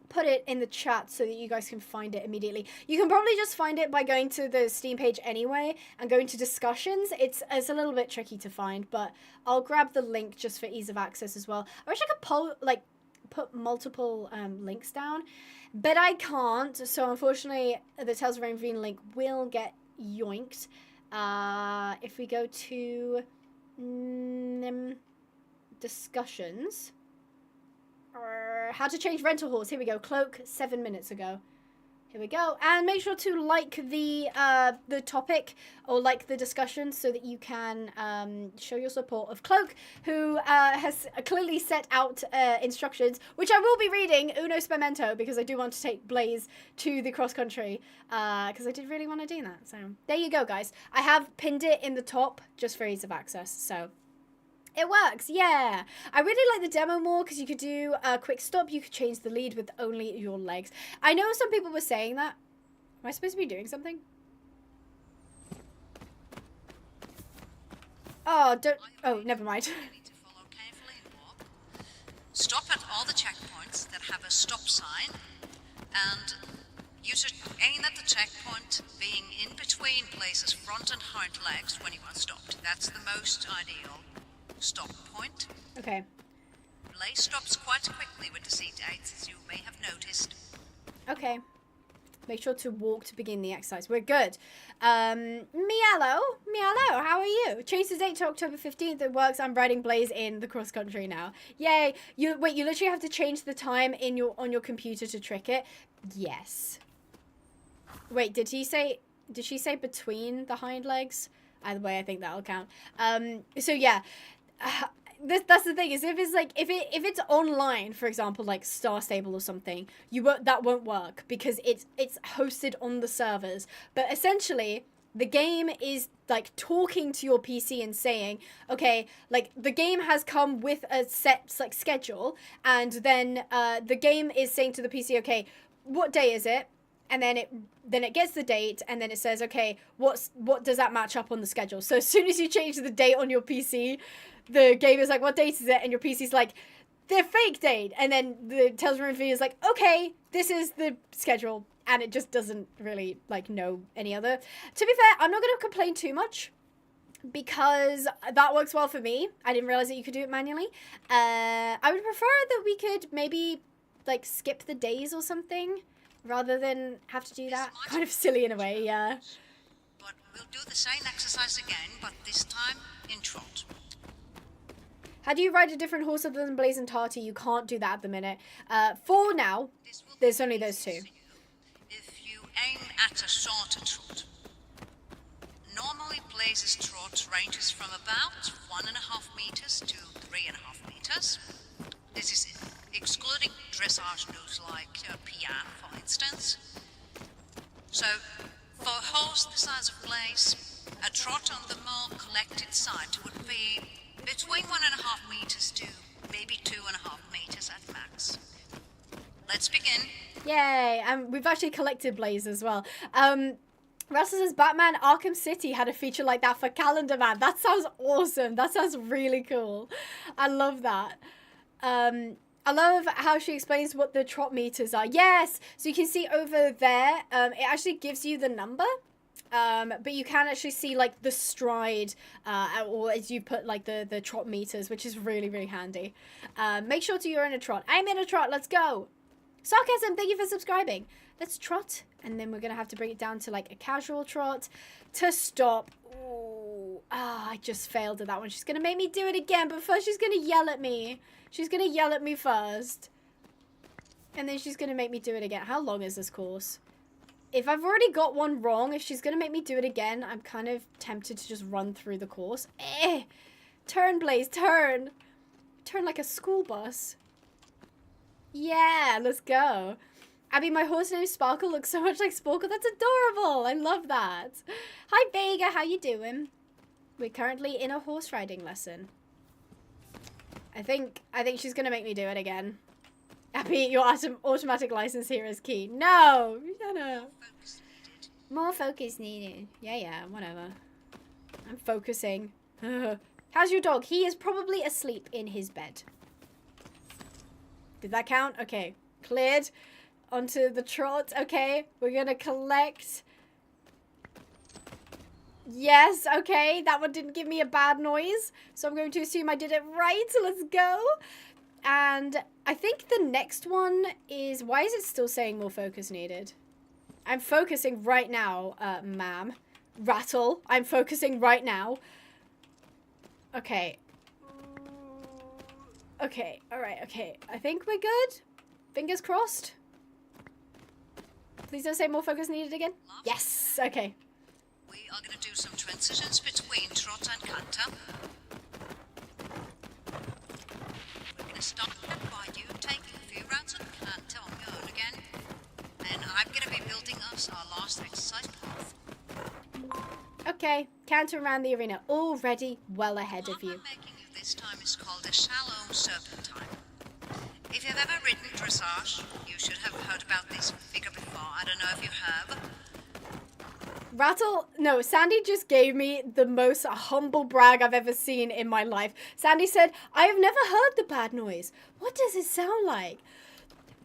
put it in the chat so that you guys can find it immediately. You can probably just find it by going to the Steam page anyway and going to discussions. It's a little bit tricky to find, but I'll grab the link just for ease of access as well. I wish I could put multiple links down, but I can't. So unfortunately, the Tales of Rein Ravine link will get yoinked. If we go to discussions. How to change rental halls. Here we go. Cloak 7 minutes ago. Here we go. And make sure to like the topic or like the discussion so that you can show your support of Cloak, who has clearly set out instructions, which I will be reading uno spamento because I do want to take Blaze to the cross country because I did really want to do that. So there you go, guys. I have pinned it in the top just for ease of access. So it works, yeah. I really like the demo more because you could do a quick stop. You could change the lead with only your legs. I know some people were saying that. Am I supposed to be doing something? Oh, don't. Oh, never mind. You need to follow carefully and walk. Stop at all the checkpoints that have a stop sign, and you should aim at the checkpoint being in between Blaze's front and hind legs when you are stopped. That's the most ideal stop point. Okay. Blaze stops quite quickly with the seat aids, as you may have noticed. Okay. Make sure to walk to begin the exercise. We're good. Mialo, how are you? Change the date to October 15th. It works. I'm riding Blaze in the cross country now. Yay. You literally have to change the time on your computer to trick it. Yes. Wait, did she say between the hind legs? Either way, I think that'll count. So yeah. That's the thing, is if it's online, for example, like Star Stable or something, that won't work because it's hosted on the servers. But essentially, the game is like talking to your PC and saying, okay, like the game has come with a set like schedule, and then the game is saying to the PC, okay, what day is it? And then it gets the date, and then it says, okay, what does that match up on the schedule? So as soon as you change the date on your PC, the game is like, what date is it? And your PC's like, the fake date. And then the Tales of Rein Ravine is like, okay, this is the schedule. And it just doesn't really like know any other. To be fair, I'm not going to complain too much because that works well for me. I didn't realize that you could do it manually. I would prefer that we could maybe like skip the days or something, rather than have to do that. Kind of silly in a way, yeah. But we'll do the same exercise again, but this time in trot. How do you ride a different horse other than Blaze and Tati? You can't do that at the minute. For now, there's only those two. If you aim at a shorter trot. Normally Blaze's trot ranges from about 1.5 meters to 3.5 meters. This is excluding dressage moves like piano, for instance. So, for a horse the size of Blaze, a trot on the more collected side would be between 1.5 meters to maybe 2.5 meters at max. Let's begin. Yay! We've actually collected Blaze as well. Russell says Batman Arkham City had a feature like that for Calendar Man. That sounds awesome. That sounds really cool. I love that. I love how she explains what the trot meters are. Yes! So you can see over there, it actually gives you the number. But you can actually see like the stride, or as you put like the trot meters, which is really, really handy. Make sure you're in a trot. I'm in a trot. Let's go. Sarcasm, thank you for subscribing. Let's trot. And then we're going to have to bring it down to like a casual trot to stop. Ooh. I just failed at that one. She's going to make me do it again, but first she's going to yell at me. She's going to yell at me first. And then she's going to make me do it again. How long is this course? If I've already got one wrong, if she's going to make me do it again, I'm kind of tempted to just run through the course. Turn, Blaze, turn. Turn like a school bus. Yeah, let's go. Abby, my horse named Sparkle looks so much like Sporkle. That's adorable. I love that. Hi, Vega. How you doing? We're currently in a horse riding lesson. I think she's gonna make me do it again. Abby, your automatic license here is key. No, shut up. More focus needed. Yeah, whatever. I'm focusing. How's your dog? He is probably asleep in his bed. Did that count? Okay, cleared. Onto the trot. Okay, we're gonna collect. Yes, okay, that one didn't give me a bad noise, so I'm going to assume I did it right. Let's go. And I think the next one is, why is it still saying more focus needed? I'm focusing right now, ma'am. Rattle, I'm focusing right now. Okay. Okay, alright, okay. I think we're good. Fingers crossed. Please don't say more focus needed again. Yes, okay. We are going to do some transitions between trot and canter. We're going to start by you taking a few rounds of canter on your own again. And I'm going to be building us our last exercise path. Okay, canter around the arena. Already well ahead of you. The path I'm making you this time is called a shallow serpentine. If you've ever ridden dressage, you should have heard about this figure before. I don't know if you have. No, Sandy just gave me the most humble brag I've ever seen in my life. Sandy said, I have never heard the bad noise. What does it sound like?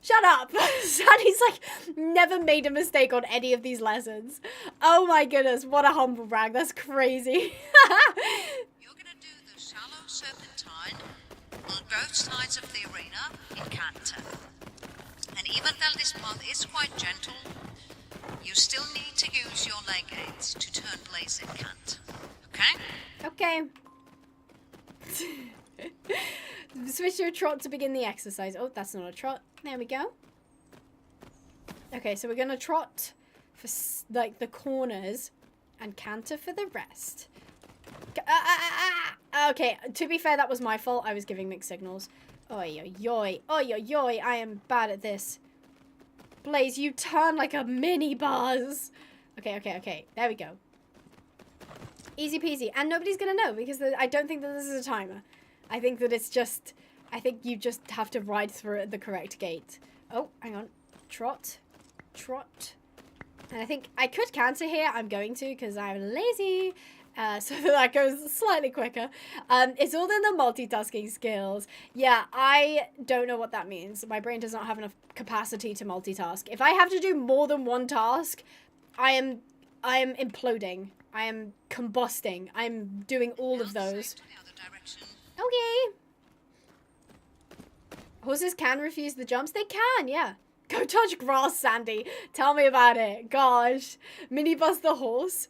Shut up. Sandy's like, never made a mistake on any of these lessons. Oh my goodness, what a humble brag. That's crazy. You're going to do the shallow serpentine on both sides of the arena in canter. And even though this path is quite gentle, you still need to use your leg aids to turn place in cant. Okay? Okay. Switch to a trot to begin the exercise. Oh, that's not a trot. There we go. Okay, so we're going to trot for, like, the corners and canter for the rest. Okay, to be fair, that was my fault. I was giving mixed signals. Oi, oi, oi. Oi, oi, oi. I am bad at this. Blaze, you turn like a mini buzz. Okay. There we go. Easy peasy. And nobody's going to know because I don't think that this is a timer. I think that it's just... I think you just have to ride through at the correct gait. Oh, hang on. Trot. And I think I could canter here. I'm going to because I'm lazy. So that goes slightly quicker. It's all in the multitasking skills. Yeah, I don't know what that means. My brain does not have enough capacity to multitask. If I have to do more than one task, I am imploding. I am combusting. I'm doing all of those. Okay. Horses can refuse the jumps. They can, yeah. Go touch grass, Sandy. Tell me about it. Gosh. Minibus the horse.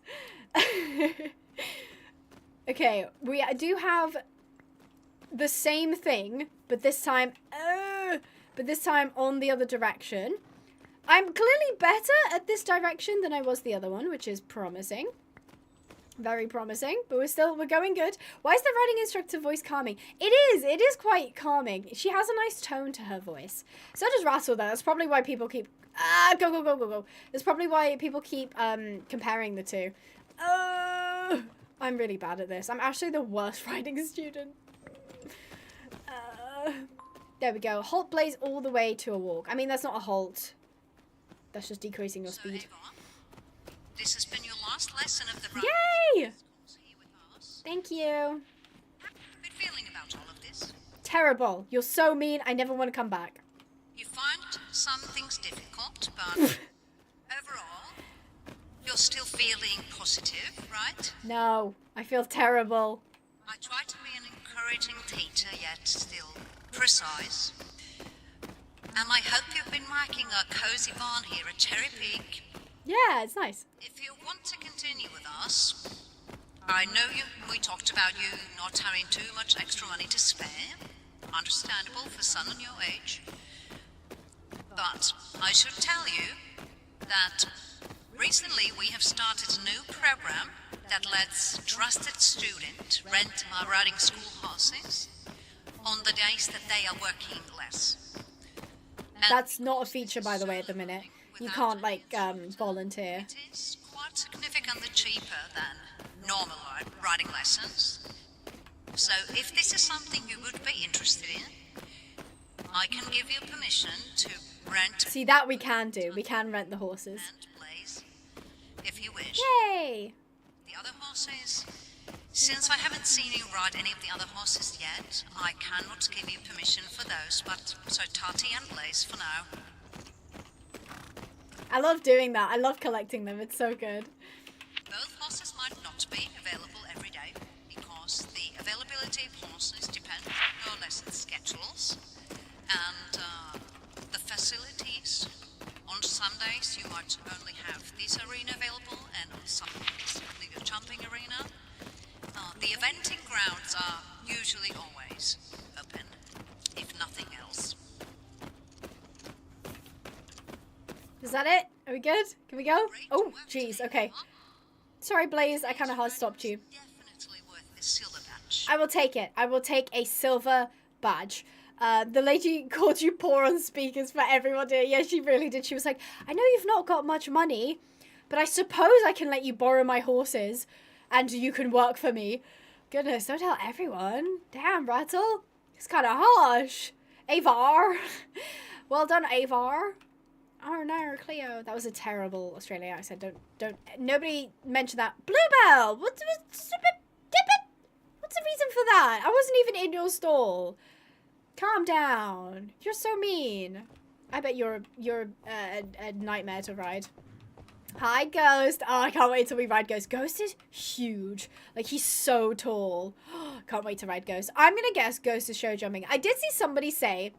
Okay, we do have the same thing, but this time on the other direction. I'm clearly better at this direction than I was the other one, which is promising. Very promising, but we're going good. Why is the riding instructor voice calming? It is quite calming. She has a nice tone to her voice. So does Rattle, though. That's probably why people keep... go. That's probably why people keep comparing the two. I'm really bad at this. I'm actually the worst riding student. There we go. Halt Blaze all the way to a walk. I mean, that's not a halt. That's just decreasing your speed. Ava, this has been your last lesson of the Yay! Thank you. Good feeling about all of this? Terrible. You're so mean. I never want to come back. You find some things difficult, but overall, you're still feeling positive, right? No, I feel terrible. I try to be an encouraging teacher, yet still precise. And I hope you've been making a cozy barn here at Cherry Peak. Yeah, it's nice. If you want to continue with us, I know we talked about you not having too much extra money to spare. Understandable for someone your age. But I should tell you that recently we have started a new program that lets trusted students rent our riding school horses on the days that they are working less. That's not a feature, by the way, at the minute. You can't, like, volunteer. It is quite significantly cheaper than normal riding lessons. So if this is something you would be interested in, I can give you permission to rent. See, that we can do. We can rent the horses. And Blaze, if you wish. Yay! The other horses, since I haven't seen you ride any of the other horses yet, I cannot give you permission for those, but so Tati and Blaze for now. I love doing that. I love collecting them. It's so good. Both horses might not be available every day, because the availability of horses depends on your lesson schedules and the facilities. On Sundays you might only have this arena available, and on Sundays the jumping arena. The eventing grounds are usually always open, if nothing else. Is that it? Are we good? Can we go? Oh, jeez. Okay. Sorry, Blaze. I kind of hard stopped you. Definitely worth this silver badge. I will take it. I will take a silver badge. The lady called you poor on speakers for everyone to hear. Yeah, she really did. She was like, I know you've not got much money, but I suppose I can let you borrow my horses and you can work for me. Goodness, don't tell everyone. Damn, Rattle. It's kind of harsh. Avar. Well done, Avar. Oh no, Cleo. That was a terrible Australian accent. Don't. Nobody mention that. Bluebell. What's the reason for that? I wasn't even in your stall. Calm down. You're so mean. I bet you're a nightmare to ride. Hi, Ghost. Oh, I can't wait till we ride Ghost. Ghost is huge. Like, he's so tall. Can't wait to ride Ghost. I'm gonna guess Ghost is show jumping. I did see somebody say,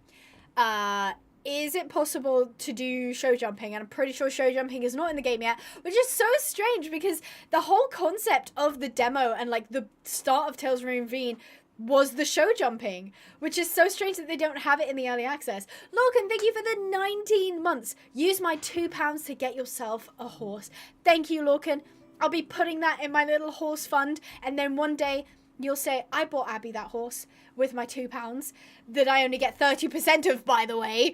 is it possible to do show jumping? And I'm pretty sure show jumping is not in the game yet, which is so strange because the whole concept of the demo and like the start of Tales from Rein Ravine was the show jumping, which is so strange that they don't have it in the early access. Logan, thank you for the 19 months. Use my £2 to get yourself a horse. Thank you, Logan. I'll be putting that in my little horse fund, and then one day you'll say, I bought Abby that horse with my £2 that I only get 30% of, by the way.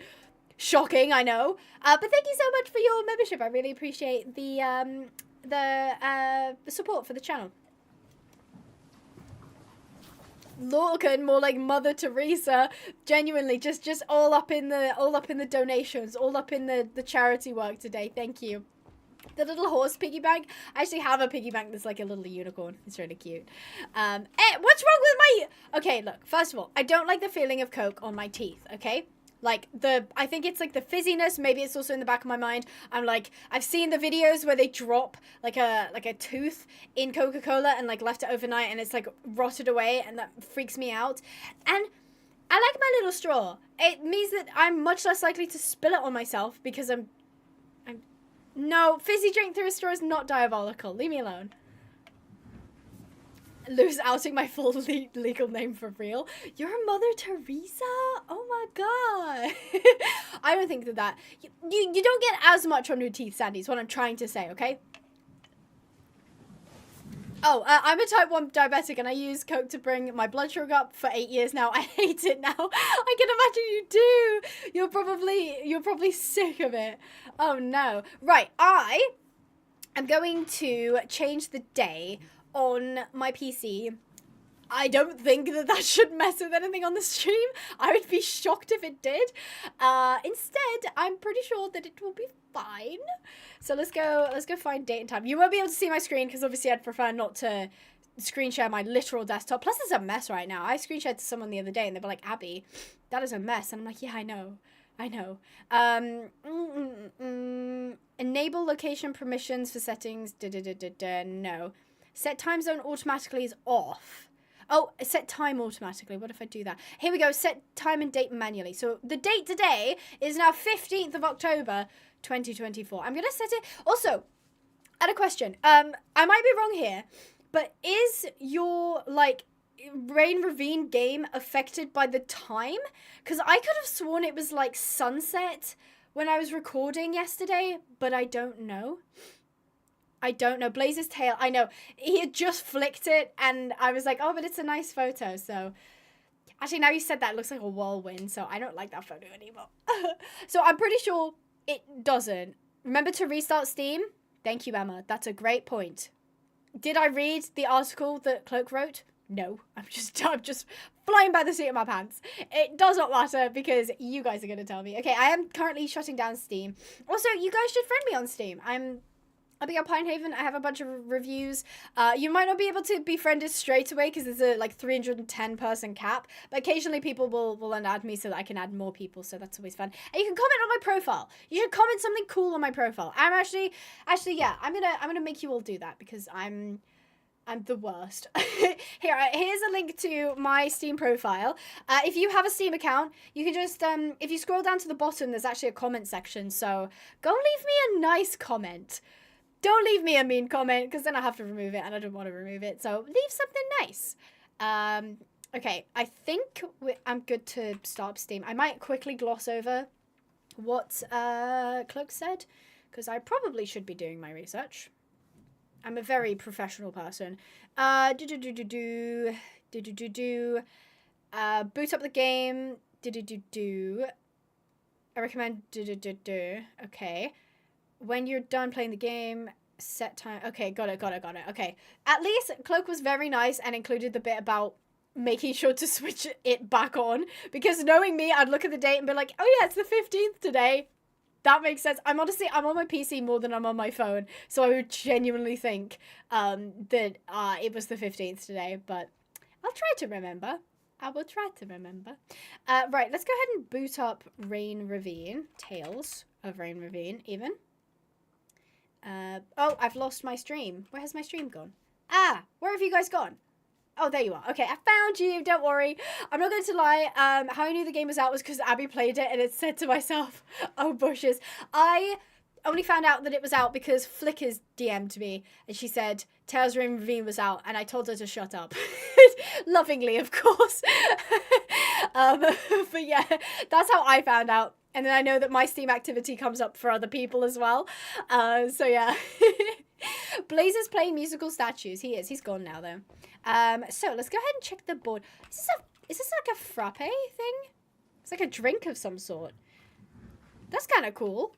Shocking, I know. But thank you so much for your membership. I really appreciate the support for the channel. Lorcan, more like Mother Teresa. Genuinely, just all up in the donations, all up in the charity work today. Thank you. The little horse piggy bank. I actually have a piggy bank that's like a little unicorn. It's really cute. What's wrong with my... Okay, look. First of all, I don't like the feeling of Coke on my teeth, okay? Like, I think it's like the fizziness. Maybe it's also in the back of my mind. I'm like, I've seen the videos where they drop like a tooth in Coca-Cola and like left it overnight and it's like rotted away, and that freaks me out. And I like my little straw. It means that I'm much less likely to spill it on myself because no, fizzy drink through a straw is not diabolical. Leave me alone. Lou's outing my full legal name for real. You're Mother Teresa? Oh my god. I don't think that you don't get as much on your teeth, Sandy, is what I'm trying to say, okay? Oh, I'm a type 1 diabetic and I use Coke to bring my blood sugar up for 8 years now. I hate it now. I can imagine you do. You're probably sick of it. Oh no. Right, I am going to change the day on my PC. I don't think that should mess with anything on the stream. I would be shocked if it did. Instead, I'm pretty sure that it will be fine. So let's go find date and time. You won't be able to see my screen because obviously I'd prefer not to screen share my literal desktop. Plus it's a mess right now. I screen shared to someone the other day and they were like, Abby, that is a mess. And I'm like, yeah, I know. Enable location permissions for settings. No. Set time zone automatically is off. Oh, set time automatically. What if I do that? Here we go. Set time and date manually. So the date today is now 15th of October, 2024. I'm going to set it. Also, I had a question. I might be wrong here, but is your, like, Rein Ravine game affected by the time? Because I could have sworn it was, like, sunset when I was recording yesterday, but I don't know. Blaze's tail, I know. He had just flicked it, and I was like, oh, but it's a nice photo, so... Actually, now you said that, it looks like a whirlwind, so I don't like that photo anymore. So I'm pretty sure it doesn't. Remember to restart Steam? Thank you, Emma. That's a great point. Did I read the article that Cloak wrote? No. I'm just flying by the seat of my pants. It does not matter because you guys are going to tell me. Okay, I am currently shutting down Steam. Also, you guys should friend me on Steam. I'm Abigail Pinehaven. I have a bunch of reviews. You might not be able to be friended straight away because there's a like 310 person cap, but occasionally people will add me so that I can add more people, so that's always fun. And you can comment on my profile. You should comment something cool on my profile. I'm actually yeah, I'm gonna make you all do that because I'm the worst. Here's a link to my Steam profile. If you have a Steam account, you can just if you scroll down to the bottom, there's actually a comment section, so go leave me a nice comment. Don't leave me a mean comment, because then I have to remove it, and I don't want to remove it. So leave something nice. Okay, I think I'm good to start Steam. I might quickly gloss over what Cloak said, because I probably should be doing my research. I'm a very professional person. Boot up the game. I recommend Okay. When you're done playing the game, set time. Okay, got it. Okay. At least Cloak was very nice and included the bit about making sure to switch it back on. Because knowing me, I'd look at the date and be like, oh yeah, it's the 15th today. That makes sense. I'm on my PC more than I'm on my phone. So I would genuinely think that it was the 15th today. But I'll try to remember. I will try to remember. Right, let's go ahead and boot up Rein Ravine. Tales of Rein Ravine, even. Oh, I've lost my stream. Where has my stream gone? Ah, where have you guys gone? Oh, there you are. Okay, I found you. Don't worry. I'm not going to lie. How I knew the game was out was because Abby played it and it said to myself, oh, bushes. I only found out that it was out because Flickers DM'd me and she said Tales of Rein Ravine was out and I told her to shut up. Lovingly, of course. But yeah, that's how I found out. And then I know that my Steam activity comes up for other people as well. So yeah. Blaze is playing musical statues. He is. He's gone now though. So let's go ahead and check the board. Is this like a frappe thing? It's like a drink of some sort. That's kind of cool.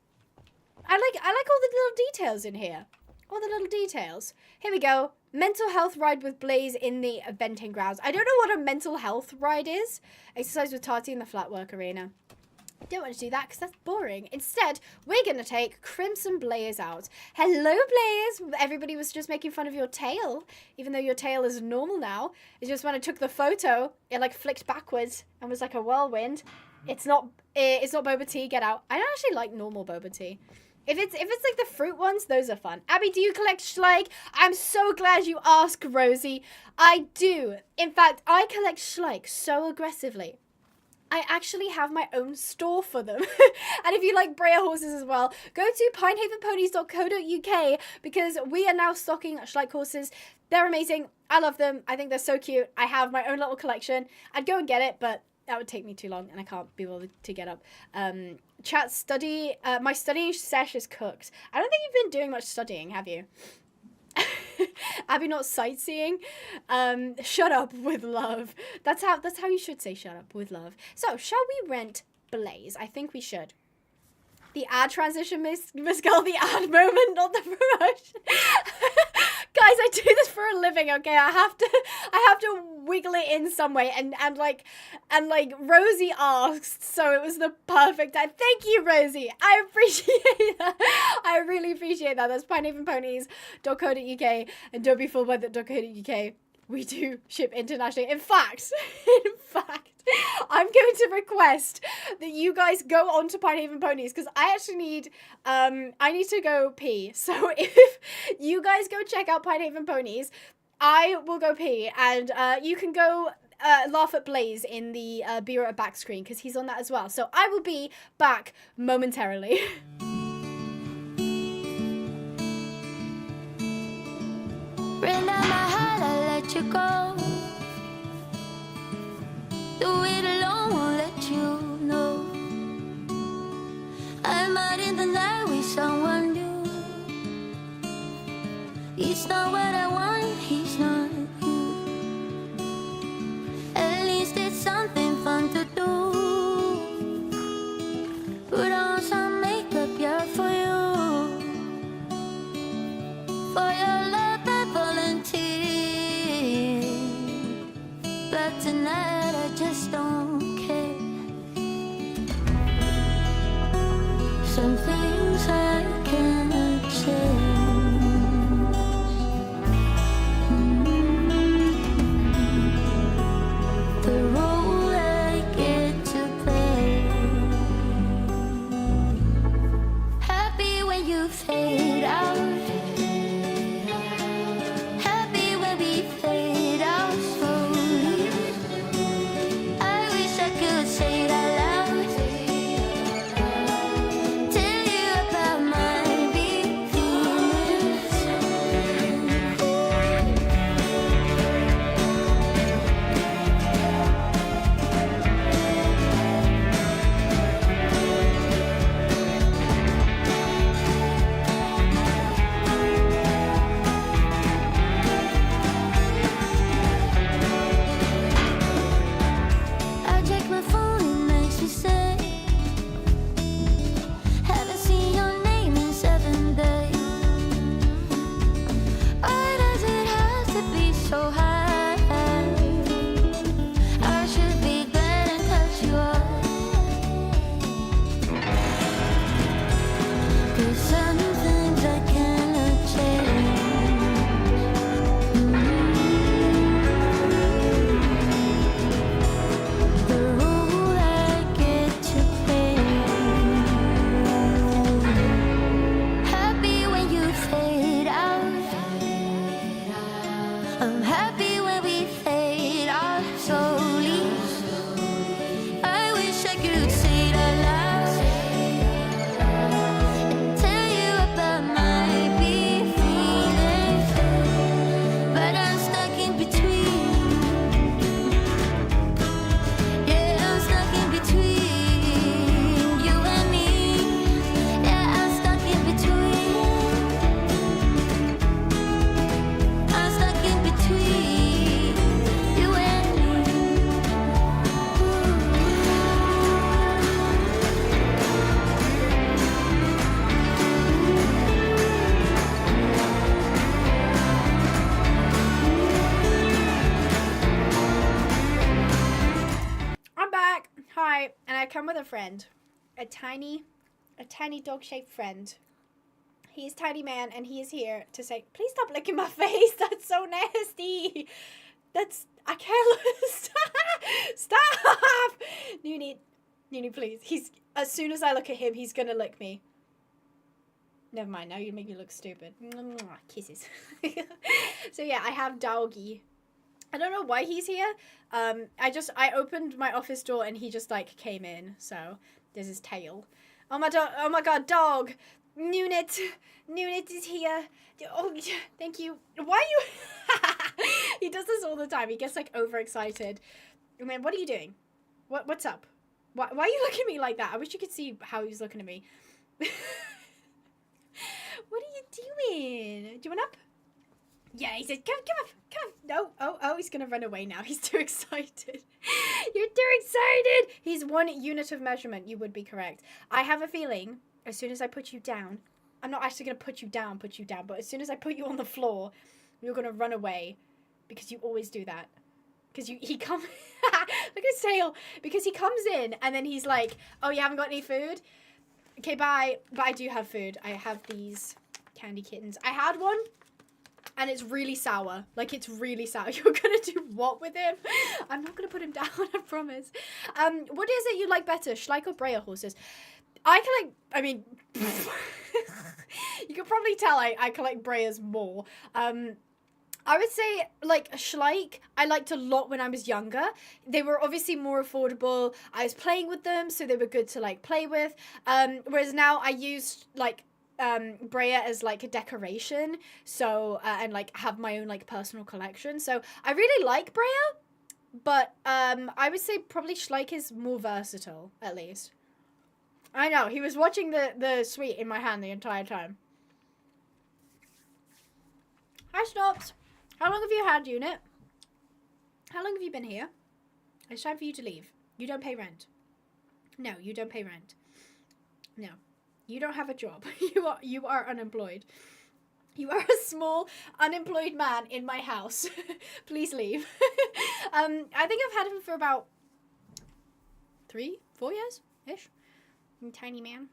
I like all the little details in here. All the little details. Here we go. Mental health ride with Blaze in the eventing grounds. I don't know what a mental health ride is. Exercise with Tati in the flatwork arena. I don't want to do that because that's boring. Instead, we're going to take Crimson Blaze out. Hello, Blaze. Everybody was just making fun of your tail, even though your tail is normal now. It's just when I took the photo, it like flicked backwards and was like a whirlwind. It's not boba tea. Get out. I don't actually like normal boba tea. If it's like the fruit ones, those are fun. Abby, do you collect Schleich? I'm so glad you asked, Rosie. I do. In fact, I collect Schleich so aggressively. I actually have my own store for them. And if you like Breyer horses as well, go to pinehavenponies.co.uk because we are now stocking Schleich horses. They're amazing. I love them. I think they're so cute. I have my own little collection. I'd go and get it, but that would take me too long and I can't be bothered to get up. Chat study. My studying sesh is cooked. I don't think you've been doing much studying, have you? Abby not sightseeing. Shut up with love. That's how you should say shut up with love. So shall we rent Blaze? I think we should. The ad transition, Miss Girl, the ad moment, not the promotion. Guys, I do this for a living, okay? I have to wiggle it in some way, and like Rosie asked, so it was the perfect time. Thank you, Rosie. I appreciate that. I really appreciate that. That's pinehavenponies.co.uk and don't be fooled by .co.uk. We do ship internationally. In fact, I'm going to request that you guys go on to Pinehaven Ponies because I actually need, I need to go pee. So if you guys go check out Pinehaven Ponies, I will go pee and you can go laugh at Blaze in the Be Right Back screen because he's on that as well. So I will be back momentarily. You go. Do it alone, won't let you know. I'm out in the night with someone new. It's not what I want, he's not you. At least it's something for your love I volunteer. But tonight I just don't care. Some things I cannot change. The role I get to play. Happy when you fade out. Happy when we fade out slowly. I wish I could say it out loud. Tell you about my deep feelings. I check my phone, it makes me say, haven't seen your name in 7 days. Why does it have to be so high? I should be glad and cut you off. 'Cause some things I cannot change. The role I get to play. Happy when you fade out. I'm happy when we fade out slowly. I wish I could say it out loud and tell you about my deep feelings. But I'm stuck in between. Yeah, I'm stuck in between you and me. Yeah, I'm stuck in between. I'm stuck in between you and me. I'm back. Hi, and I come with a friend, a tiny dog-shaped friend. He is Tiny Man, and he is here to say, please stop licking my face. That's so nasty. I can't. Stop. Noonie, please. As soon as I look at him, he's gonna lick me. Never mind. Now you make me look stupid. Kisses. So yeah, I have Doggy. I don't know why he's here. I opened my office door and he just like came in. So there's his tail. Oh my god, dog. Noonet is here. Oh, thank you. Why are you? He does this all the time. He gets like overexcited. Man, what are you doing? What's up? Why are you looking at me like that? I wish you could see how he's looking at me. What are you doing? Do you want up? Yeah, he said, come up. No. Oh, he's gonna run away now. He's too excited. You're too excited. He's 1 unit of measurement. You would be correct. I have a feeling as soon as I put you down, I'm not actually gonna put you down, but as soon as I put you on the floor, you're gonna run away because you always do that. Because he comes, look at his tail. Because he comes in and then he's like, oh, you haven't got any food? Okay, bye. But I do have food. I have these candy kittens. I had one. And it's really sour. Like, it's really sour. You're gonna do what with him? I'm not gonna put him down, I promise. What is it you like better, Schleich or Breyer horses? You can probably tell I collect Breyers more. I would say, like, Schleich, I liked a lot when I was younger. They were obviously more affordable. I was playing with them, so they were good to, like, play with. Whereas now I used, like, Breyer as like a decoration, so and like have my own like personal collection. So I really like Breyer, but I would say probably Schleich is more versatile, at least. I know, he was watching the sweet in my hand the entire time. Hi, Snops. How long have you had unit? How long have you been here? It's time for you to leave. You don't pay rent. No, you don't pay rent. No. You don't have a job. You are unemployed. You are a small, unemployed man in my house. Please leave. I think I've had him for about 3-4 years-ish. Tiny man.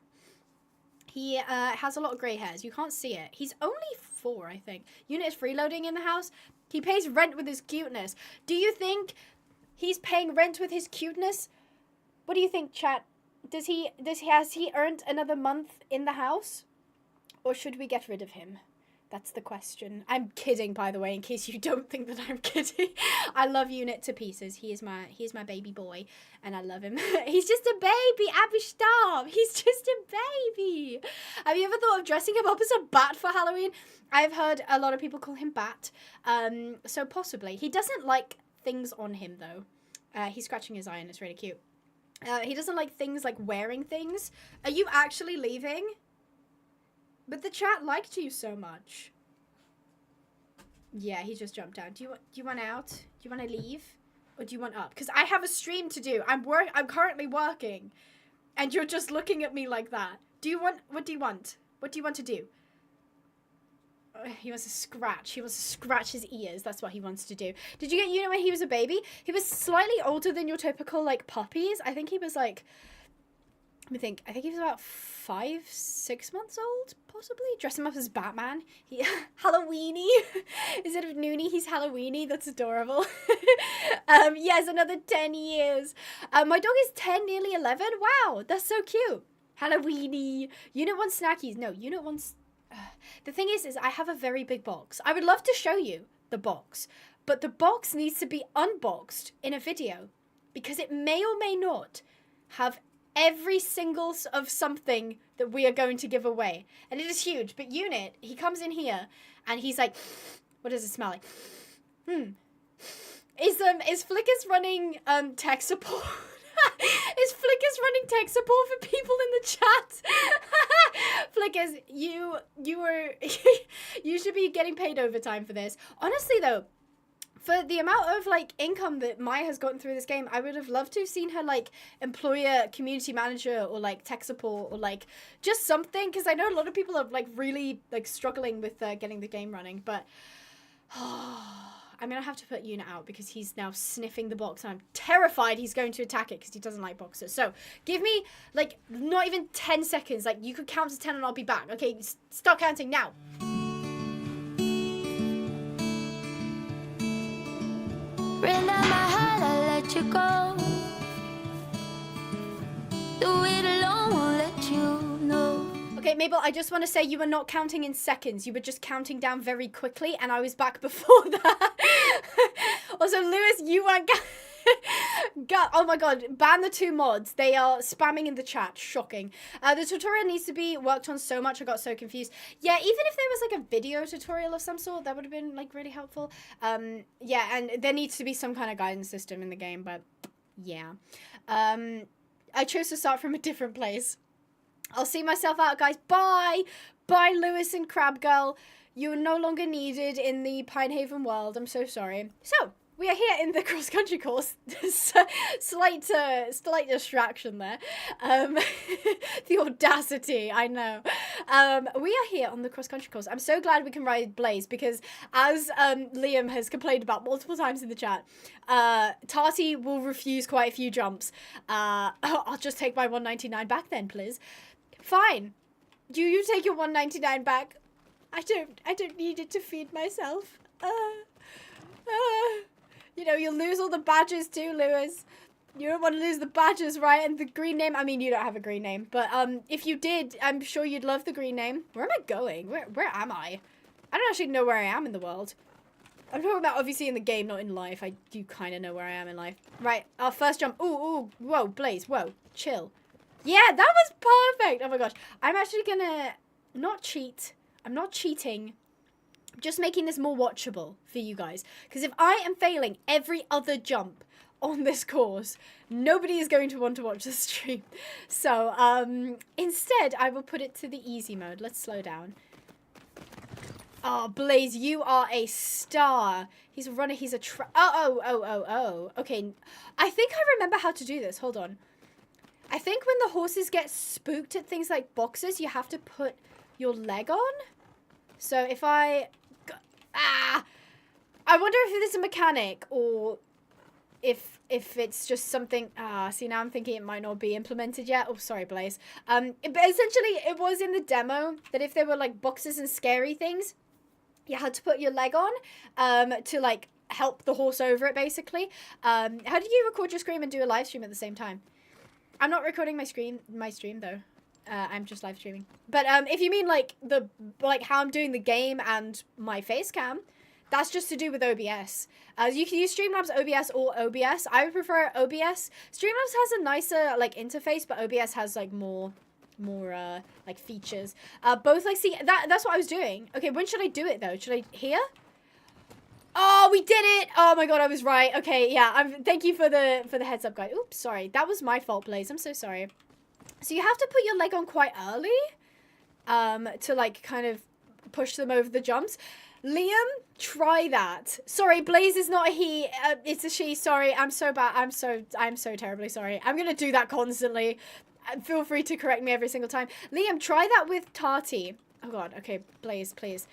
He has a lot of grey hairs. You can't see it. He's only 4, I think. Unit is freeloading in the house. He pays rent with his cuteness. Do you think he's paying rent with his cuteness? What do you think, chat? Has he earned another month in the house? Or should we get rid of him? That's the question. I'm kidding, by the way, in case you don't think that I'm kidding. I love Unit to pieces. He is my baby boy, and I love him. He's just a baby, Abby, stop. He's just a baby. Have you ever thought of dressing him up as a bat for Halloween? I've heard a lot of people call him Bat, so possibly. He doesn't like things on him, though. He's scratching his eye, and it's really cute. He doesn't like things like wearing things. Are you actually leaving? But the chat liked you so much. Yeah, he just jumped down. Do you want out? Do you want to leave? Or do you want up? Because I have a stream to do. I'm currently working. And you're just looking at me like that. What do you want? What do you want to do? He wants to scratch. He wants to scratch his ears. That's what he wants to do. Did you get Unit when he was a baby? He was slightly older than your typical, like, puppies. I think he was, like... I think he was about 5-6 months old, possibly. Dress him up as Batman. He Halloweeny. Instead of Noonie, he's Halloweeny. That's adorable. Yes, another 10 years. My dog is 10, nearly 11. Wow, that's so cute. Halloweeny. Unit wants snackies. No, Unit wants... The thing is I have a very big box. I would love to show you the box, but the box needs to be unboxed in a video because it may or may not have every single of something that we are going to give away. And it is huge. But Unit, he comes in here and he's like, what does it smell like? Is Flickers running tech support? Is Flickers running tech support for people in the chat? Flickers, you should be getting paid overtime for this. Honestly though, for the amount of, like, income that Maya has gotten through this game, I would have loved to have seen her, like, employer, community manager, or, like, tech support, or, like, just something, because I know a lot of people are, like, really, like, struggling with getting the game running, but I'm going to have to put Unit out, because he's now sniffing the box, and I'm terrified he's going to attack it, because he doesn't like boxes. So, give me, like, not even 10 seconds, like, you could count to 10 and I'll be back. Okay, start counting now. Rain down my heart, I let you go. Do it alone, won't let you know. Okay, Mabel, I just want to say you were not counting in seconds. You were just counting down very quickly, and I was back before that. Also, Lewis, you weren't... Oh my god, ban the 2 mods. They are spamming in the chat. Shocking. The tutorial needs to be worked on so much. I got so confused. Yeah, even if there was like a video tutorial of some sort, that would have been like really helpful. Yeah, and there needs to be some kind of guidance system in the game, but yeah. I chose to start from a different place. I'll see myself out, guys. Bye! Bye, Lewis and Crab Girl. You are no longer needed in the Pinehaven world. I'm so sorry. So, we are here in the cross-country course. Slight distraction there. The audacity, I know. We are here on the cross-country course. I'm so glad we can ride Blaze because, as Liam has complained about multiple times in the chat, Tati will refuse quite a few jumps. I'll just take my 199 back then, please. Fine. Do you take your 199 back? I don't need it to feed myself. You know, you'll lose all the badges too, Lewis. You don't want to lose the badges, right? And the green name. I mean, you don't have a green name. But if you did, I'm sure you'd love the green name. Where am I going? Where am I? I don't actually know where I am in the world. I'm talking about obviously in the game, not in life. I do kind of know where I am in life. Right, our first jump. Ooh, whoa, Blaze, whoa, chill. Yeah, that was perfect. Oh my gosh. I'm actually gonna not cheat. I'm not cheating. Just making this more watchable for you guys. Because if I am failing every other jump on this course, nobody is going to want to watch the stream. So, instead, I will put it to the easy mode. Let's slow down. Oh, Blaze, you are a star. He's a runner. He's a Oh. Okay. I think I remember how to do this. Hold on. I think when the horses get spooked at things like boxes, you have to put your leg on. So if I wonder if it is a mechanic or if it's just something. See, now I'm thinking it might not be implemented yet. Oh, sorry, Blaze. But essentially it was in the demo that if there were like boxes and scary things, you had to put your leg on to like help the horse over it, basically. How did you record your screen and do a live stream at the same time? I'm not recording my stream though. I'm just live streaming. But if you mean like how I'm doing the game and my face cam, that's just to do with OBS. You can use Streamlabs OBS or OBS. I would prefer OBS. Streamlabs has a nicer like interface, but OBS has like more like features. Both like, see, that's what I was doing. Okay, when should I do it though? Should I here? Oh, we did it! Oh my god, I was right. Okay, yeah. Thank you for the heads up, guys. Oops, sorry. That was my fault, Blaze. I'm so sorry. So you have to put your leg on quite early to like kind of push them over the jumps. Liam, try that. Sorry, Blaze is not a he. It's a she. Sorry, I'm so bad. I'm so terribly sorry. I'm gonna do that constantly. Feel free to correct me every single time. Liam, try that with Tati. Oh god. Okay, Blaze, please.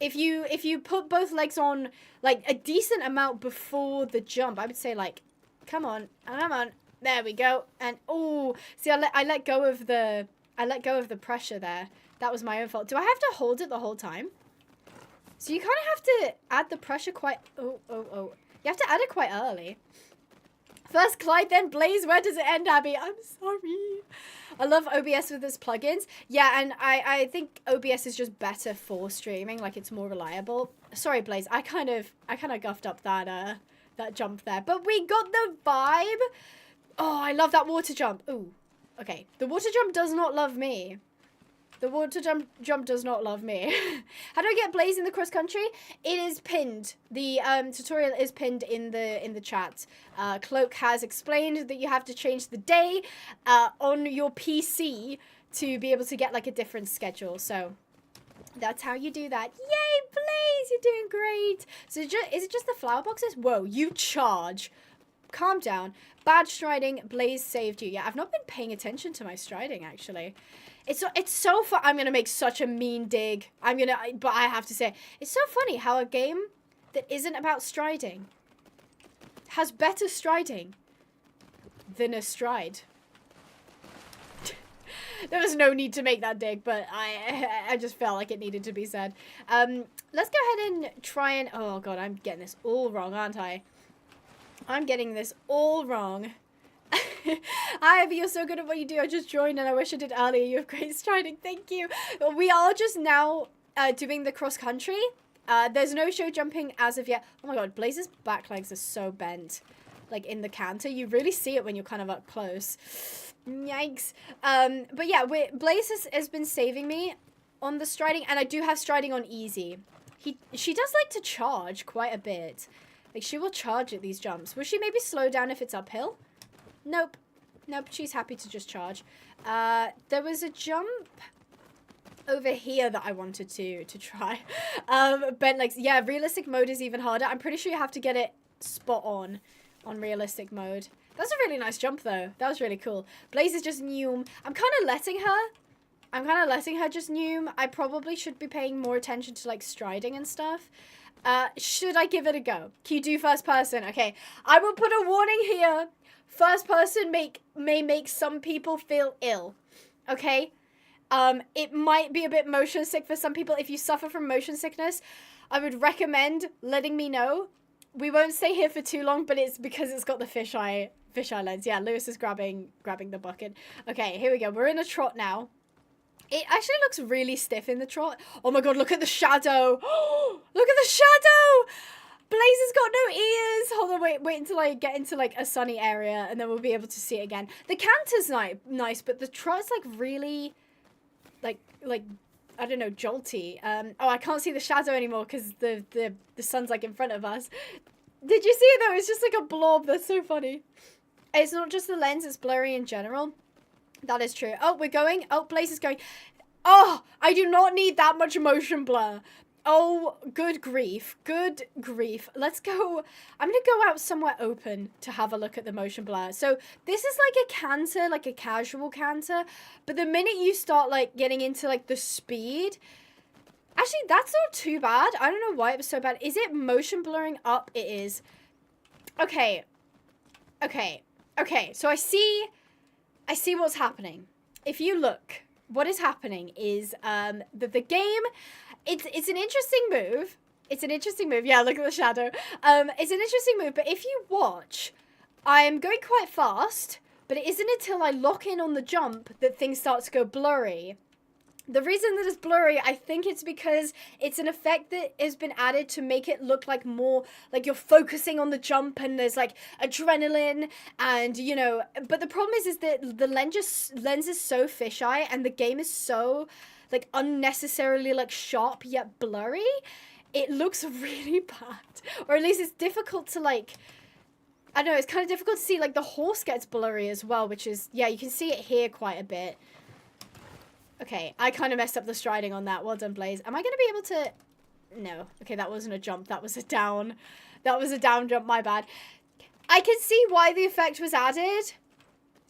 If you put both legs on like a decent amount before the jump, I would say like, come on. There we go. And oh, see, I let go of the pressure there. That was my own fault. Do I have to hold it the whole time? So you kind of have to add the pressure quite... Oh. You have to add it quite early. First Clyde, then Blaze. Where does it end, Abby? I'm sorry. I love OBS with its plugins. Yeah, and I think OBS is just better for streaming. Like, it's more reliable. Sorry, Blaze. I kind of guffed up that jump there. But we got the vibe. Oh, I love that water jump. Ooh. Okay. The water jump does not love me. The water jump does not love me. How do I get Blaze in the cross country? It is pinned. The tutorial is pinned in the chat. Cloak has explained that you have to change the day on your PC to be able to get like a different schedule. So that's how you do that. Yay, Blaze! You're doing great. So is it just the flower boxes? Whoa, you charge. Calm down. Bad striding. Blaze saved you. Yeah, I've not been paying attention to my striding actually. It's so fun. I'm gonna make such a mean dig. But I have to say, it's so funny how a game that isn't about striding has better striding than a stride. There was no need to make that dig, but I just felt like it needed to be said. Let's go ahead and try and... Oh god, I'm getting this all wrong, aren't I? I'm getting this all wrong. Hi, Abby, you're so good at what you do. I just joined and I wish I did earlier. You have great striding. Thank you. We are just now doing the cross country. There's no show jumping as of yet. Oh my god, Blaze's back legs are so bent. Like in the canter. You really see it when you're kind of up close. Yikes. But yeah, Blaze has been saving me on the striding, and I do have striding on easy. She does like to charge quite a bit. Like, she will charge at these jumps. Will she maybe slow down if it's uphill? Nope. Nope, she's happy to just charge. There was a jump over here that I wanted to try. But, like, yeah, realistic mode is even harder. I'm pretty sure you have to get it spot on realistic mode. That's a really nice jump, though. That was really cool. Blaze is just noom. I'm kind of letting her just noom. I probably should be paying more attention to, like, striding and stuff. Should I give it a go? Can you do first person? Okay, I will put a warning here. First person may make some people feel ill. Okay? It might be a bit motion sick for some people. If you suffer from motion sickness, I would recommend letting me know. We won't stay here for too long, but it's because it's got the fisheye lens. Yeah, Lewis is grabbing the bucket. Okay, here we go. We're in a trot now. It actually looks really stiff in the trot. Oh my god, look at the shadow. Look at the shadow. Blaze has got no ears. Hold on, wait until I get into like a sunny area and then we'll be able to see it again. The canter's nice, but the trot's like really like I don't know, jolty. Oh, I can't see the shadow anymore because the sun's like in front of us. Did you see it though? It's just like a blob. That's so funny. It's not just the lens, it's blurry in general. That is true. Oh, we're going. Oh, Blaze is going. Oh, I do not need that much motion blur. Oh, good grief. Good grief. Let's go. I'm going to go out somewhere open to have a look at the motion blur. So this is like a canter, like a casual canter. But the minute you start like getting into like the speed, Actually, that's not too bad. I don't know why it was so bad. Is it motion blurring up? It is. Okay. Okay. Okay. So I see what's happening. If you look, what is happening is that the game, it's an interesting move. It's an interesting move. Yeah, look at the shadow. It's an interesting move, but if you watch, I'm going quite fast, but it isn't until I lock in on the jump that things start to go blurry. The reason that it's blurry, I think it's because it's an effect that has been added to make it look like more like you're focusing on the jump and there's like adrenaline and, you know, but the problem is that the lens is so fisheye and the game is so like unnecessarily like sharp yet blurry. It looks really bad, or at least it's difficult to like, I don't know, it's kind of difficult to see. Like the horse gets blurry as well, which is, yeah, you can see it here quite a bit. Okay, I kind of messed up the striding on that. Well done, Blaze. Am I going to be able to... No. Okay, that wasn't a jump. That was a down. That was a down jump. My bad. I can see why the effect was added.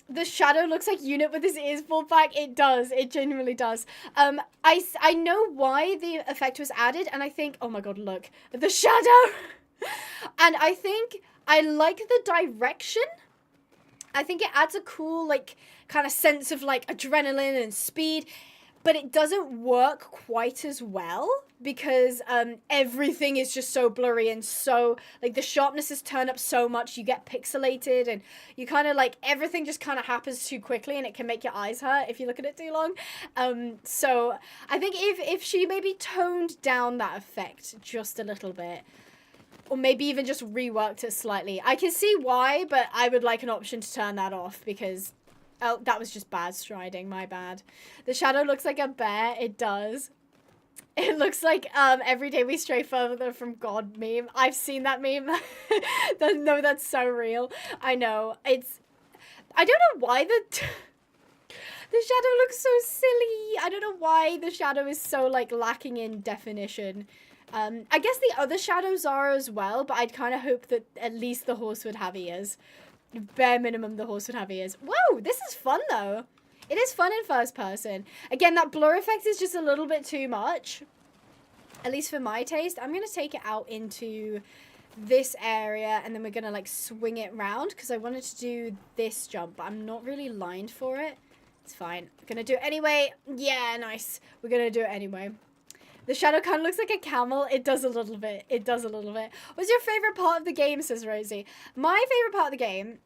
The shadow looks like Unit with his ears pulled back. It does. It genuinely does. I know why the effect was added, and I think... Oh my god, look. The shadow! And I think I like the direction. I think it adds a cool, like, kind of sense of, like, adrenaline and speed, but it doesn't work quite as well because everything is just so blurry and so, like, the sharpness is turned up so much, you get pixelated, and you kind of, like, everything just kind of happens too quickly, and it can make your eyes hurt if you look at it too long. So I think if she maybe toned down that effect just a little bit, or maybe even just reworked it slightly. I can see why, but I would like an option to turn that off because... Oh, that was just bad striding. My bad. The shadow looks like a bear. It does. It looks like Every Day We Stray Further from God meme. I've seen that meme. No, that's so real. I know. It's... I don't know why the shadow looks so silly. I don't know why the shadow is so, like, lacking in definition. I guess the other shadows are as well, but I'd kind of hope that at least the horse would have ears. Bare minimum, the horse would have ears. Whoa, this is fun, though. It is fun in first person. Again, that blur effect is just a little bit too much. At least for my taste. I'm going to take it out into this area, and then we're going to, like, swing it round, because I wanted to do this jump, but I'm not really lined for it. It's fine. I'm going to do it anyway. Yeah, nice. We're going to do it anyway. The shadow kind of looks like a camel. It does a little bit. It does a little bit. What's your favorite part of the game, says Rosie? My favorite part of the game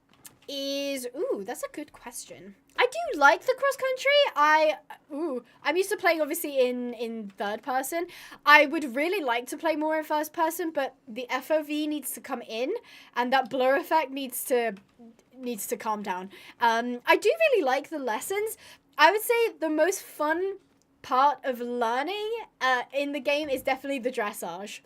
is... Ooh, that's a good question. I do like the cross-country. I'm used to playing, obviously, in third person. I would really like to play more in first person, but the FOV needs to come in, and that blur effect needs to calm down. I do really like the lessons. I would say the most fun part of learning in the game is definitely the dressage.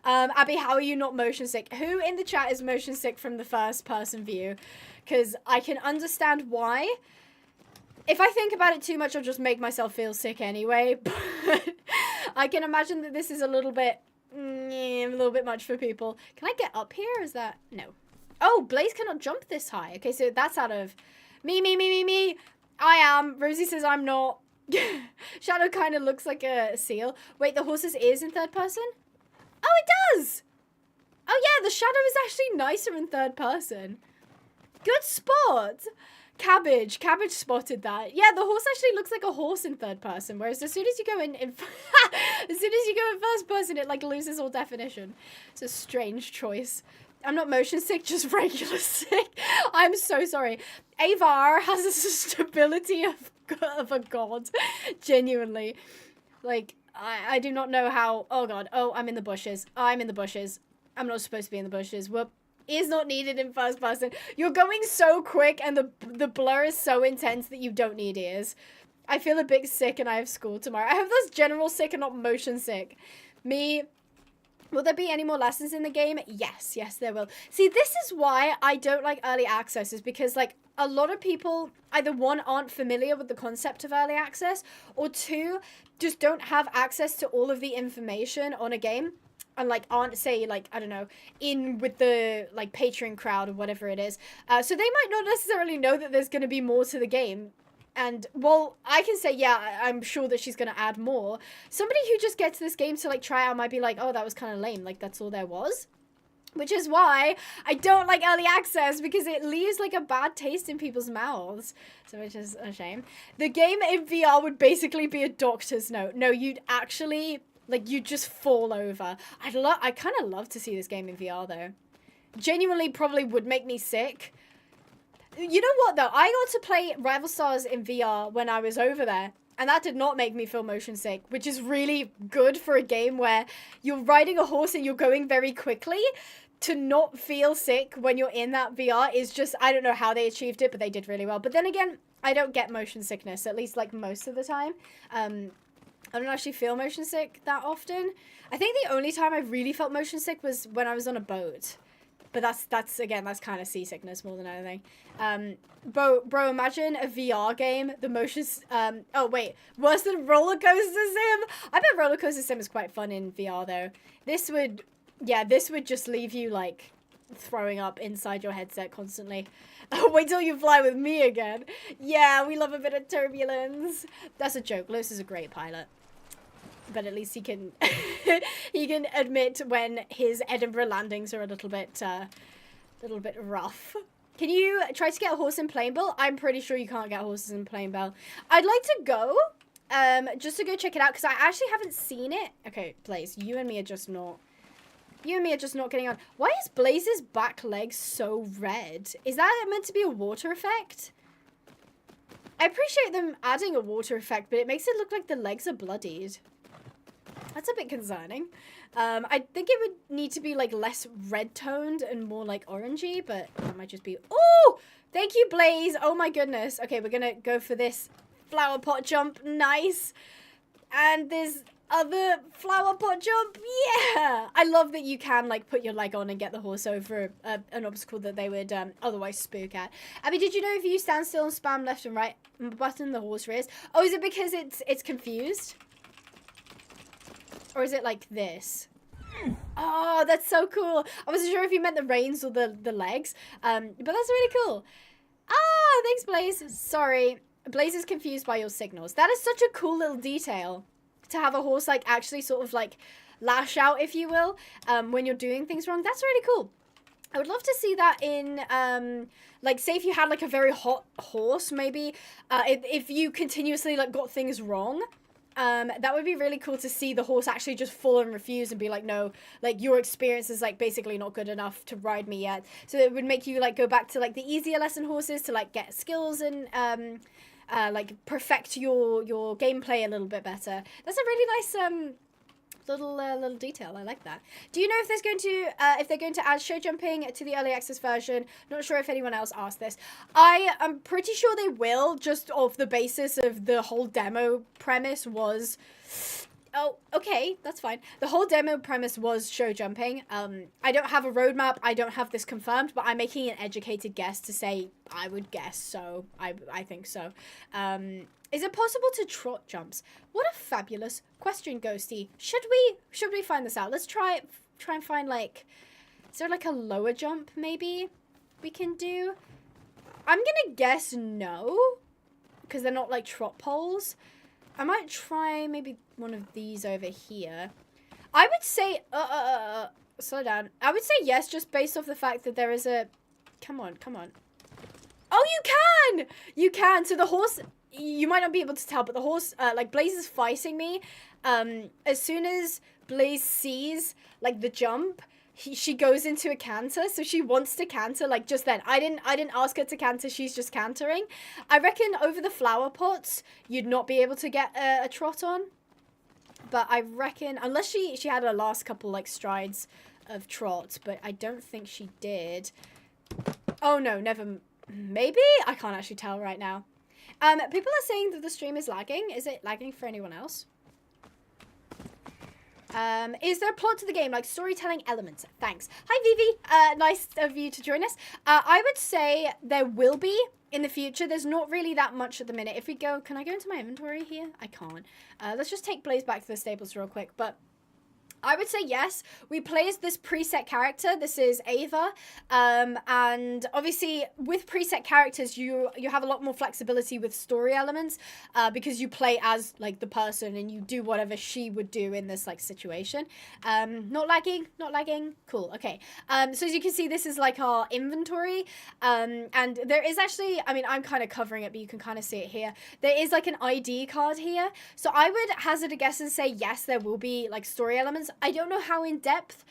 Abby, how are you not motion sick? Who in the chat is motion sick from the first person view? Because I can understand why. If I think about it too much, I'll just make myself feel sick anyway. But I can imagine that this is a little bit much for people. Can I get up here? Is that... No. Oh, Blaze cannot jump this high. Okay, so that's out of... Me. I am. Rosie says I'm not. Shadow kind of looks like a seal. Wait, the horse's ears in third person? Oh, it does! Oh, yeah, the shadow is actually nicer in third person. Good spot! Cabbage spotted that. Yeah, the horse actually looks like a horse in third person, whereas as soon as you go in first person, it, like, loses all definition. It's a strange choice. I'm not motion sick, just regular sick. I'm so sorry. Avar has a stability of a god. Genuinely. Like, I do not know how... Oh, God. Oh, I'm in the bushes. I'm not supposed to be in the bushes. Whoop. Is not needed in first person. You're going so quick, and the blur is so intense that you don't need ears. I feel a bit sick, and I have school tomorrow. I hope that's general sick and not motion sick. Me... Will there be any more lessons in the game? Yes, there will. See, this is why I don't like early access, is because, like, a lot of people, either one, aren't familiar with the concept of early access, or two, just don't have access to all of the information on a game, and, like, aren't, say, like, I don't know, in with the, like, Patreon crowd or whatever it is. So they might not necessarily know that there's going to be more to the game. And, well, I can say, yeah, I'm sure that she's going to add more. Somebody who just gets this game to, like, try out might be like, oh, that was kind of lame. Like, that's all there was. Which is why I don't like early access, because it leaves, like, a bad taste in people's mouths. So, which is a shame. The game in VR would basically be a doctor's note. No, you'd actually, like, you'd just fall over. I kind of love to see this game in VR, though. Genuinely probably would make me sick. You know what, though? I got to play Rival Stars in VR when I was over there, and that did not make me feel motion sick, which is really good for a game where you're riding a horse and you're going very quickly. To not feel sick when you're in that VR is just, I don't know how they achieved it, but they did really well. But then again, I don't get motion sickness, at least, like, most of the time. I don't actually feel motion sick that often. I think the only time I really felt motion sick was when I was on a boat. But that's again, that's kind of seasickness more than anything. Bro, imagine a VR game, the motions, oh wait, worse than Roller Coaster Sim? I bet Roller Coaster Sim is quite fun in VR though. This would just leave you, like, throwing up inside your headset constantly. Wait till you fly with me again. Yeah, we love a bit of turbulence. That's a joke. Lewis is a great pilot. But at least he can he can admit when his Edinburgh landings are a little bit rough. Can you try to get a horse in Plainville? I'm pretty sure you can't get horses in Plainville. I'd like to go, just to go check it out, because I actually haven't seen it. Okay, Blaze, you and me are just not getting on. Why is Blaze's back leg so red? Is that meant to be a water effect? I appreciate them adding a water effect, but it makes it look like the legs are bloodied. That's a bit concerning. I think it would need to be, like, less red-toned and more, like, orangey, but that might just be... Oh! Thank you, Blaze! Oh, my goodness. Okay, we're gonna go for this flower pot jump. Nice. And this other flower pot jump. Yeah! I love that you can, like, put your leg on and get the horse over an obstacle that they would otherwise spook at. Abby, did you know if you stand still and spam left and right button, the horse rears? Oh, is it because it's confused? Or is it like this? Oh, that's so cool. I wasn't sure if you meant the reins or the legs. But that's really cool. Ah, thanks, Blaze. Sorry. Blaze is confused by your signals. That is such a cool little detail. To have a horse, like, actually sort of, like, lash out, if you will, when you're doing things wrong. That's really cool. I would love to see that in, like, say if you had, like, a very hot horse, maybe. If you continuously, like, got things wrong. That would be really cool to see the horse actually just full and refuse and be like, no, like, your experience is, like, basically not good enough to ride me yet. So it would make you, like, go back to, like, the easier lesson horses to, like, get skills and, like, perfect your gameplay a little bit better. That's a really nice, little detail. I like that. Do you know if they're going to add show jumping to the early access version? Not sure if anyone else asked this. I am pretty sure they will, just off the basis of the whole demo premise was... Oh, okay, that's fine. The whole demo premise was show jumping. I don't have a roadmap. I don't have this confirmed, but I'm making an educated guess to say I would guess, so I think so. Is it possible to trot jumps? What a fabulous question, Ghosty. Should we find this out? Let's try and find, like, is there, like, a lower jump maybe we can do? I'm gonna guess no, because they're not, like, trot poles. I might try maybe one of these over here. I would say, slow down. I would say yes, just based off the fact that there is a, come on. Oh, you can! You can. So the horse, you might not be able to tell, but the horse, like, Blaze is fighting me. As soon as Blaze sees, like, the jump, she goes into a canter, so she wants to canter, like, just then. I didn't ask her to canter, she's just cantering. I reckon over the flower pots, you'd not be able to get a trot on. But I reckon, unless she had her last couple, like, strides of trot, but I don't think she did. Oh, no, never, maybe? I can't actually tell right now. People are saying that the stream is lagging. Is it lagging for anyone else? Is there a plot to the game, like storytelling elements? Thanks. Hi, Vivi. Nice of you to join us. I would say there will be in the future. There's not really that much at the minute. If we go, can I go into my inventory here? I can't. Let's just take Blaze back to the stables real quick. But I would say yes. We play as this preset character. This is Ava. And obviously with preset characters, you have a lot more flexibility with story elements because you play as like the person and you do whatever she would do in this like situation. Not lagging. Cool. Okay. So as you can see, this is like our inventory. And there is actually, I mean, I'm kind of covering it, but you can kind of see it here. There is like an ID card here. So I would hazard a guess and say, yes, there will be like story elements. I don't know how in depth.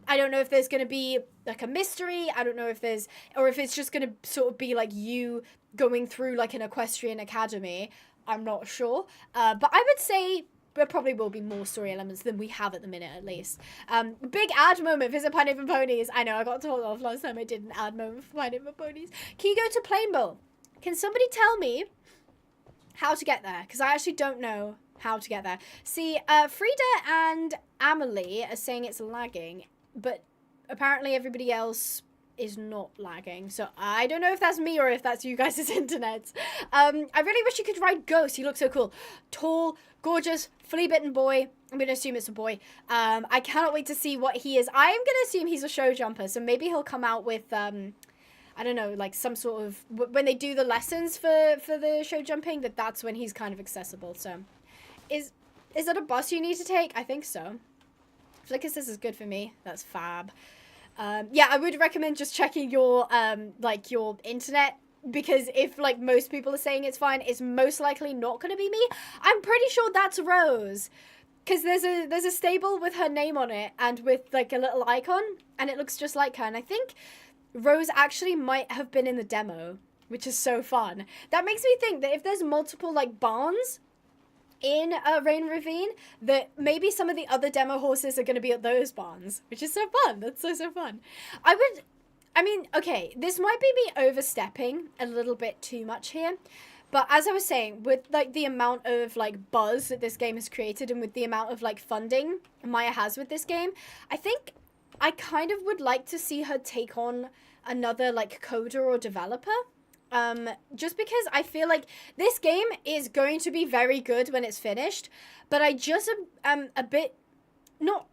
I don't know if there's going to be like a mystery. I don't know if there's, or if it's just going to sort of be like you going through like an equestrian academy. I'm not sure. But I would say there probably will be more story elements than we have at the minute, at least. Big ad moment, visit Pinehaven Ponies. I know, I got told off last time I did an ad moment for Pinehaven Ponies. Can you go to Plainbow? Can somebody tell me how to get there? Because I actually don't know how to get there. See, Frida and Amelie are saying it's lagging, but apparently everybody else is not lagging. So I don't know if that's me or if that's you guys' internet. I really wish you could ride Ghost. He looks so cool. Tall, gorgeous, flea-bitten boy. I'm going to assume it's a boy. I cannot wait to see what he is. I am going to assume he's a show jumper. So maybe he'll come out with, I don't know, like some sort of, when they do the lessons for the show jumping, that's when he's kind of accessible. So is that a bus you need to take? I think so. I feel like this is good for me. That's fab. Yeah, I would recommend just checking your like your internet, because if like most people are saying it's fine, it's most likely not going to be me. I'm pretty sure that's Rose, because there's a stable with her name on it and with like a little icon, and it looks just like her. And I think Rose actually might have been in the demo, which is so fun. That makes me think that if there's multiple like barns in Rein Ravine, that maybe some of the other demo horses are going to be at those barns, which is so fun. That's so fun. I mean, okay, this might be me overstepping a little bit too much here, but as I was saying, with like the amount of like buzz that this game has created and with the amount of like funding Maya has with this game, I think I kind of would like to see her take on another like coder or developer. Just because I feel like this game is going to be very good when it's finished, but I just am a bit, not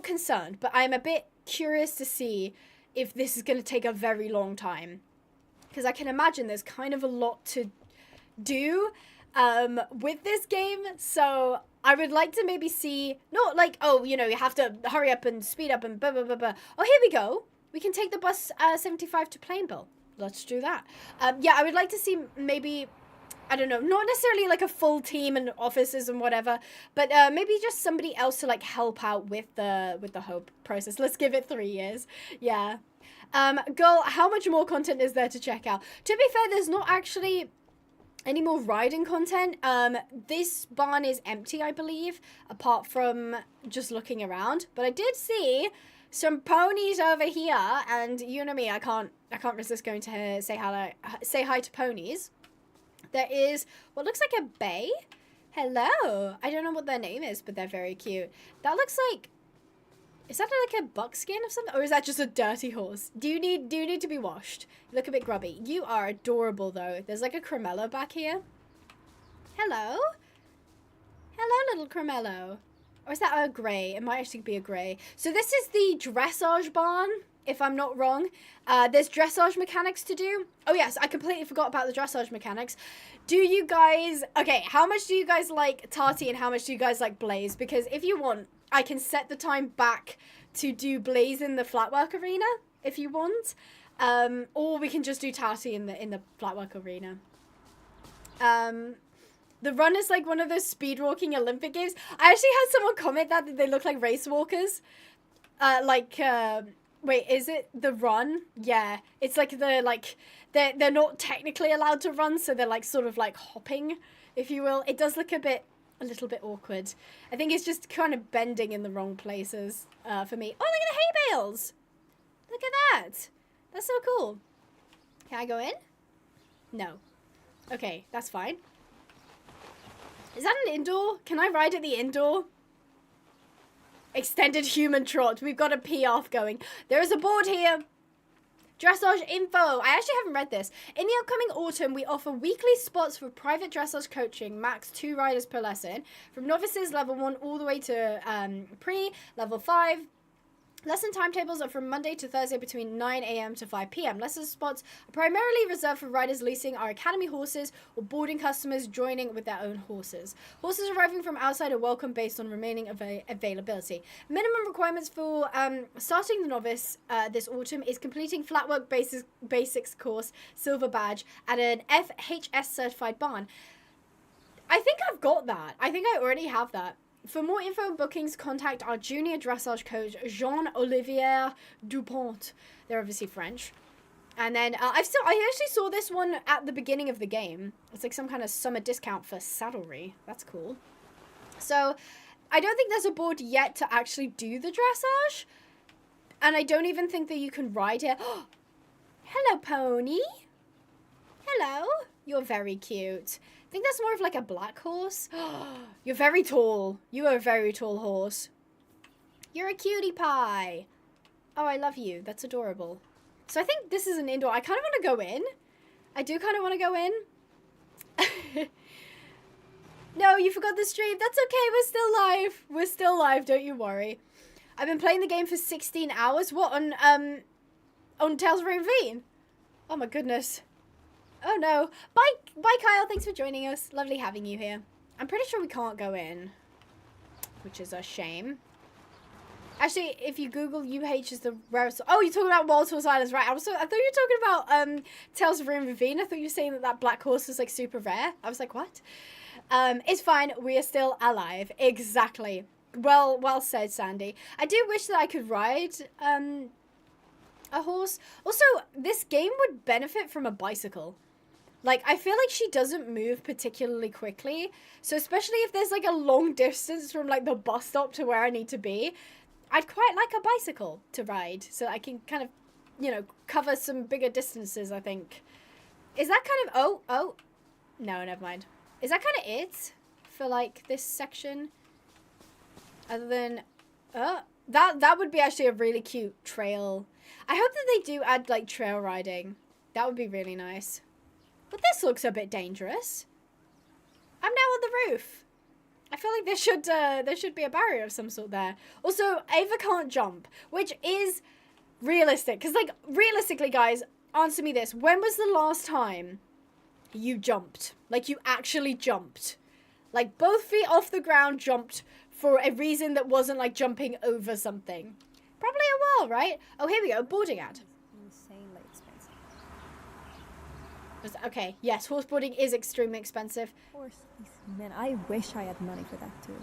concerned, but I'm a bit curious to see if this is going to take a very long time. Because I can imagine there's kind of a lot to do with this game, so I would like to maybe see, not like, oh, you know, you have to hurry up and speed up and blah, blah, blah, blah. Oh, here we go. We can take the bus 75 to Plainville. Let's do that. Yeah, I would like to see maybe, I don't know, not necessarily like a full team and officers and whatever, but maybe just somebody else to like help out with the whole process. Let's give it 3 years. Yeah. Girl, how much more content is there to check out? To be fair, there's not actually any more riding content. This barn is empty, I believe, apart from just looking around. But I did see some ponies over here, and you know me, I can't resist going to say hi to ponies. There is what looks like a bay. Hello. I don't know what their name is, but they're very cute. That looks like, is that like a buckskin of something, or is that just a dirty horse? Do you need to be washed? You look a bit grubby. You are adorable though. There's like a Cremello back here. Hello. Hello, little Cremello. Or is that a grey? It might actually be a grey. So this is the dressage barn, if I'm not wrong. There's dressage mechanics to do. Oh yes, I completely forgot about the dressage mechanics. Do you guys, okay, how much do you guys like Tati and how much do you guys like Blaze? Because if you want, I can set the time back to do Blaze in the flatwork arena, if you want. Or we can just do Tati in the flatwork arena. The run is like one of those speed walking Olympic games. I actually had someone comment that they look like race walkers. Wait, is it the run? Yeah, it's like they're not technically allowed to run, so they're like sort of like hopping, if you will. It does look a little bit awkward. I think it's just kind of bending in the wrong places for me. Oh, look at the hay bales! Look at that! That's so cool. Can I go in? No. Okay, that's fine. Is that an indoor? Can I ride at the indoor? Extended human trot. We've got a pee off going. There is a board here. Dressage info. I actually haven't read this. In the upcoming autumn, we offer weekly spots for private dressage coaching, max 2 riders per lesson, from novices level 1 all the way to level 5. Lesson timetables are from Monday to Thursday between 9 a.m. to 5 p.m. Lesson spots are primarily reserved for riders leasing our academy horses or boarding customers joining with their own horses. Horses arriving from outside are welcome based on remaining availability. Minimum requirements for starting the novice this autumn is completing Flatwork Basics course, silver badge, at an FHS certified barn. I think I've got that. I think I already have that. For more info and bookings, contact our junior dressage coach, Jean-Olivier Dupont. They're obviously French. And then I actually saw this one at the beginning of the game. It's like some kind of summer discount for saddlery. That's cool. So I don't think there's a board yet to actually do the dressage. And I don't even think that you can ride here. Hello, pony. Hello. You're very cute. I think that's more of like a black horse. You're very tall. You are a very tall horse. You're a cutie pie. Oh, I love you. That's adorable. So I think this is an indoor. I kind of want to go in. I do kind of want to go in. No, you forgot the stream. That's okay. We're still live. We're still live. Don't you worry. I've been playing the game for 16 hours. What, on Tales of Rein Ravine? Oh my goodness. Oh no. Bye Kyle, thanks for joining us. Lovely having you here. I'm pretty sure we can't go in, which is a shame. Actually, if you Google UH is the rarest. Oh, you're talking about Wild Horse Islands, right? I thought you were talking about Tales of Rein Ravine. I thought you were saying that black horse was like super rare. I was like, what? It's fine. We are still alive. Exactly. Well said, Sandy. I do wish that I could ride a horse. Also, this game would benefit from a bicycle. Like, I feel like she doesn't move particularly quickly. So especially if there's like a long distance from like the bus stop to where I need to be, I'd quite like a bicycle to ride so I can kind of, you know, cover some bigger distances, I think. Is that kind of, oh, no, never mind. Is that kind of it for like this section? Other than, that would be actually a really cute trail. I hope that they do add like trail riding. That would be really nice. But this looks a bit dangerous. I'm now on the roof. I feel like there should be a barrier of some sort there. Also, Ava can't jump, which is realistic. Because, like, realistically, guys, answer me this. When was the last time you jumped? Like, you actually jumped. Like, both feet off the ground jumped for a reason that wasn't, like, jumping over something. Probably a while, right? Oh, here we go. Boarding ad. Insanely expensive. Okay, yes, horseboarding is extremely expensive. Of course, man, I wish I had money for that too.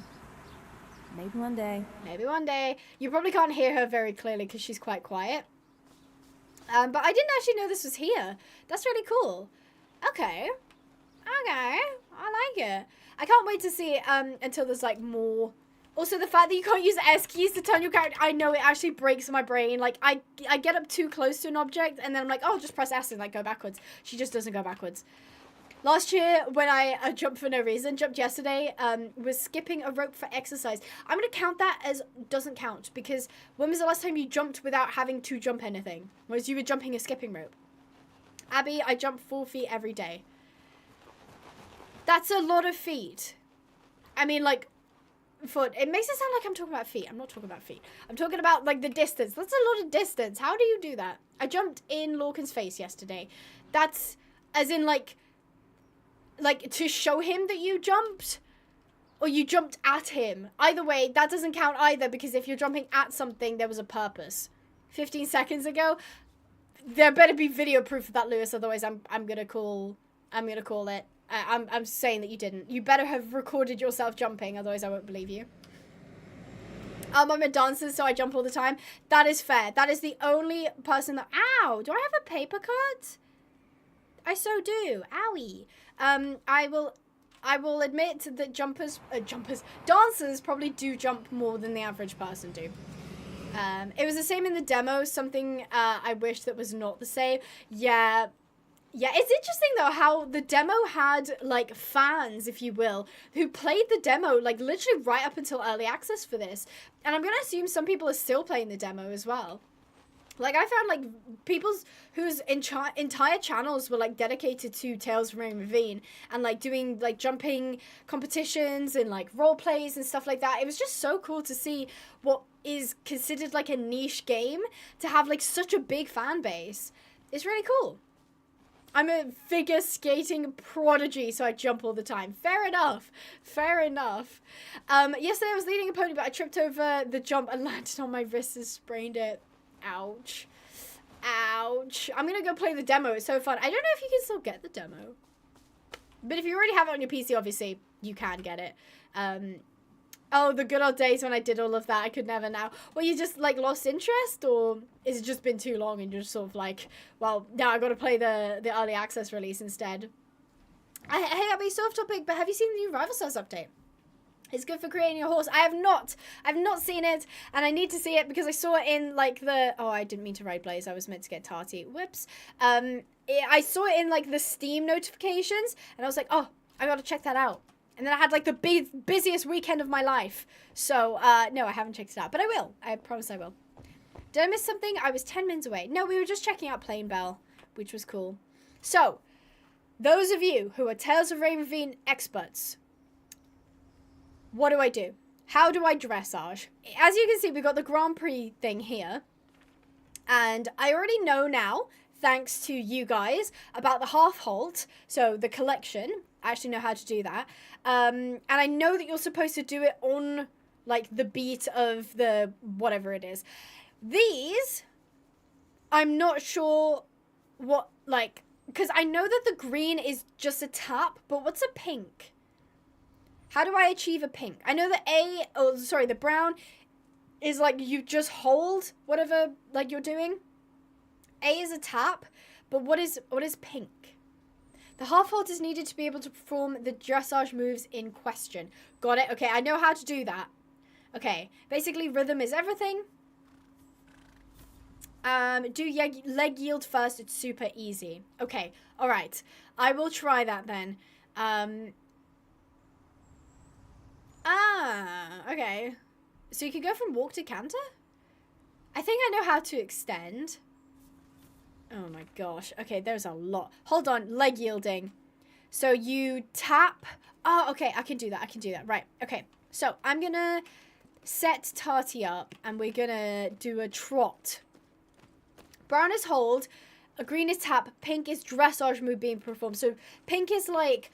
Maybe one day. Maybe one day. You probably can't hear her very clearly because she's quite quiet. But I didn't actually know this was here. That's really cool. Okay. Okay. I like it. I can't wait to see until there's like more. Also, the fact that you can't use S keys to turn your character, I know it actually breaks my brain. Like, I get up too close to an object, and then I'm like, oh, just press S and, like, go backwards. She just doesn't go backwards. Last year, when I jumped for no reason, jumped yesterday, was skipping a rope for exercise. I'm going to count that as doesn't count, because when was the last time you jumped without having to jump anything? Whereas you were jumping a skipping rope. Abby, I jump 4 feet every day. That's a lot of feet. I mean, like, foot. It makes it sound like I'm talking about feet. I'm not talking about feet. I'm talking about, like, the distance. That's a lot of distance. How do you do that? I jumped in Lorcan's face yesterday. That's, as in, like, to show him that you jumped, or you jumped at him. Either way, that doesn't count either, because if you're jumping at something, there was a purpose. 15 seconds ago, there better be video proof of that, Lewis, otherwise I'm gonna call it. I'm saying that you didn't. You better have recorded yourself jumping, otherwise I won't believe you. I'm a dancer, so I jump all the time. That is fair. That is the only person that... Ow! Do I have a paper cut? I so do. Owie. I will admit that dancers probably do jump more than the average person do. It was the same in the demo. Something I wish that was not the same. Yeah, it's interesting, though, how the demo had, like, fans, if you will, who played the demo, like, literally right up until early access for this. And I'm going to assume some people are still playing the demo as well. Like, I found, like, people's whose entire channels were, like, dedicated to Tales from Rein Ravine and, like, doing, like, jumping competitions and, like, role plays and stuff like that. It was just so cool to see what is considered, like, a niche game to have, like, such a big fan base. It's really cool. I'm a figure skating prodigy, so I jump all the time. Fair enough. Fair enough. Yesterday I was leading a pony, but I tripped over the jump and landed on my wrist and sprained it. Ouch. Ouch. I'm gonna go play the demo. It's so fun. I don't know if you can still get the demo. But if you already have it on your PC, obviously, you can get it. Oh, the good old days when I did all of that. I could never now. Well, you just, like, lost interest? Or has it just been too long and you're just sort of like, well, now I gotta play the early access release instead. Hey, Abby, so off topic, but have you seen the new Rival Stars update? It's good for creating your horse. I have not. I've not seen it, and I need to see it because I saw it in, like, the... Oh, I didn't mean to ride Blaze. I was meant to get Tarty. Whoops. I saw it in, like, the Steam notifications, and I was like, oh, I gotta check that out. And then I had, like, the busiest weekend of my life. So, no, I haven't checked it out, but I will. I promise I will. Did I miss something? I was 10 minutes away. No, we were just checking out Plain Bell, which was cool. So, those of you who are Tales of Rein Ravine experts... What do I do? How do I dressage? As you can see, we've got the Grand Prix thing here. And I already know now, thanks to you guys, about the half halt. So the collection. I actually know how to do that. And I know that you're supposed to do it on, like, the beat of the whatever it is. These, I'm not sure what, like, because I know that the green is just a tap, but what's a pink? How do I achieve a pink? I know the brown is like you just hold whatever like you're doing. A is a tap, but what is pink? The half halt is needed to be able to perform the dressage moves in question. Got it? Okay, I know how to do that. Okay, basically rhythm is everything. Do leg yield first. It's super easy. Okay, all right. I will try that then. Okay. So you can go from walk to canter? I think I know how to extend. Oh my gosh. Okay, there's a lot. Hold on. Leg yielding. So you tap. Oh, okay. I can do that. Right. Okay. So I'm going to set Tarty up and we're going to do a trot. Brown is hold. A green is tap. Pink is dressage move being performed. So pink is like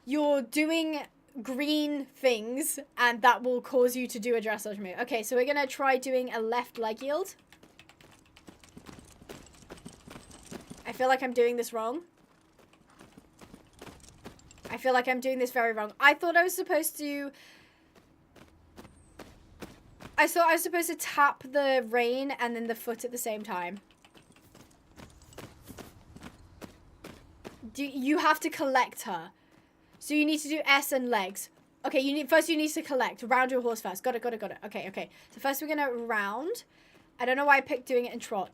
you're doing green things and that will cause you to do a dressage move. Okay, so we're gonna try doing a left leg yield. I feel like I'm doing this wrong. I feel like I'm doing this very wrong. I thought I was supposed to tap the rein and then the foot at the same time. You have to collect her. So you need to do S and legs. Okay, you need to collect. Round your horse first. Got it. Okay. So first we're gonna round. I don't know why I picked doing it in trot.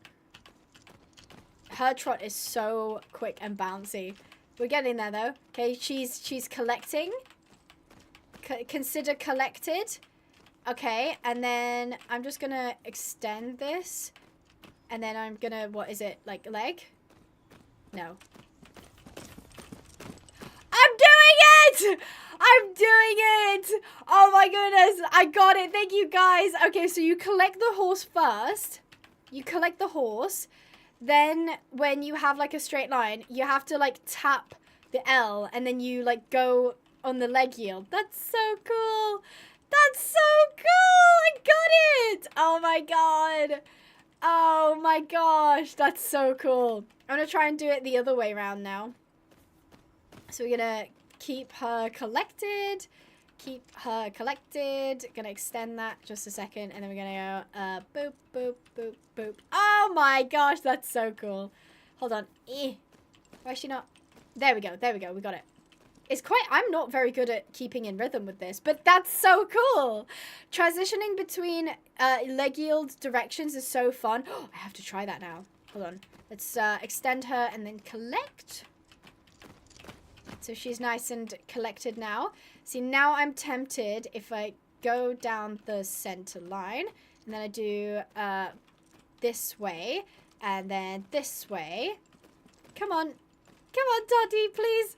Her trot is so quick and bouncy. We're getting there though. Okay, she's collecting. Consider collected. Okay, and then I'm just gonna extend this. And then I'm gonna, what is it? Like leg? No. I'm doing it! Oh my goodness, I got it. Thank you guys. Okay, so you collect the horse first. You collect the horse. Then when you have like a straight line, you have to like tap the L and then you like go on the leg yield. That's so cool. That's so cool. I got it. Oh my god. Oh my gosh. That's so cool. I'm going to try and do it the other way around now. So we're going to keep her collected. Gonna extend that just a second. And then we're gonna go, boop, boop, boop, boop. Oh my gosh, that's so cool. Hold on. Why is she not? There we go. We got it. It's quite, I'm not very good at keeping in rhythm with this, but that's so cool. Transitioning between leg yield directions is so fun. Oh, I have to try that now. Hold on. Let's extend her and then collect. So she's nice and collected now. See, now I'm tempted if I go down the center line and then I do this way, and then this way. Come on. Come on, Tati, please.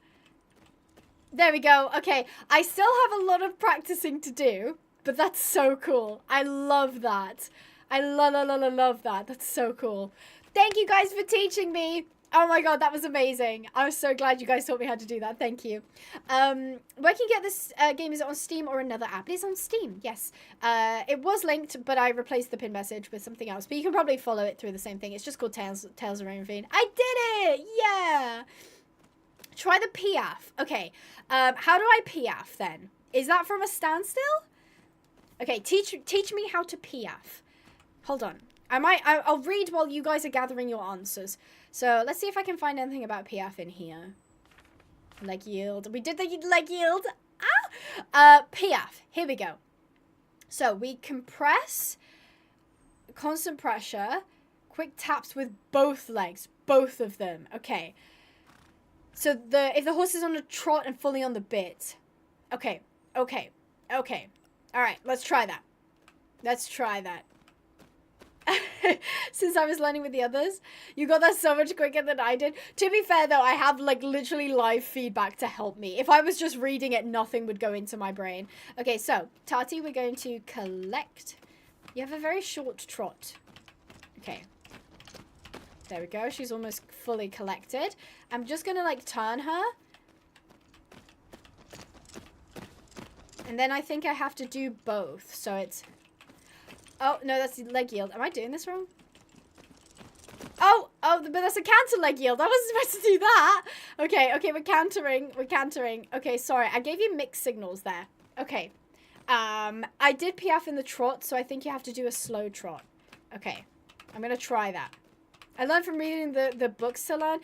There we go. Okay, I still have a lot of practicing to do, but that's so cool. I love that. I love that. That's so cool. Thank you guys for teaching me. Oh my god, that was amazing. I was so glad you guys taught me how to do that. Thank you. Where can you get this game? Is it on Steam or another app? It is on Steam, yes. It was linked, but I replaced the pin message with something else. But you can probably follow it through the same thing. It's just called Tales of Rein Ravine. I did it! Yeah! Try the piaf. Okay. How do I piaf then? Is that from a standstill? Okay, teach me how to piaf. Hold on. I'll read while you guys are gathering your answers. So let's see if I can find anything about piaf in here. Leg yield. We did the leg yield. Piaf. Here we go. So we compress, constant pressure, quick taps with both legs, both of them. Okay. So if the horse is on a trot and fully on the bit. Okay. All right, let's try that. Since I was learning with the others, you got that so much quicker than I did. To be fair though, I have like literally live feedback to help me. If I was just reading it, nothing would go into my brain. Okay, so Tati, we're going to collect. You have a very short trot. Okay. There we go. She's almost fully collected. I'm just gonna like turn her. And then I think I have to do both. So it's... Oh, no, that's the leg yield. Am I doing this wrong? Oh, but that's a counter leg yield. I wasn't supposed to do that. Okay, we're countering. Okay, sorry. I gave you mixed signals there. Okay. I did piaf in the trot, so I think you have to do a slow trot. Okay. I'm going to try that. I learned from reading the books to learn.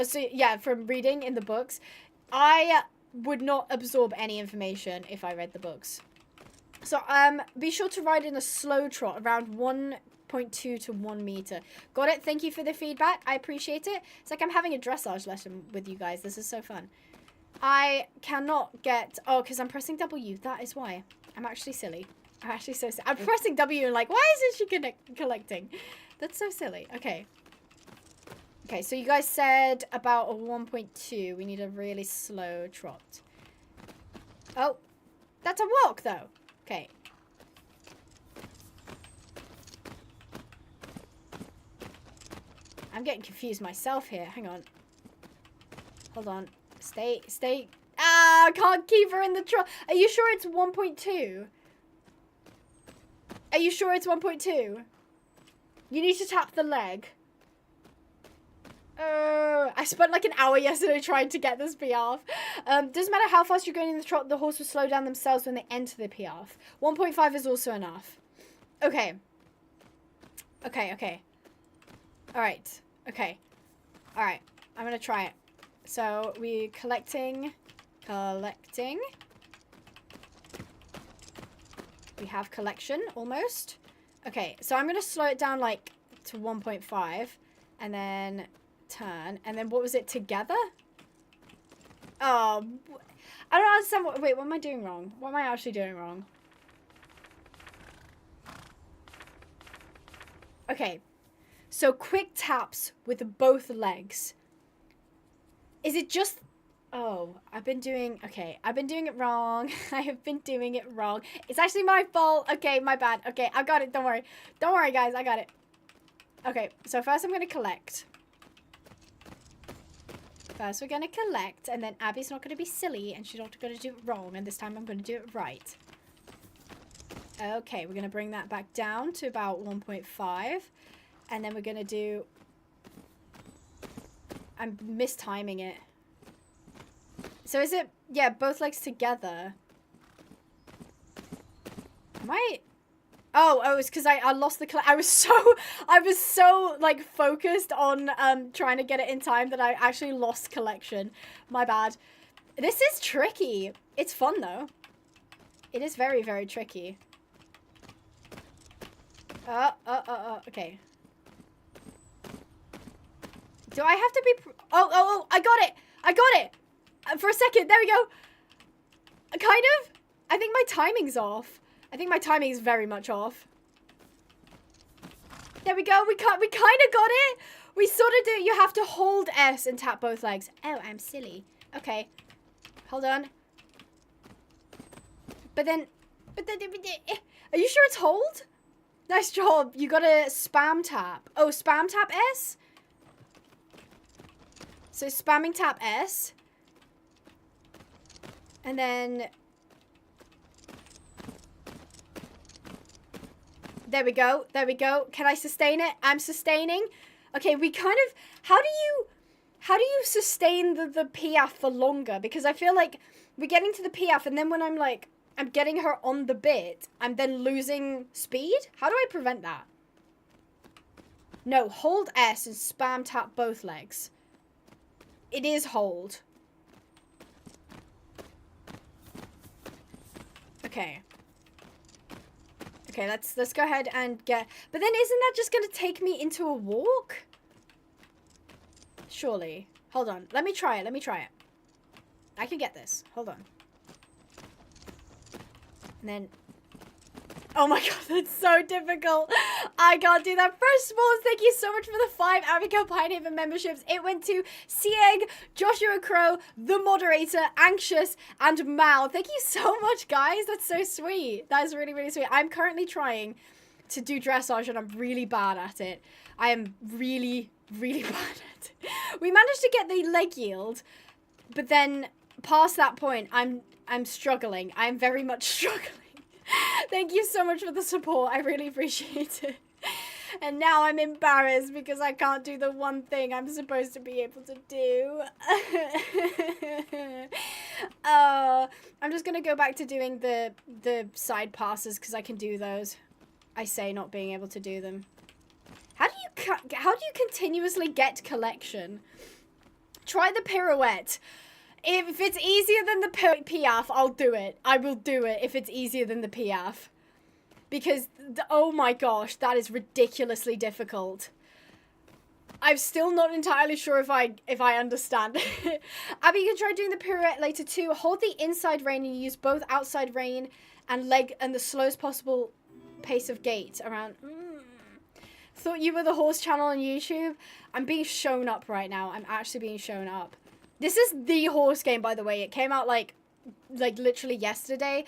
So, yeah, from reading in the books. I would not absorb any information if I read the books. So, be sure to ride in a slow trot around 1.2 to 1 meter. Got it? Thank you for the feedback. I appreciate it. It's like I'm having a dressage lesson with you guys. This is so fun. I cannot get... Oh, because I'm pressing W. That is why. I'm actually silly. I'm actually so silly. I'm pressing W and like, why isn't she collecting? That's so silly. Okay. Okay, so you guys said about a 1.2. We need a really slow trot. Oh, that's a walk, though. Okay. I'm getting confused myself here. Hang on. Hold on. Stay. Ah, I can't keep her in the trot. Are you sure it's 1.2? Are you sure it's 1.2? You need to tap the leg. I spent like an hour yesterday trying to get this piaf. Doesn't matter how fast you're going in the trot, the horse will slow down themselves when they enter the piaf. 1.5 is also enough. Okay. Alright. Okay. Alright. I'm gonna try it. So, we're collecting. We have collection, almost. Okay, so I'm gonna slow it down like to 1.5. And then... turn, and then what was it, together? Oh, I don't understand wait, what am I doing wrong? What am I actually doing wrong? Okay, so quick taps with both legs. Is it just... Oh, I've been doing it wrong. I have been doing it wrong. It's actually my fault. Okay, my bad. Okay, I got it. Don't worry, guys. I got it. Okay, so first I'm going to collect. First, we're going to collect, and then Abby's not going to be silly, and she's not going to do it wrong, and this time I'm going to do it right. Okay, we're going to bring that back down to about 1.5, and then we're going to do... I'm mistiming it. So is it... Yeah, both legs together. Am I... Oh, it's because I lost the... I was so, like, focused on trying to get it in time that I actually lost collection. My bad. This is tricky. It's fun, though. It is very, very tricky. Okay. Do I have to be... Oh, I got it! I got it! For a second, there we go. Kind of. I think my timing's off. I think my timing is very much off. There we go. We kind of got it. We sort of do. You have to hold S and tap both legs. Oh, I'm silly. Okay. Hold on. But then, are you sure it's hold? Nice job. You gotta spam tap. Oh, spam tap S? So spamming tap S. And then... There we go. There we go. Can I sustain it? I'm sustaining. Okay, we kind of... How do you sustain the piaf for longer? Because I feel like we're getting to the piaf and then when I'm like... I'm getting her on the bit, I'm then losing speed? How do I prevent that? No, hold S and spam tap both legs. It is hold. Okay. Okay, let's go ahead and get... But then isn't that just going to take me into a walk? Surely. Hold on. Let me try it. I can get this. Hold on. And then... Oh my god, that's so difficult. I can't do that. First of all, thank you so much for the 5 Abigail Pinehaven memberships. It went to Sieg, Joshua Crow, The Moderator, Anxious, and Mal. Thank you so much, guys. That's so sweet. That is really, really sweet. I'm currently trying to do dressage, and I'm really bad at it. I am really, really bad at it. We managed to get the leg yield, but then past that point, I'm struggling. I'm very much struggling. Thank you so much for the support. I really appreciate it. And now I'm embarrassed because I can't do the one thing I'm supposed to be able to do. I'm just going to go back to doing the side passes because I can do those. I say not being able to do them. How do you continuously get collection? Try the pirouette. If it's easier than the piaf, I'll do it. I will do it if it's easier than the piaf. Because, oh my gosh, that is ridiculously difficult. I'm still not entirely sure if I understand it. Abby, you can try doing the pirouette later too. Hold the inside rein and use both outside rein and leg and the slowest possible pace of gait around. Thought you were the horse channel on YouTube. I'm being shown up right now. I'm actually being shown up. This is the horse game, by the way. It came out like literally yesterday,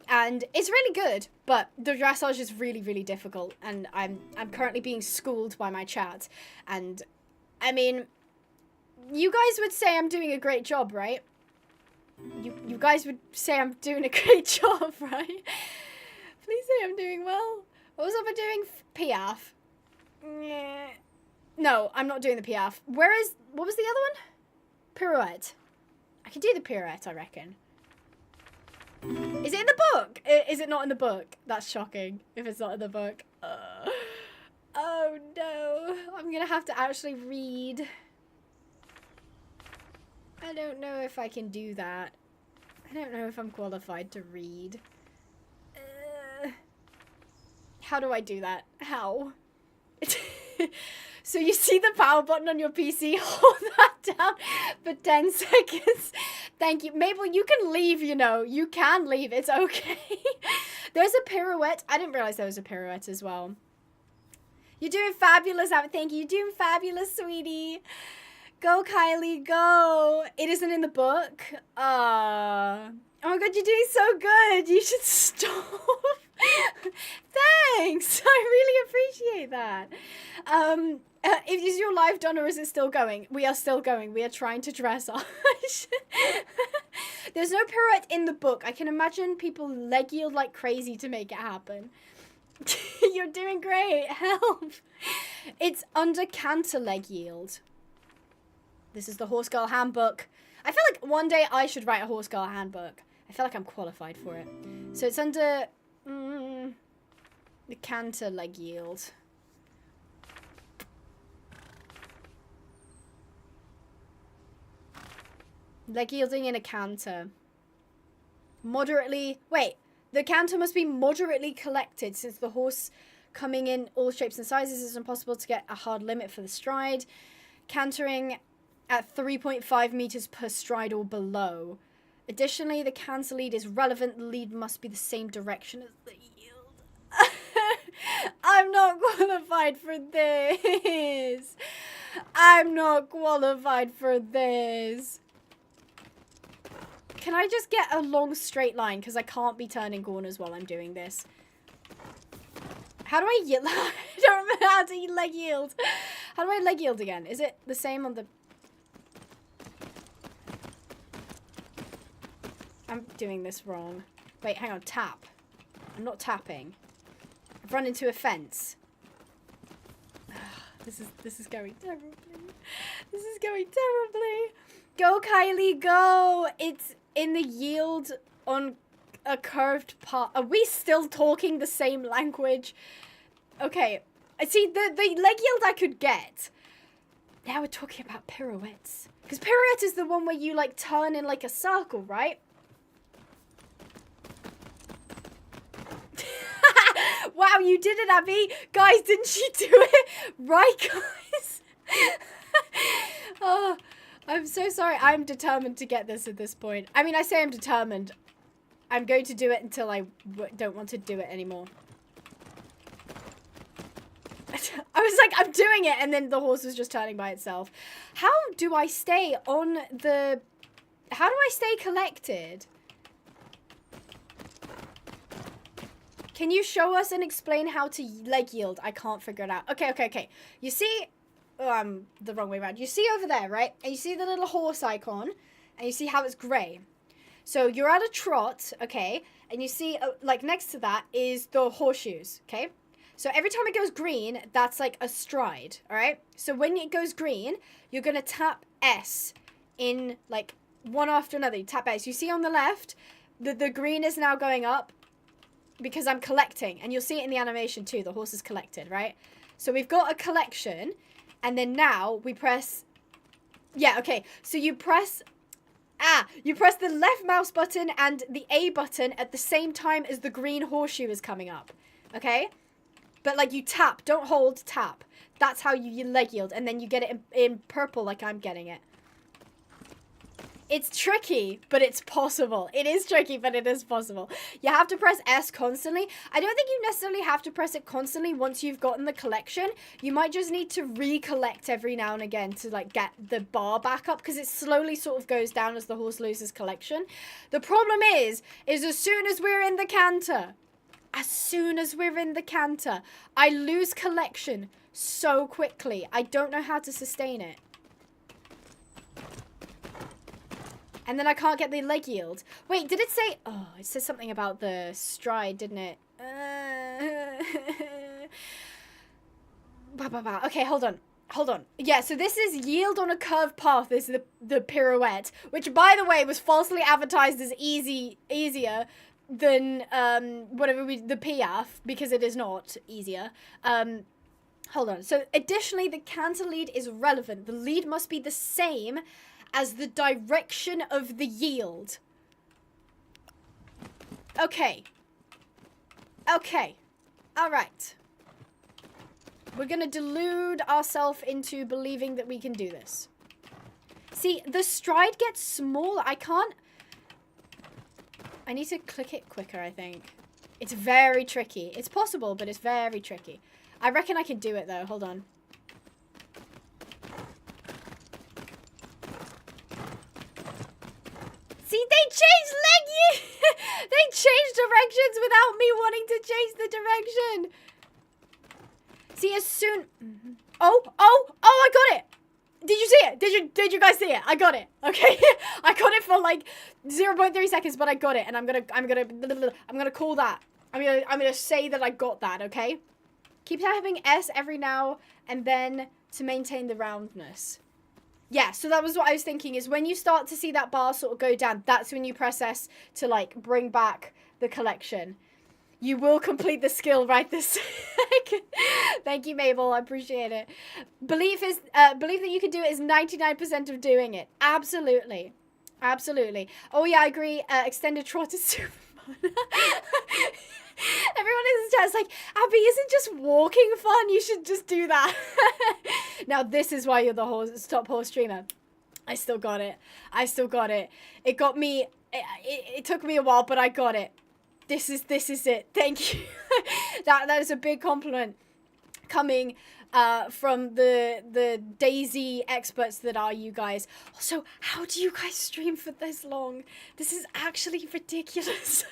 and it's really good. But the dressage is really, really difficult, and I'm currently being schooled by my chat. And I mean, you guys would say I'm doing a great job, right? You guys would say I'm doing a great job, right? Please say I'm doing well. What was I doing? Piaf. Yeah. No, I'm not doing the piaf. What was the other one? Pirouette. I can do the pirouette, I reckon. Is it in the book? Is it not in the book? That's shocking if it's not in the book. Oh no. I'm gonna have to actually read. I don't know if I can do that. I don't know if I'm qualified to read. How do I do that? How? So you see the power button on your PC, hold that down for 10 seconds. Thank you. Mabel, you can leave, you know. You can leave. It's okay. There's a pirouette. I didn't realize there was a pirouette as well. You're doing fabulous. Thank you. You're doing fabulous, sweetie. Go, Kylie, go. It isn't in the book. Oh my god, you're doing so good. You should stop. Thanks. I really appreciate that. Is your live done or is it still going? We are still going. We are trying to dressage. There's no pirouette in the book. I can imagine people leg yield like crazy to make it happen. You're doing great. Help. It's under canter leg yield. This is the Horse Girl Handbook. I feel like one day I should write a Horse Girl Handbook. I feel like I'm qualified for it. So it's under the canter leg yield. Leg yielding in a canter. Moderately... Wait. The canter must be moderately collected since the horse coming in all shapes and sizes is impossible to get a hard limit for the stride. Cantering at 3.5 meters per stride or below. Additionally, the canter lead is relevant. The lead must be the same direction as the yield. I'm not qualified qualified for this. I'm not qualified for this. Can I just get a long straight line? Because I can't be turning corners while I'm doing this. How do I yield? I don't remember how to leg yield. How do I leg yield again? Is it the same on the... I'm doing this wrong. Wait, hang on. Tap. I'm not tapping. I've run into a fence. This is going terribly. This is going terribly. Go, Kylie, go. It's in the yield on a curved path. Are we still talking the same language? Okay. See, the leg yield I could get. Now we're talking about pirouettes. Because pirouette is the one where you, like, turn in, like, a circle, right? Wow, you did it, Abby. Guys, didn't she do it? Right, guys? Oh, I'm so sorry. I'm determined to get this at this point. I mean, I say I'm determined. I'm going to do it until I don't want to do it anymore. I was like, I'm doing it, and then the horse was just turning by itself. How do I stay on the... How do I stay collected? Can you show us and explain how to leg yield? I can't figure it out. Okay. You see... Oh, I'm the wrong way around. You see over there, right? And you see the little horse icon, and you see how it's grey. So you're at a trot, okay? And you see, like, next to that is the horseshoes, okay? So every time it goes green, that's like a stride, all right? So when it goes green, you're going to tap S in, like, one after another. You tap S. You see on the left, the green is now going up because I'm collecting. And you'll see it in the animation too. The horse is collected, right? So we've got a collection. And then now we press... Yeah, okay. So you press... you press the left mouse button and the A button at the same time as the green horseshoe is coming up. Okay? But, like, you tap. Don't hold, tap. That's how you leg yield. And then you get it in purple like I'm getting it. It's tricky, but it's possible. It is tricky, but it is possible. You have to press S constantly. I don't think you necessarily have to press it constantly once you've gotten the collection. You might just need to recollect every now and again to, like, get the bar back up, because it slowly sort of goes down as the horse loses collection. The problem is as soon as we're in the canter, I lose collection so quickly. I don't know how to sustain it. And then I can't get the leg yield. Wait, did it say... Oh, it says something about the stride, didn't it? Okay, hold on. Yeah, so this is yield on a curved path. This is the pirouette. Which, by the way, was falsely advertised as easier than the piaffe. Because it is not easier. Hold on. So, additionally, the canter lead is relevant. The lead must be the same as the direction of the yield. Okay. All right. We're going to delude ourselves into believing that we can do this. See, the stride gets smaller. I need to click it quicker, I think. It's very tricky. It's possible, but it's very tricky. I reckon I can do it, though. Hold on. See, they changed they changed directions without me wanting to change the direction. See, as soon... Oh, I got it. Did you see it? Did you guys see it? I got it. Okay. I got it for like 0.3 seconds, but I got it, and I'm gonna call that. I'm gonna say that I got that, okay? Keep tapping S every now and then to maintain the roundness. Yeah, so that was what I was thinking, is when you start to see that bar sort of go down, that's when you press S to, like, bring back the collection. You will complete the skill right this second. Thank you, Mabel. I appreciate it. Believe that you can do it is 99% of doing it. Absolutely. Oh, yeah, I agree. Extended trot is super fun. Everyone in the chat's like, Abby, isn't just walking fun? You should just do that. Now, this is why you're the top horse streamer. I still got it. It got me... It took me a while, but I got it. This is it. Thank you. That is a big compliment. coming from the Daisy experts that are you guys. Also, how do you guys stream for this long? This is actually ridiculous.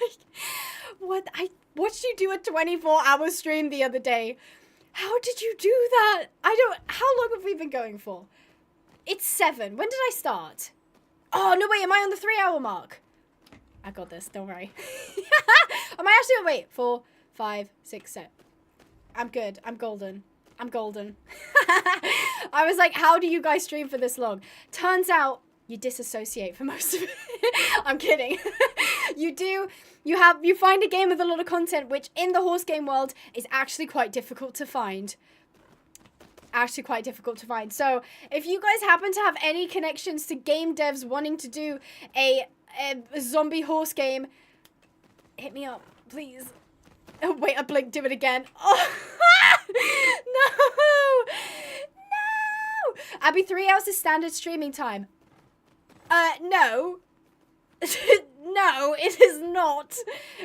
What? I watched you do a 24-hour stream the other day. How did you do that? How long have we been going for? It's 7. When did I start? Oh, no, wait, am I on the 3-hour mark? I got this, don't worry. Am I actually, wait, 4, 5, 6, 7. I'm good, I'm golden. I'm golden. I was like, how do you guys stream for this long? Turns out, you disassociate for most of it. I'm kidding. You find a game with a lot of content, which in the horse game world is actually quite difficult to find. So if you guys happen to have any connections to game devs wanting to do a zombie horse game, hit me up, please. Oh, wait, I blinked, do it again. Oh, no. Abby, 3 hours is standard streaming time. No. No, it is not.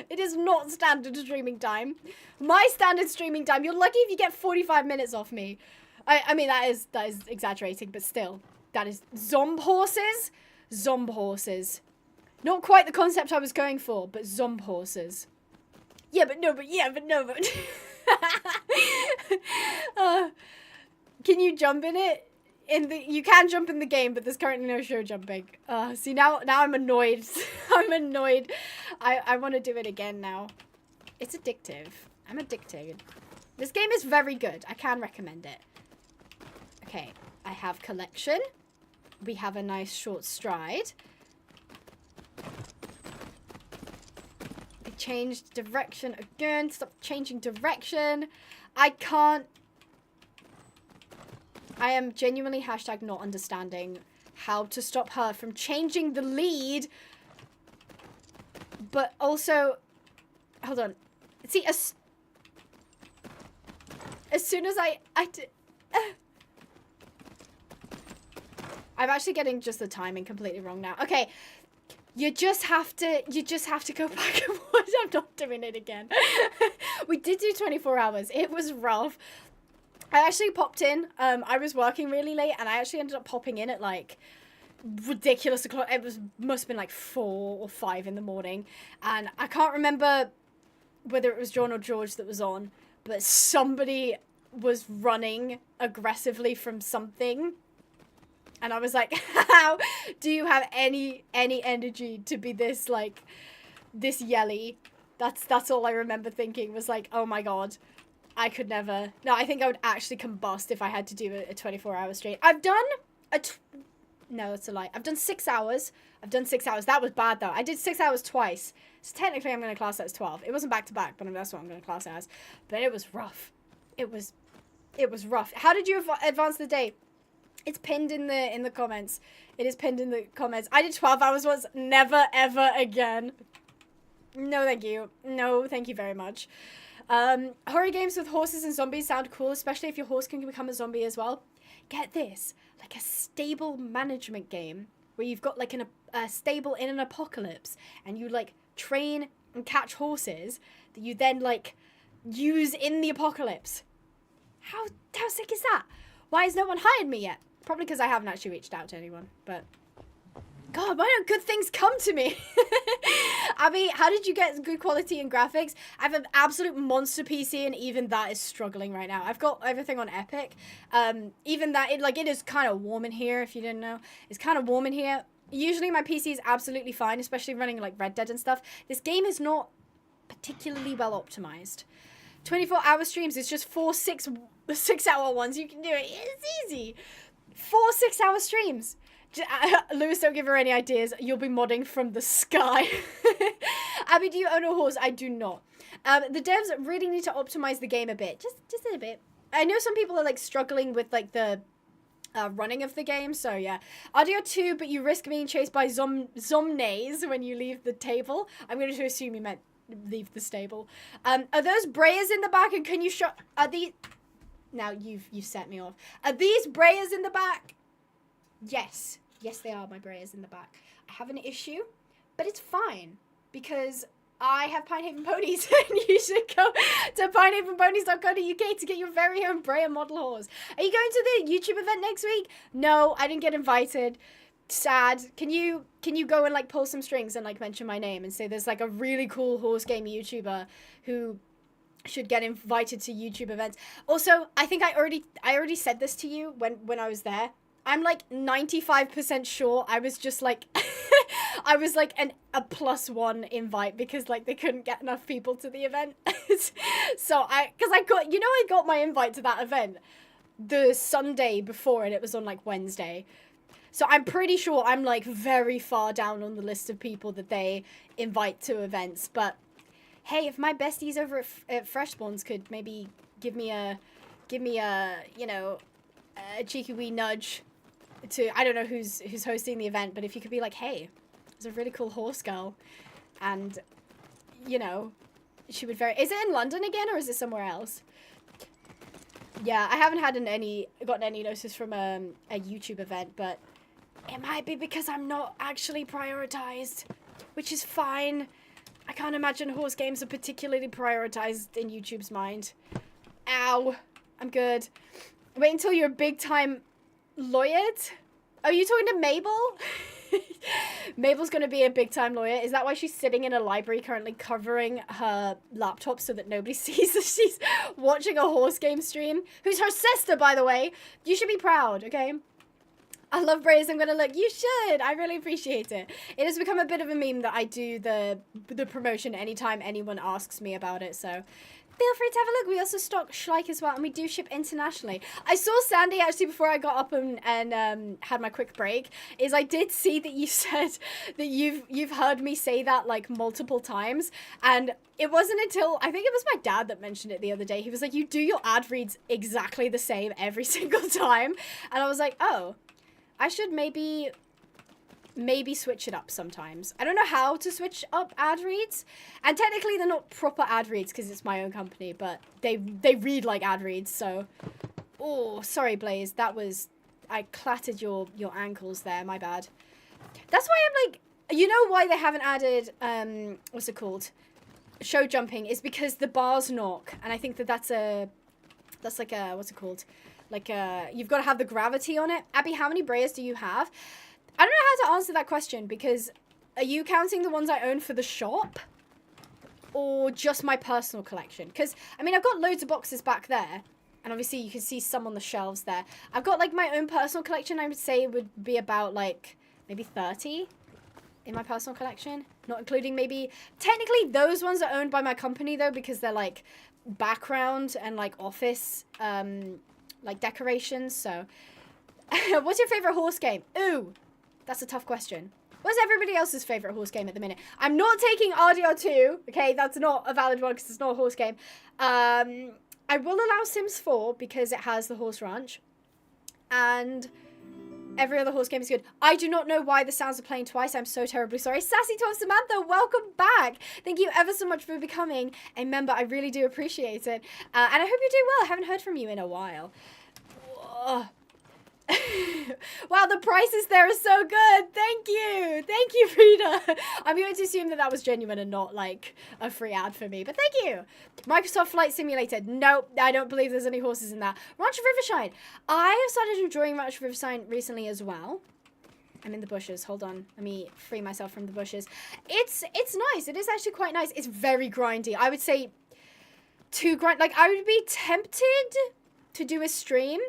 It is not standard streaming time. My standard streaming time, you're lucky if you get 45 minutes off me. I mean, that is exaggerating, but still. That is zomb horses. Zomb horses. Not quite the concept I was going for, but zomb horses. Yeah, but no, but yeah, but no, but... can you jump in it? You can jump in the game, but there's currently no show jumping. See, now I'm annoyed. I'm annoyed. I want to do it again now. It's addictive. I'm addicted. This game is very good. I can recommend it. Okay, I have collection. We have a nice short stride. They changed direction again. Stop changing direction. I am genuinely # not understanding how to stop her from changing the lead. But also, hold on. See, as soon as I'm actually getting just the timing completely wrong now. Okay, you just have to go back and watch. I'm not doing it again. We did do 24 hours. It was rough. I actually popped in. I was working really late, and I actually ended up popping in at like ridiculous o'clock. It must have been like 4 or 5 in the morning, and I can't remember whether it was John or George that was on, but somebody was running aggressively from something, and I was like, "How do you have any energy to be this like this yelly?" That's all I remember thinking was like, "Oh my god." I could never. No, I think I would actually combust if I had to do a 24-hour stream. I've done no, that's a lie. I've done 6 hours. That was bad, though. I did 6 hours twice. So technically, I'm going to class that as 12. It wasn't back-to-back, but that's what I'm going to class it as. But it was rough. It was rough. How did you advance the day? It's pinned in the comments. It is pinned in the comments. I did 12 hours once. Never, ever again. No, thank you. No, thank you very much. Horror games with horses and zombies sound cool, especially if your horse can become a zombie as well. Get this, like a stable management game where you've got like a stable in an apocalypse, and you like train and catch horses that you then like use in the apocalypse. How sick is that? Why has no one hired me yet? Probably because I haven't actually reached out to anyone, but... God, why don't good things come to me? Abby, how did you get good quality in graphics? I have an absolute monster PC, and even that is struggling right now. I've got everything on Epic. Even that, it is kind of warm in here, if you didn't know. It's kind of warm in here. Usually my PC is absolutely fine, especially running like Red Dead and stuff. This game is not particularly well optimized. 24-hour streams, it's just 4 6-hour ones. You can do it. It's easy. 4 6-hour streams. Lewis, don't give her any ideas. You'll be modding from the sky. Abby, do you own a horse? I do not. The devs really need to optimize the game a bit. Just a bit. I know some people are like struggling with like the running of the game, so yeah. Audio 2, but you risk being chased by zomnays when you leave the table. I'm going to assume you meant leave the stable. Are those brayers in the back, and can you show... Are these... Now, you've set me off. Are these brayers in the back? Yes. Yes, they are my brayers in the back. I have an issue, but it's fine, because I have Pinehaven Ponies, and you should go to pinehavenponies.co.uk to get your very own Brea model horse. Are you going to the YouTube event next week? No, I didn't get invited. Sad. Can you go and like pull some strings and like mention my name and say there's like a really cool horse game YouTuber who should get invited to YouTube events. Also, I think I already said this to you when I was there. I'm like 95% sure I was just like I was like a +1 invite because like they couldn't get enough people to the event. So I got my invite to that event the Sunday before and it was on like Wednesday. So I'm pretty sure I'm like very far down on the list of people that they invite to events. But hey, if my besties over at Fresh Spawns could maybe give me a you know, a cheeky wee nudge to, I don't know who's hosting the event, but if you could be like, hey, there's a really cool horse girl, and you know, she would is it in London again or is it somewhere else? Yeah, I haven't gotten any notice from a YouTube event, but it might be because I'm not actually prioritized, which is fine. I can't imagine horse games are particularly prioritized in YouTube's mind. Ow. I'm good. Wait until you're big time lawyered? Are you talking to Mabel? Mabel's going to be a big time lawyer. Is that why she's sitting in a library currently covering her laptop so that nobody sees that she's watching a horse game stream? Who's her sister, by the way. You should be proud, okay? I love Braze. I'm gonna look. You should. I really appreciate it. It has become a bit of a meme that I do the promotion anytime anyone asks me about it. So feel free to have a look. We also stock Schleich as well, and we do ship internationally. I saw Sandy actually before I got up and had my quick break. Is I did see that you said that you've heard me say that like multiple times, and it wasn't until I think it was my dad that mentioned it the other day. He was like, "You do your ad reads exactly the same every single time," and I was like, "Oh. I should maybe switch it up sometimes." I don't know how to switch up ad reads. And technically they're not proper ad reads because it's my own company, but they read like ad reads, so. Oh, sorry, Blaze. I clattered your ankles there, my bad. That's why I'm like, you know why they haven't added, what's it called? Show jumping is because the bars knock. And I think that's like a, what's it called? Like, you've got to have the gravity on it. Abby, how many Breas do you have? I don't know how to answer that question because are you counting the ones I own for the shop? Or just my personal collection? Because, I mean, I've got loads of boxes back there. And obviously you can see some on the shelves there. I've got, like, my own personal collection. I would say would be about, like, maybe 30 in my personal collection. Not including maybe... Technically, those ones are owned by my company, though, because they're, like, background and, like, office... like decorations, so. What's your favorite horse game? Ooh, that's a tough question. What's everybody else's favorite horse game at the minute? I'm not taking RDR2, okay? That's not a valid one because it's not a horse game. I will allow Sims 4 because it has the horse ranch. And every other horse game is good. I do not know why the sounds are playing twice. I'm so terribly sorry. Sassy Tom Samantha, welcome back. Thank you ever so much for becoming a member. I really do appreciate it. And I hope you're doing well. I haven't heard from you in a while. Wow, the prices there are so good. Thank you. Thank you, Frida. I'm going to assume that was genuine and not like a free ad for me, but thank you. Microsoft Flight Simulator. Nope, I don't believe there's any horses in that. Ranch of Riverside. I have started enjoying Ranch of Riverside recently as well. I'm in the bushes. Hold on. Let me free myself from the bushes. It's nice. It is actually quite nice. It's very grindy. I would say too grind. Like, I would be tempted to do a stream.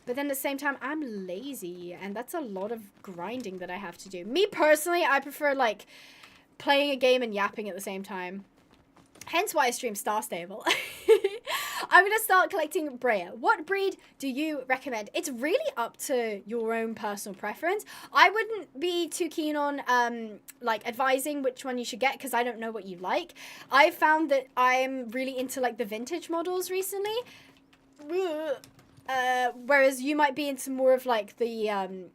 But then at the same time, I'm lazy, and that's a lot of grinding that I have to do. Me personally, I prefer, like, playing a game and yapping at the same time. Hence why I stream Star Stable. I'm going to start collecting Brea. What breed do you recommend? It's really up to your own personal preference. I wouldn't be too keen on, like, advising which one you should get, because I don't know what you like. I've found that I'm really into, like, the vintage models recently. Whereas you might be into more of like the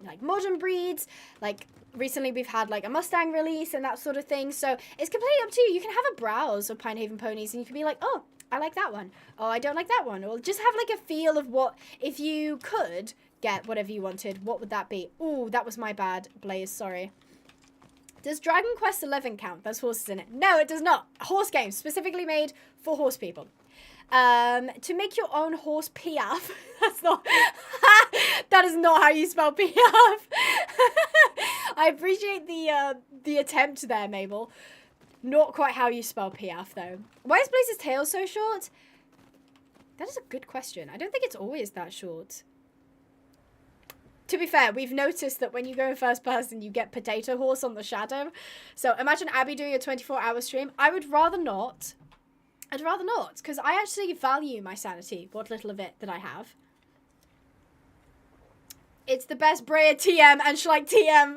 like modern breeds. Like recently we've had like a Mustang release and that sort of thing. So it's completely up to you. You can have a browse of Pinehaven ponies and you can be like, oh, I like that one. Oh, I don't like that one. Or just have like a feel of what, if you could get whatever you wanted, what would that be? Ooh, that was my bad, Blaze, sorry. Does Dragon Quest XI count? There's horses in it. No, it does not. Horse game, specifically made for horse people. To make your own horse piaffe. That's not... that is not how you spell piaffe. I appreciate the attempt there, Mabel. Not quite how you spell piaffe, though. Why is Blaze's tail so short? That is a good question. I don't think it's always that short. To be fair, we've noticed that when you go in first person, you get potato horse on the shadow. So imagine Abby doing a 24-hour stream. I would rather not. I'd rather not, because I actually value my sanity, what little of it that I have. It's the best Brea TM and Schleich TM.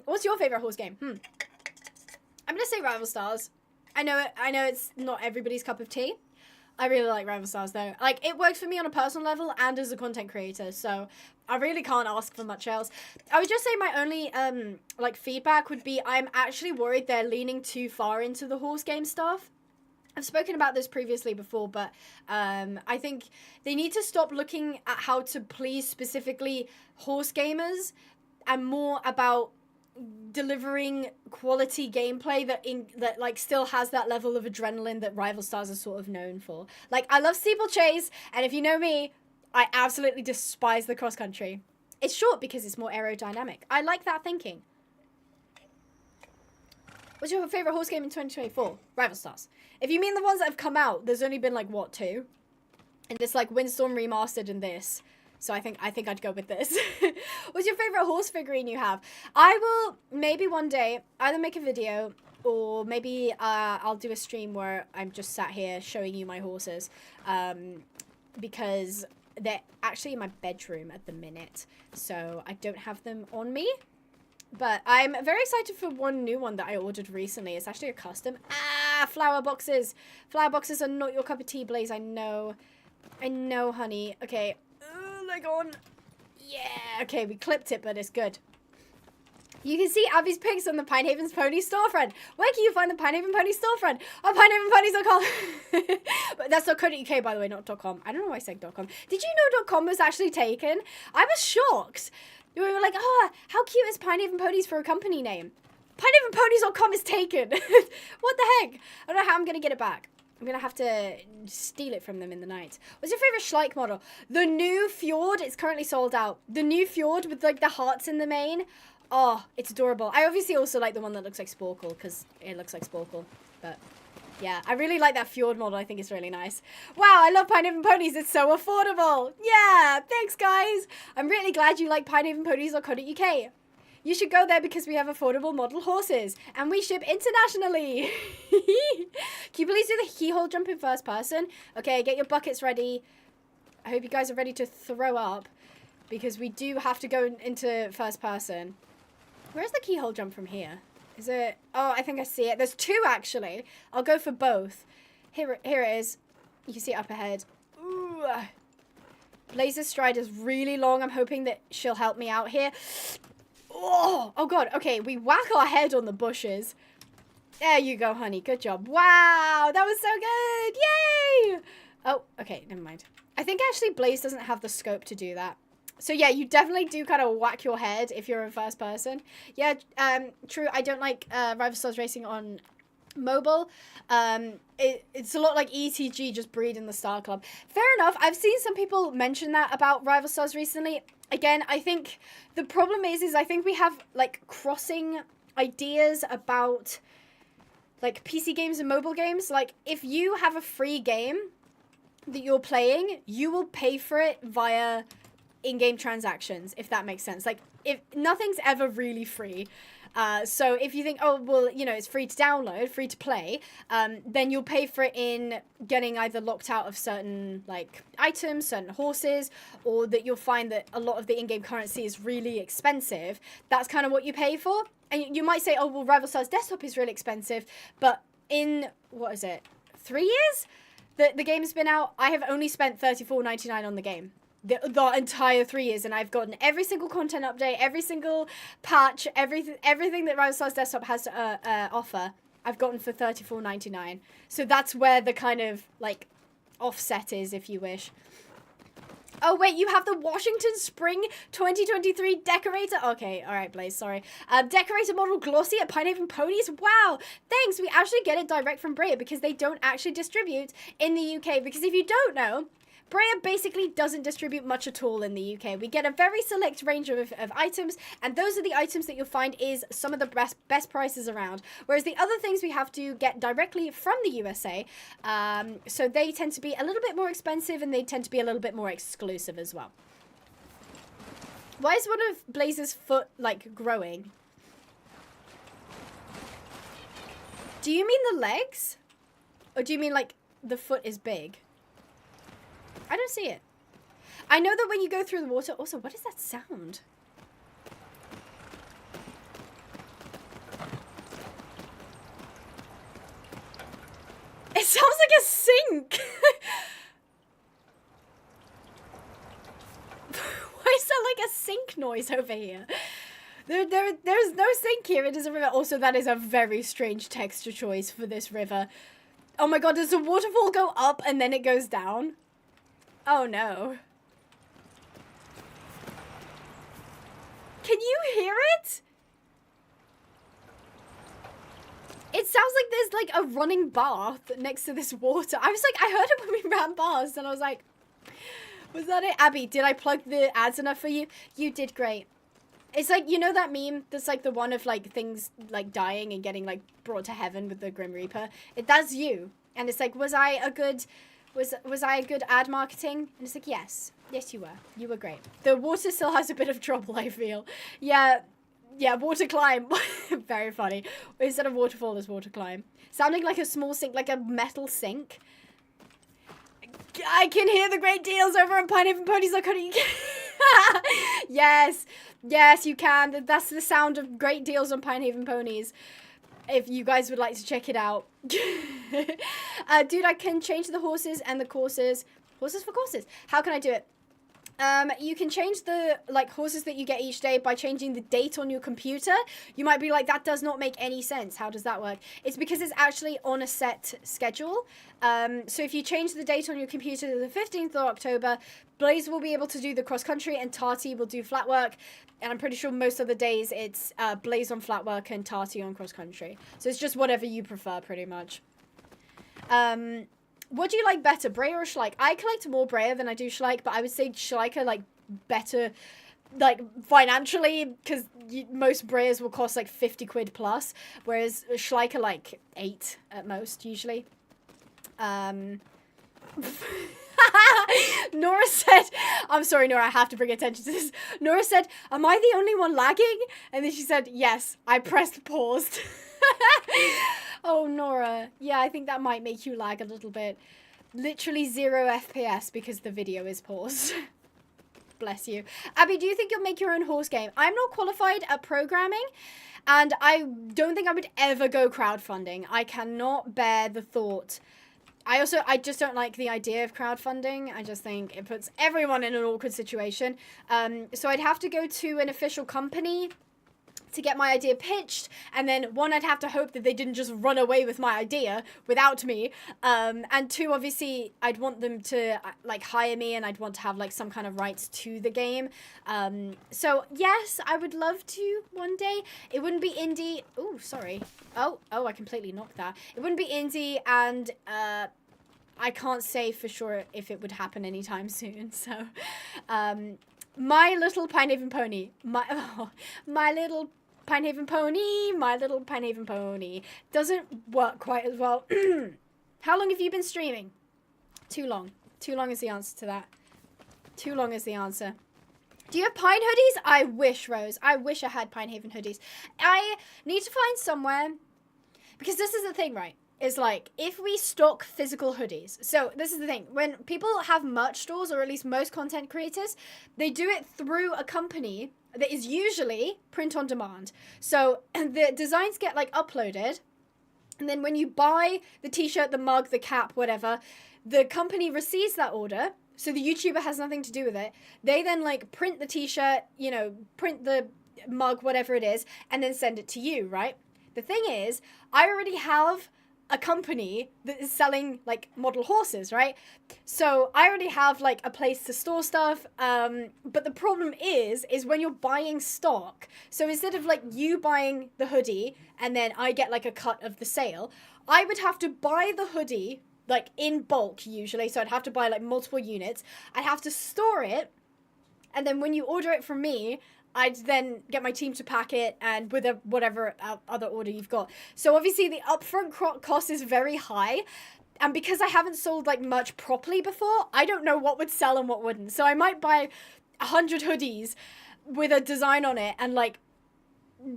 What's your favorite horse game? I'm gonna say Rival Stars. I know it's not everybody's cup of tea. I really like Rival Stars though. Like, it works for me on a personal level and as a content creator, so I really can't ask for much else. I would just say my only like feedback would be I'm actually worried they're leaning too far into the horse game stuff. I've spoken about this previously before, but I think they need to stop looking at how to please specifically horse gamers and more about delivering quality gameplay that like still has that level of adrenaline that Rival Stars are sort of known for. Like, I love steeplechase, and if you know me, I absolutely despise the cross country. It's short because it's more aerodynamic. I like that thinking. What's your favorite horse game in 2024? Rival Stars. If you mean the ones that have come out, there's only been like what, 2? And it's like Windstorm Remastered and this. So I think I'd go with this. What's your favorite horse figurine you have? I will maybe one day either make a video or maybe I'll do a stream where I'm just sat here showing you my horses. Because they're actually in my bedroom at the minute. So I don't have them on me. But I'm very excited for one new one that I ordered recently. It's actually a custom. Flower boxes. Flower boxes are not your cup of tea, Blaze. I know, honey. Okay. Leg on. Yeah. Okay, we clipped it, but it's good. You can see Abby's pics on the Pinehaven's Pony storefront. Where can you find the Pinehaven Pony storefront? On pinehavenponies.com. But that's .co.uk, by the way, not .com. I don't know why I said .com. Did you know .com was actually taken? I was shocked. We were like, oh, how cute is Pinehaven Ponies for a company name? Pinehavenponies.com is taken. What the heck? I don't know how I'm going to get it back. I'm going to have to steal it from them in the night. What's your favorite Schleich model? The new Fjord. It's currently sold out. The new Fjord with like the hearts in the mane. Oh, it's adorable. I obviously also like the one that looks like Sporkle because it looks like Sporkle. But yeah, I really like that Fjord model. I think it's really nice. Wow, I love Pinehaven Ponies. It's so affordable. Yeah, thanks guys. I'm really glad you like pinehavenponies.co.uk. You should go there because we have affordable model horses. And we ship internationally. Can you please do the keyhole jump in first person? Okay, get your buckets ready. I hope you guys are ready to throw up. Because we do have to go into first person. Where's the keyhole jump from here? Is it... Oh, I think I see it. There's 2, actually. I'll go for both. Here it is. You can see it up ahead. Ooh. Blaze's stride is really long. I'm hoping that she'll help me out here. Oh God. Okay, we whack our head on the bushes. There you go, honey. Good job. Wow, that was so good. Yay! Oh, okay, never mind. I think actually Blaze doesn't have the scope to do that. So yeah, you definitely do kind of whack your head if you're in first person. Yeah, true. I don't like Rival Stars Racing on mobile. It's a lot like ETG, just breed in the Star Club. Fair enough. I've seen some people mention that about Rival Stars recently. Again, I think the problem is I think we have like crossing ideas about like PC games and mobile games. Like if you have a free game that you're playing, you will pay for it via in-game transactions, if that makes sense. Like if nothing's ever really free. So if you think, oh, well, you know, it's free to download, free to play, then you'll pay for it in getting either locked out of certain, like, items, certain horses, or that you'll find that a lot of the in-game currency is really expensive. That's kind of what you pay for. And you might say, oh, well, Rival Stars Desktop is really expensive, but in, what is it, 3 years? The game's been out, I have only spent $34.99 on the game. The entire 3 years, and I've gotten every single content update, every single patch, everything that Rival Stars Desktop has to offer, I've gotten for $34.99. So that's where the kind of like offset is, if you wish. Oh, wait, you have the Washington Spring 2023 decorator. Okay, all right, Blaze, sorry. Decorator model glossy at Pinehaven Ponies. Wow, thanks. We actually get it direct from Brea because they don't actually distribute in the UK. Because if you don't know, Brea basically doesn't distribute much at all in the UK. We get a very select range of items, and those are the items that you'll find is some of the best prices around. Whereas the other things we have to get directly from the USA, so they tend to be a little bit more expensive, and they tend to be a little bit more exclusive as well. Why is one of Blaze's foot, like, growing? Do you mean the legs? Or do you mean, like, the foot is big? I don't see it. I know that when you go through the water... Also, what is that sound? It sounds like a sink. Why is that like a sink noise over here? There's no sink here. It is a river. Also, that is a very strange texture choice for this river. Oh my god, does the waterfall go up and then it goes down? Oh no. Can you hear it? It sounds like there's like a running bath next to this water. I was like, I heard it when we ran past and I was like, was that it? Abby, did I plug the ads enough for you? You did great. It's like, you know that meme that's like the one of like things like dying and getting like brought to heaven with the Grim Reaper? That's you. And it's like, was I a good ad marketing? And it's like, yes. Yes, you were. You were great. The water still has a bit of trouble, I feel. Yeah, water climb. Very funny. Instead of waterfall, there's water climb. Sounding like a small sink, like a metal sink. I can hear the great deals over on Pinehaven Ponies. Yes, you can. That's the sound of great deals on Pinehaven Ponies. If you guys would like to check it out. Dude, I can change the horses and the courses. Horses for courses. How can I do it? You can change the like horses that you get each day by changing the date on your computer. You might be like, that does not make any sense. How does that work? It's because it's actually on a set schedule. So if you change the date on your computer to the 15th of October, Blaze will be able to do the cross country and Tati will do flat work. And I'm pretty sure most of the days it's Blaze on flat work and Tati on cross country. So it's just whatever you prefer pretty much. What do you like better, Brea or Schleich? I collect more Brea than I do Schleich, but I would say Schleich are like better, like financially, because most Breas will cost like 50 quid plus, whereas Schleich are like 8 at most usually. Nora said, I'm sorry, Nora, I have to bring attention to this. Nora said, am I the only one lagging? And then she said, yes, I pressed paused. Oh, Nora. Yeah, I think that might make you lag a little bit. Literally 0 FPS because the video is paused. Bless you. Abby, do you think you'll make your own horse game? I'm not qualified at programming, and I don't think I would ever go crowdfunding. I cannot bear the thought. I just don't like the idea of crowdfunding. I just think it puts everyone in an awkward situation. So I'd have to go to an official company to get my idea pitched, and then one, I'd have to hope that they didn't just run away with my idea without me, and two, obviously I'd want them to like hire me, and I'd want to have like some kind of rights to the game. So yes, I would love to one day. It wouldn't be indie. Oh, sorry. Oh, I completely knocked that. It wouldn't be indie, and I can't say for sure if it would happen anytime soon. So My Little Pinehaven Pony. My Little Pinehaven Pony. My Little Pinehaven Pony. Doesn't work quite as well. How long have you been streaming? Too long. Too long is the answer to that. Too long is the answer. Do you have pine hoodies? I wish, Rose. I wish I had Pinehaven hoodies. I need to find somewhere. Because this is the thing, right? Is like, if we stock physical hoodies. So this is the thing. When people have merch stores, or at least most content creators, they do it through a company that is usually print on demand. So the designs get like uploaded. And then when you buy the t-shirt, the mug, the cap, whatever, the company receives that order. So the YouTuber has nothing to do with it. They then like print the t-shirt, you know, print the mug, whatever it is, and then send it to you, right? The thing is, I already have a company that is selling like model horses, right? So I already have like a place to store stuff. But the problem is when you're buying stock. So instead of like you buying the hoodie and then I get like a cut of the sale, I would have to buy the hoodie like in bulk usually. So I'd have to buy like multiple units. I'd have to store it. And then when you order it from me, I'd then get my team to pack it and with whatever other order you've got. So obviously the upfront cost is very high. And because I haven't sold like much properly before, I don't know what would sell and what wouldn't. So I might buy 100 hoodies with a design on it and like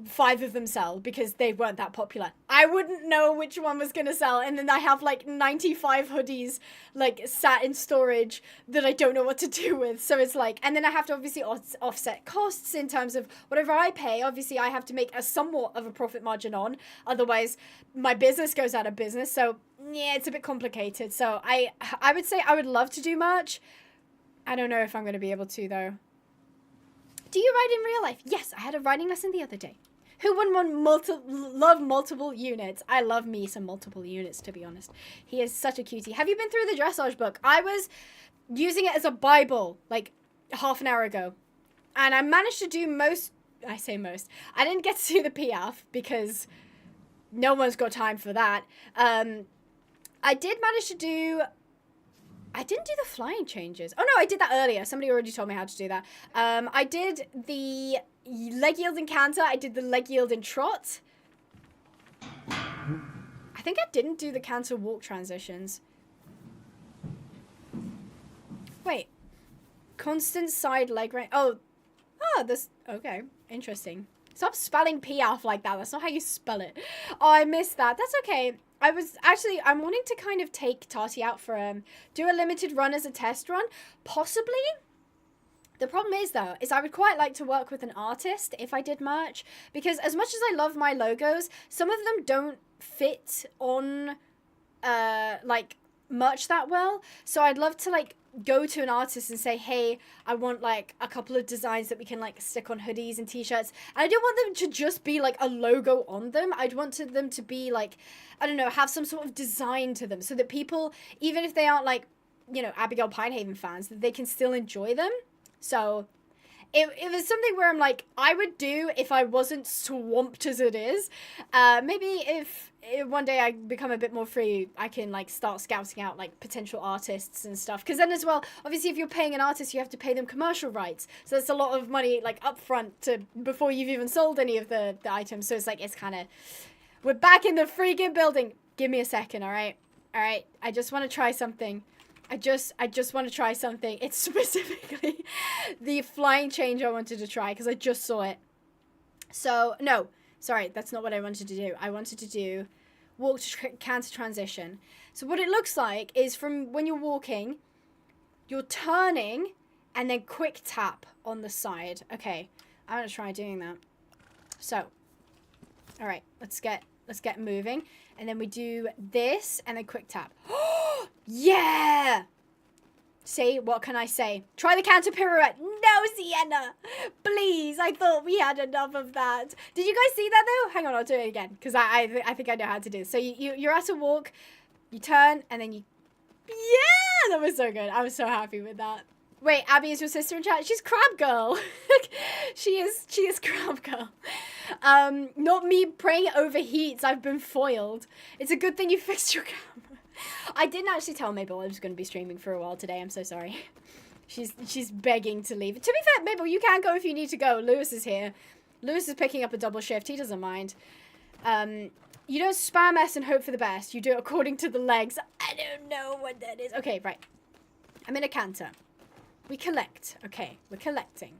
5 of them sell because they weren't that popular. I wouldn't know which one was gonna sell, and then I have like 95 hoodies like sat in storage that I don't know what to do with. So it's like, and then I have to obviously offset costs in terms of whatever I pay. Obviously I have to make a somewhat of a profit margin on, otherwise my business goes out of business. So yeah, it's a bit complicated. So I would say I would love to do merch. I don't know if I'm gonna be able to though. Do you ride in real life? Yes, I had a riding lesson the other day. Who wouldn't love multiple units? I love me some multiple units, to be honest. He is such a cutie. Have you been through the dressage book? I was using it as a Bible like half an hour ago. And I managed to do most. I say most. I didn't get to do the PF because no one's got time for that. I did manage to do... I didn't do the flying changes. Oh, no, I did that earlier. Somebody already told me how to do that. I did the leg yield and canter. I did the leg yield and trot. I think I didn't do the canter walk transitions. Wait. Constant side leg right. Oh, this. Okay, interesting. Stop spelling piaf like that. That's not how you spell it. Oh, I missed that. That's okay. I'm wanting to kind of take Tati out for, do a limited run as a test run. Possibly. The problem is, though, is I would quite like to work with an artist if I did merch. Because as much as I love my logos, some of them don't fit on, like, merch that well. So I'd love to, like, go to an artist and say, hey, I want like a couple of designs that we can like stick on hoodies and t-shirts. And I don't want them to just be like a logo on them. I'd want them to be like, I don't know, have some sort of design to them so that people, even if they aren't like, you know, Abigail Pinehaven fans, that they can still enjoy them. So it was something where I'm like, I would do if I wasn't swamped as it is. Maybe if one day I become a bit more free, I can like start scouting out like potential artists and stuff. Because then as well, obviously if you're paying an artist, you have to pay them commercial rights. So that's a lot of money like upfront before you've even sold any of the items. So it's like, it's kind of, we're back in the freaking building. Give me a second, all right? All right, I just want to try something. I just want to try something. It's specifically the flying change I wanted to try because I just saw it. So, no. Sorry, that's not what I wanted to do. I wanted to do walk to canter transition. So what it looks like is from when you're walking, you're turning and then quick tap on the side. Okay, I'm going to try doing that. So, all right, let's get moving. And then we do this and then quick tap. Yeah! See, what can I say? Try the counter pirouette. No, Sienna! Please, I thought we had enough of that. Did you guys see that though? Hang on, I'll do it again. Because I think I know how to do this. So you're at a walk, you turn, and then you... Yeah! That was so good. I was so happy with that. Wait, Abby is your sister in chat? She's Crab Girl. She is Crab Girl. Not me praying it overheats. I've been foiled. It's a good thing you fixed your camera. I didn't actually tell Mabel I was going to be streaming for a while today. I'm so sorry. She's begging to leave. To be fair, Mabel, you can go if you need to go. Lewis is here. Lewis is picking up a double shift. He doesn't mind. You don't spam S and hope for the best. You do it according to the legs. I don't know what that is. Okay, right. I'm in a canter. We collect. Okay, we're collecting.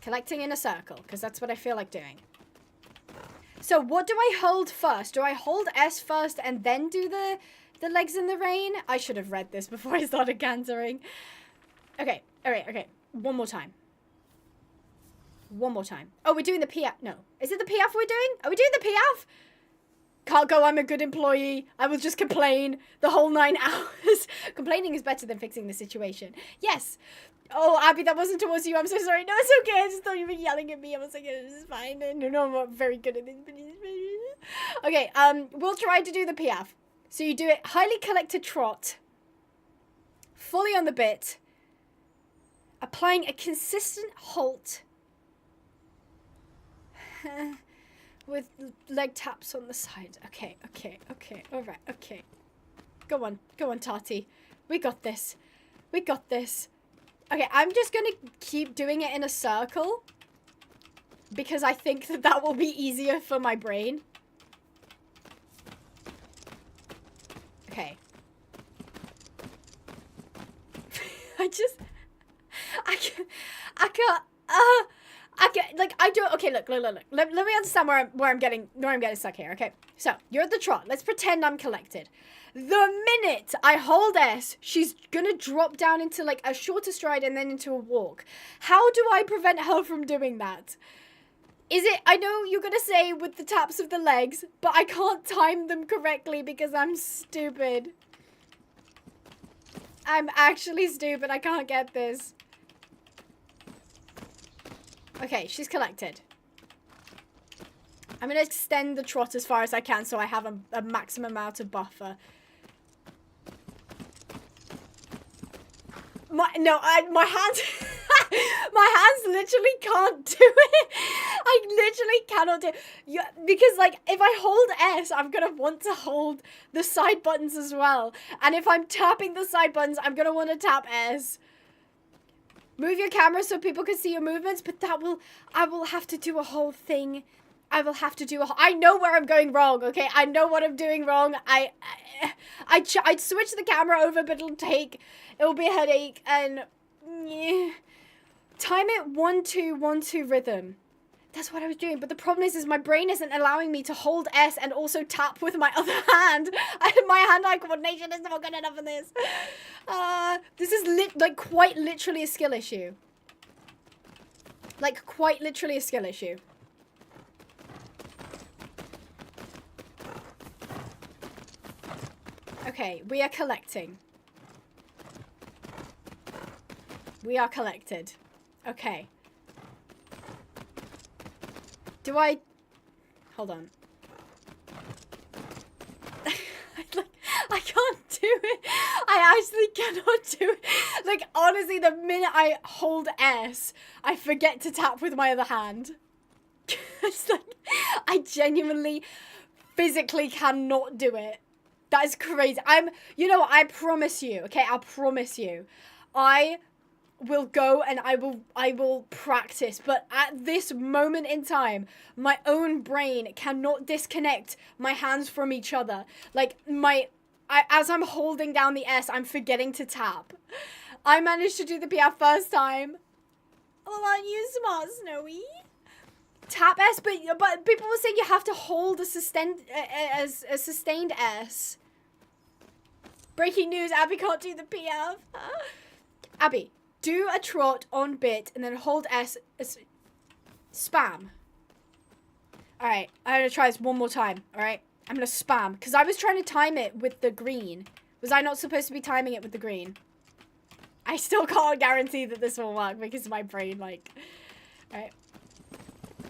Collecting in a circle, because that's what I feel like doing. So what do I hold first? Do I hold S first and then do the legs in the rain? I should have read this before I started cantering. Okay, alright, okay. One more time. One more time. Oh, we're doing the PF. No. Is it the PF we're doing? Are we doing the PF? Can't go, I'm a good employee. I will just complain the whole 9 hours. Complaining is better than fixing the situation. Yes. Oh, Abby, that wasn't towards you. I'm so sorry. No, it's okay. I just thought you were yelling at me. I was like, this is fine. No, I'm not very good at this. Okay, we'll try to do the piaffe. So you do it highly collected trot. Fully on the bit. Applying a consistent halt. With leg taps on the side. Okay. Alright, okay. Go on, Tati. We got this. Okay, I'm just gonna keep doing it in a circle. Because I think that will be easier for my brain. Okay. I can't, like, I don't, okay, look. Let me understand where I'm getting stuck here, okay? So, you're at the trot. Let's pretend I'm collected. The minute I hold S, she's gonna drop down into, like, a shorter stride and then into a walk. How do I prevent her from doing that? Is it, I know you're gonna say with the taps of the legs, but I can't time them correctly because I'm stupid. I'm actually stupid. I can't get this. Okay, she's collected. I'm going to extend the trot as far as I can so I have a maximum amount of buffer. My hands... my hands literally can't do it. I literally cannot do it. Yeah, because, like, if I hold S, I'm going to want to hold the side buttons as well. And if I'm tapping the side buttons, I'm going to want to tap S. Move your camera so people can see your movements, but I will have to do a whole thing. I know where I'm going wrong, okay? I know what I'm doing wrong. I'd switch the camera over, but it'll be a headache, and yeah. Time it 1-2-1-2 rhythm. That's what I was doing, but the problem is my brain isn't allowing me to hold S and also tap with my other hand. My hand-eye coordination is not good enough for this. This is quite literally a skill issue. Like, quite literally a skill issue. Okay, we are collecting. We are collected. Okay. Do I... Hold on. I can't do it. I actually cannot do it. Like, honestly, the minute I hold S, I forget to tap with my other hand. It's like, I genuinely, physically cannot do it. That is crazy. You know what, I promise you, okay, I'll promise you. I will go and I will practice, but at this moment in time, my own brain cannot disconnect my hands from each other. Like, as I'm holding down the S, I'm forgetting to tap. I managed to do the PR first time. Oh, aren't you smart, Snowy? Tap S, but people will say you have to hold a sustained S. Breaking news, Abby can't do the PR. Abby, do a trot on bit and then hold S. Spam. Alright, I'm going to try this one more time, alright? I'm going to spam, because I was trying to time it with the green. Was I not supposed to be timing it with the green? I still can't guarantee that this will work because my brain, like... Alright.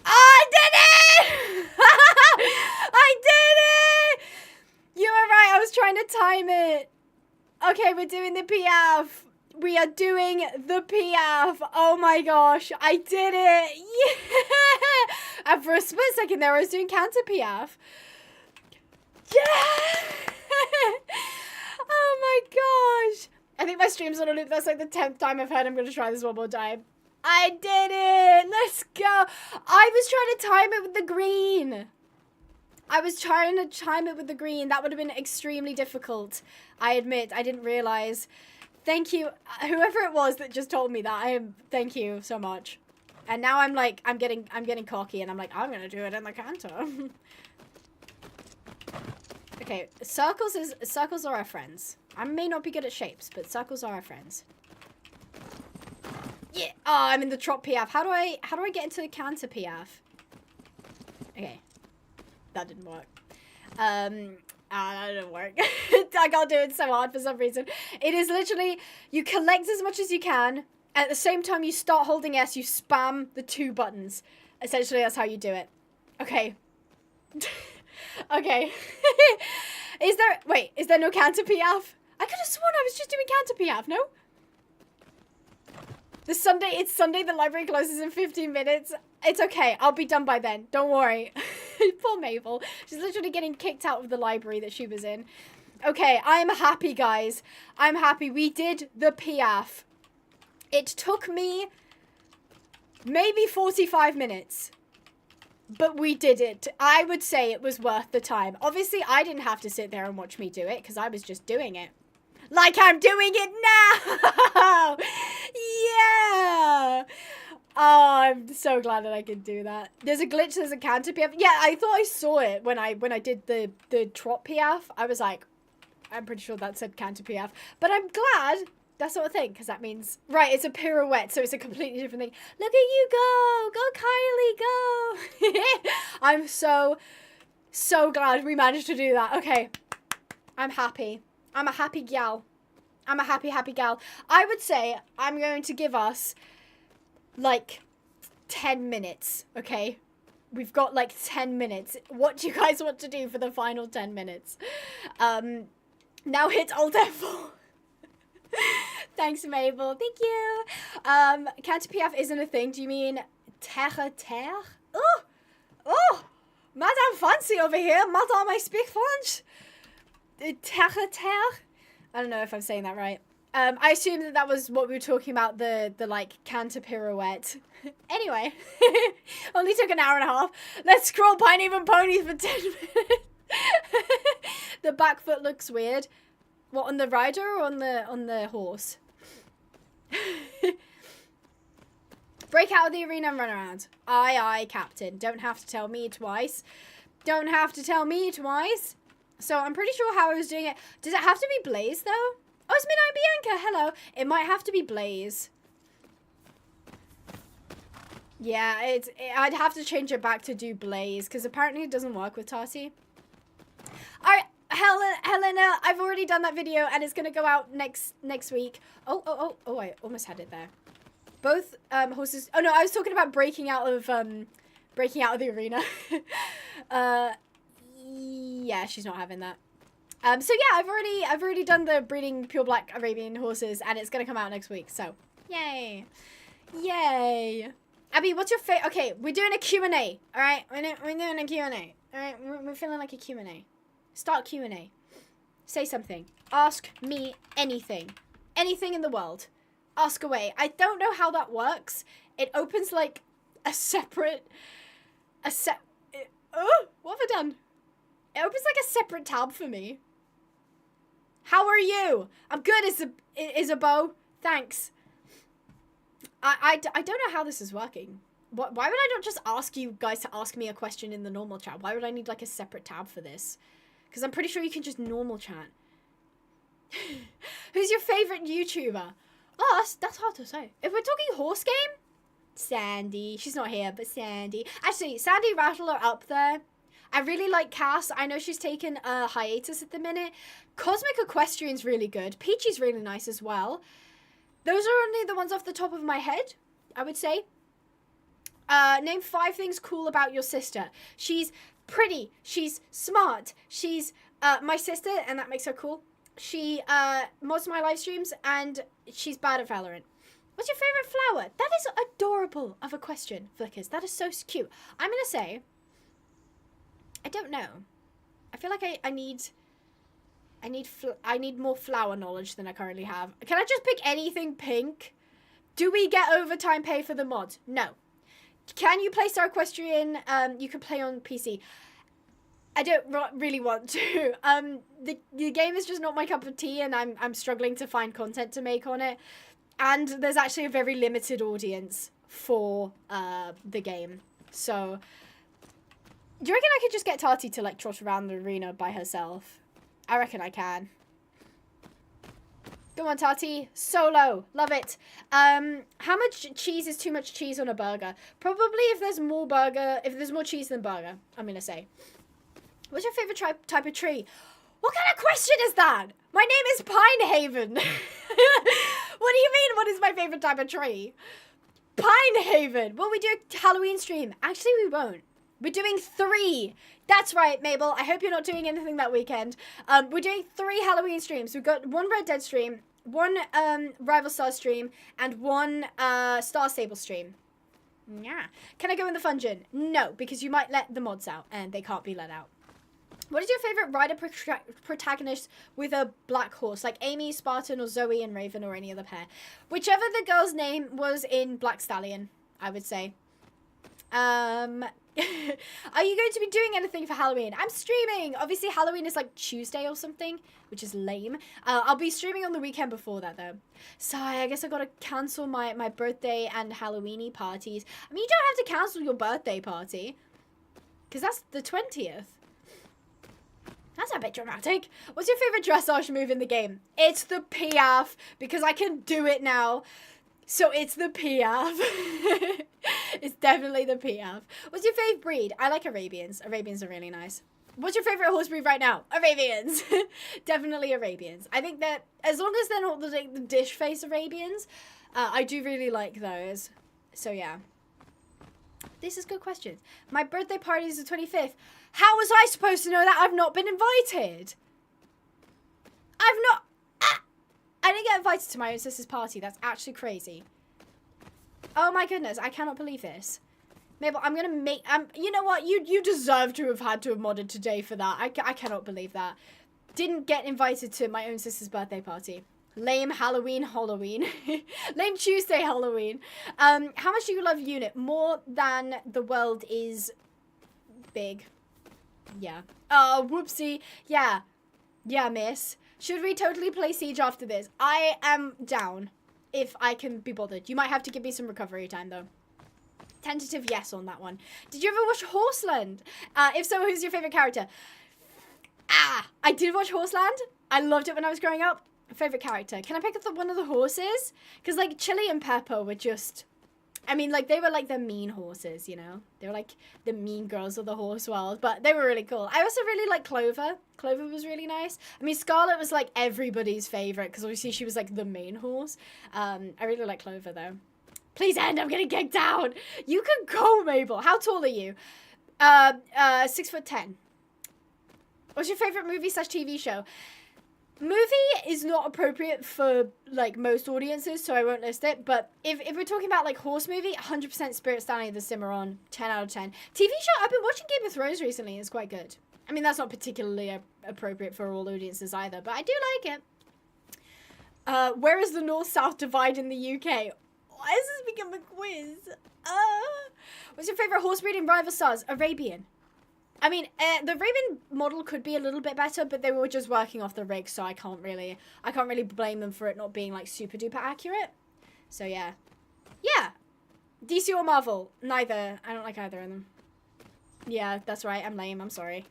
I did it! I did it! You were right, I was trying to time it. Okay, we're doing the piaffe. We are doing the piaffe. Oh my gosh, I did it. Yeah! And for a split second there, I was doing counter piaffe. Yeah! Oh my gosh. I think my stream's on a loop. That's like the 10th time I've heard I'm going to try this one more time. I did it! Let's go! I was trying to time it with the green. That would have been extremely difficult. I admit, I didn't realize. Thank you, whoever it was that just told me that. Thank you so much. And now I'm like, I'm getting cocky, and I'm like, I'm gonna do it in the canter. Okay, circles are our friends. I may not be good at shapes, but circles are our friends. Yeah. Oh, I'm in the trot piaffe. How do I get into the canter piaffe? Okay. That didn't work. That didn't work. I can't do it so hard for some reason. It is literally, you collect as much as you can. At the same time you start holding S, you spam the 2 buttons. Essentially, that's how you do it. Okay. Okay. Is there no counter piaf? I could have sworn I was just doing counter piaf, no? It's Sunday, the library closes in 15 minutes. It's okay, I'll be done by then. Don't worry. Poor Mabel. She's literally getting kicked out of the library that she was in. Okay, I'm happy, guys. I'm happy. We did the piaf. It took me maybe 45 minutes. But we did it. I would say it was worth the time. Obviously, I didn't have to sit there and watch me do it because I was just doing it. Like I'm doing it now! Yeah! Oh, I'm so glad that I could do that. There's a glitch, there's a counter piaf. Yeah, I thought I saw it when I did the trot piaf. I was like, I'm pretty sure that said counter piaf. But I'm glad that's not a thing, because that means... Right, it's a pirouette, so it's a completely different thing. Look at you go! Go, Kylie, go! I'm so glad we managed to do that. Okay. I'm happy. I'm a happy gal. I'm a happy gal. I would say I'm going to give us, like, 10 minutes, okay? We've got, like, 10 minutes. What do you guys want to do for the final 10 minutes? Now hit Alt F4. Thanks, Mabel. Thank you. Counter piaf isn't a thing. Do you mean terre? Oh, Madame Fancy over here. Madame, I speak French. Terre. I don't know if I'm saying that right. I assume that was what we were talking about, the like, canter pirouette. Anyway, only took an hour and a half. Let's scroll Pinehaven Ponies for 10 minutes. The back foot looks weird. What, on the rider or on the horse? Break out of the arena and run around. Aye, Captain. Don't have to tell me twice. Don't have to tell me twice. So I'm pretty sure how I was doing it. Does it have to be Blaze, though? Oh, it's Midnight Bianca. Hello. It might have to be Blaze. Yeah, I'd have to change it back to do Blaze, because apparently it doesn't work with Tati. Alright, Helena, I've already done that video, and it's going to go out next week. Oh, I almost had it there. Both horses... Oh, no, I was talking about breaking out of the arena. Yeah, she's not having that. So yeah, I've already done the breeding pure black Arabian horses, and it's gonna come out next week. So, yay, yay. Abby, what's your favorite? Okay, we're doing a Q&A. All right, we're doing a Q&A. All right, we're feeling like a Q&A. Start Q&A. Say something. Ask me anything. Anything in the world. Ask away. I don't know how that works. It opens like a separate. Oh, what have I done? It opens like a separate tab for me. How are you? I'm good, Isabeau. Thanks. I don't know how this is working. Why would I not just ask you guys to ask me a question in the normal chat? Why would I need like a separate tab for this? Because I'm pretty sure you can just normal chat. Who's your favorite YouTuber? Oh, that's hard to say. If we're talking horse game, Sandy. She's not here, but Sandy. Actually, Sandy Rattle are up there. I really like Cass. I know she's taken a hiatus at the minute. Cosmic Equestrian's really good. Peachy's really nice as well. Those are only the ones off the top of my head, I would say. Name 5 things cool about your sister. She's pretty. She's smart. She's my sister, and that makes her cool. She mods my live streams, and she's bad at Valorant. What's your favorite flower? That is adorable of a question, Flickers. That is so cute. I'm going to say, I don't know. I feel like I need more flower knowledge than I currently have. Can I just pick anything pink? Do we get overtime pay for the mod? No. Can you play Star Equestrian? You can play on PC. I don't really want to. The game is just not my cup of tea, and I'm struggling to find content to make on it. And there's actually a very limited audience for the game. So, do you reckon I could just get Tati to like trot around the arena by herself? I reckon I can. Go on, Tati. Solo. Love it. How much cheese is too much cheese on a burger? Probably if there's more cheese than burger, I'm going to say. What's your favorite type of tree? What kind of question is that? My name is Pinehaven. What do you mean, what is my favorite type of tree? Pinehaven. Will we do a Halloween stream? Actually, we won't. We're doing 3. That's right, Mabel. I hope you're not doing anything that weekend. We're doing 3 Halloween streams. We've got 1 Red Dead stream, 1 Rival Star stream, and 1 Star Stable stream. Yeah. Can I go in the Fungeon? No, because you might let the mods out, and they can't be let out. What is your favorite rider protagonist with a black horse? Like Amy, Spartan, or Zoe and Raven, or any other pair? Whichever the girl's name was in Black Stallion, I would say. Are you going to be doing anything for Halloween? I'm streaming! Obviously, Halloween is like Tuesday or something, which is lame. I'll be streaming on the weekend before that, though. So I guess I gotta cancel my birthday and Halloween-y parties. I mean, you don't have to cancel your birthday party, because that's the 20th. That's a bit dramatic. What's your favorite dressage move in the game? It's the piaffe, because I can do it now. So it's the piaffe. It's definitely the piaffe. What's your favorite breed? I like Arabians. Arabians are really nice. What's your favorite horse breed right now? Arabians. Definitely Arabians. I think that as long as they're not the dish face Arabians, I do really like those. So yeah. This is good questions. My birthday party is the 25th. How was I supposed to know that? I've not been invited. I've not... I didn't get invited to my own sister's party. That's actually crazy. Oh my goodness. I cannot believe this. Mabel, I'm going to make... you know what? You deserve to have had to have modded today for that. I cannot believe that. Didn't get invited to my own sister's birthday party. Lame Halloween. Lame Tuesday Halloween. How much do you love Unit? More than the world is big. Yeah. Oh, whoopsie. Yeah. Yeah, miss. Should we totally play Siege after this? I am down if I can be bothered. You might have to give me some recovery time, though. Tentative yes on that one. Did you ever watch Horseland? If so, who's your favorite character? I did watch Horseland. I loved it when I was growing up. Favorite character. Can I pick up one of the horses? Because, like, Chili and Pepper were just... I mean, like, they were, like, the mean horses, you know? They were, like, the mean girls of the horse world. But they were really cool. I also really like Clover. Clover was really nice. I mean, Scarlet was, like, everybody's favorite. Because, obviously, she was, like, the main horse. I really like Clover, though. Please end. I'm getting kicked out. You can go, Mabel. How tall are you? 6'10". What's your favorite movie / TV show? Movie is not appropriate for, like, most audiences, so I won't list it. But if we're talking about, like, horse movie, 100% Spirit Stanley the Cimarron, 10 out of 10. TV show, I've been watching Game of Thrones recently. It's quite good. I mean, that's not particularly appropriate for all audiences either, but I do like it. Where is the North-South divide in the UK? Why has this become a quiz? What's your favorite horse breed in Rival Stars? Arabian. I mean, the Raven model could be a little bit better, but they were just working off the rig, so I can't really blame them for it not being, like, super duper accurate. So yeah. Yeah. DC or Marvel? Neither. I don't like either of them. Yeah, that's right. I'm lame. I'm sorry.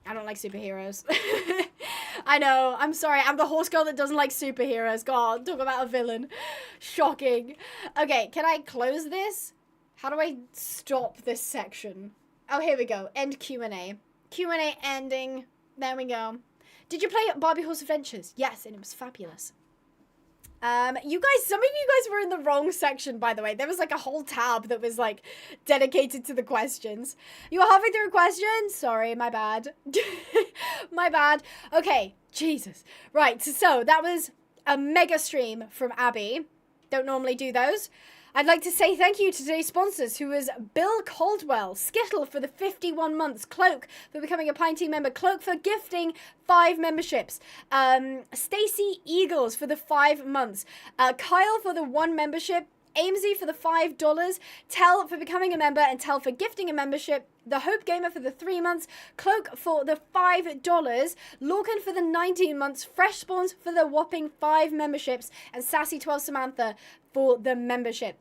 I don't like superheroes. I know. I'm sorry. I'm the horse girl that doesn't like superheroes. God, talk about a villain. Shocking. Okay, can I close this? How do I stop this section? Oh, here we go. End Q&A. Q&A ending. There we go. Did you play Barbie Horse Adventures? Yes, and it was fabulous. Some of you guys were in the wrong section, by the way. There was, like, a whole tab that was, like, dedicated to the questions. You were halfway through a question? Sorry, my bad. My bad. Okay, Jesus. Right, so that was a mega stream from Abby. Don't normally do those. I'd like to say thank you to today's sponsors, who is Bill Caldwell, Skittle for the 51 months, Cloak for becoming a Pine Team member, Cloak for gifting 5 memberships, Stacy Eagles for the 5 months, Kyle for the 1 membership, Amesy for the $5, Tell for becoming a member, and Tell for gifting a membership, The Hope Gamer for the 3 months, Cloak for the $5, Lorcan for the 19 months, Fresh Spawns for the whopping 5 memberships, and Sassy12 Samantha for the membership.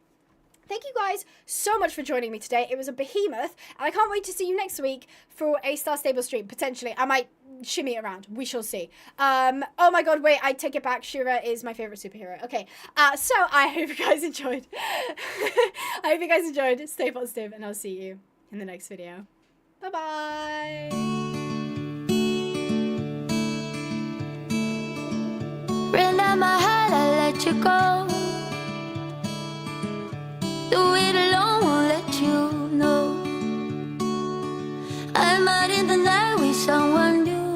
Thank you guys so much for joining me today. It was a behemoth, and I can't wait to see you next week for a Star Stable stream, potentially. I might shimmy it around. We shall see. Oh my god, wait, I take it back. Shira is my favorite superhero. Okay, so I hope you guys enjoyed. I hope you guys enjoyed. Stay positive, and I'll see you in the next video. Bye-bye. let you go. Do it alone, won't let you know. I'm out in the night with someone new.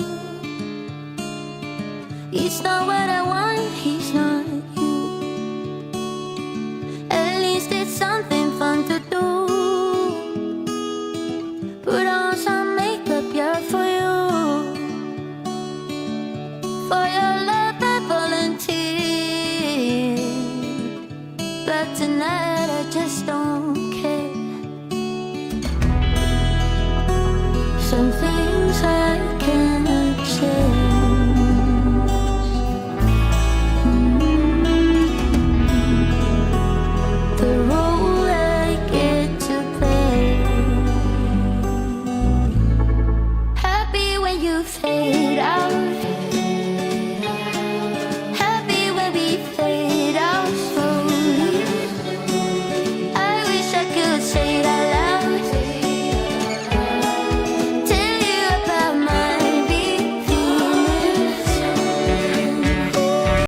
It's not what I want, he's not you. At least it's something fun to do. Put on some makeup, yeah, for you. For your love I volunteered, but tonight I just don't care. Something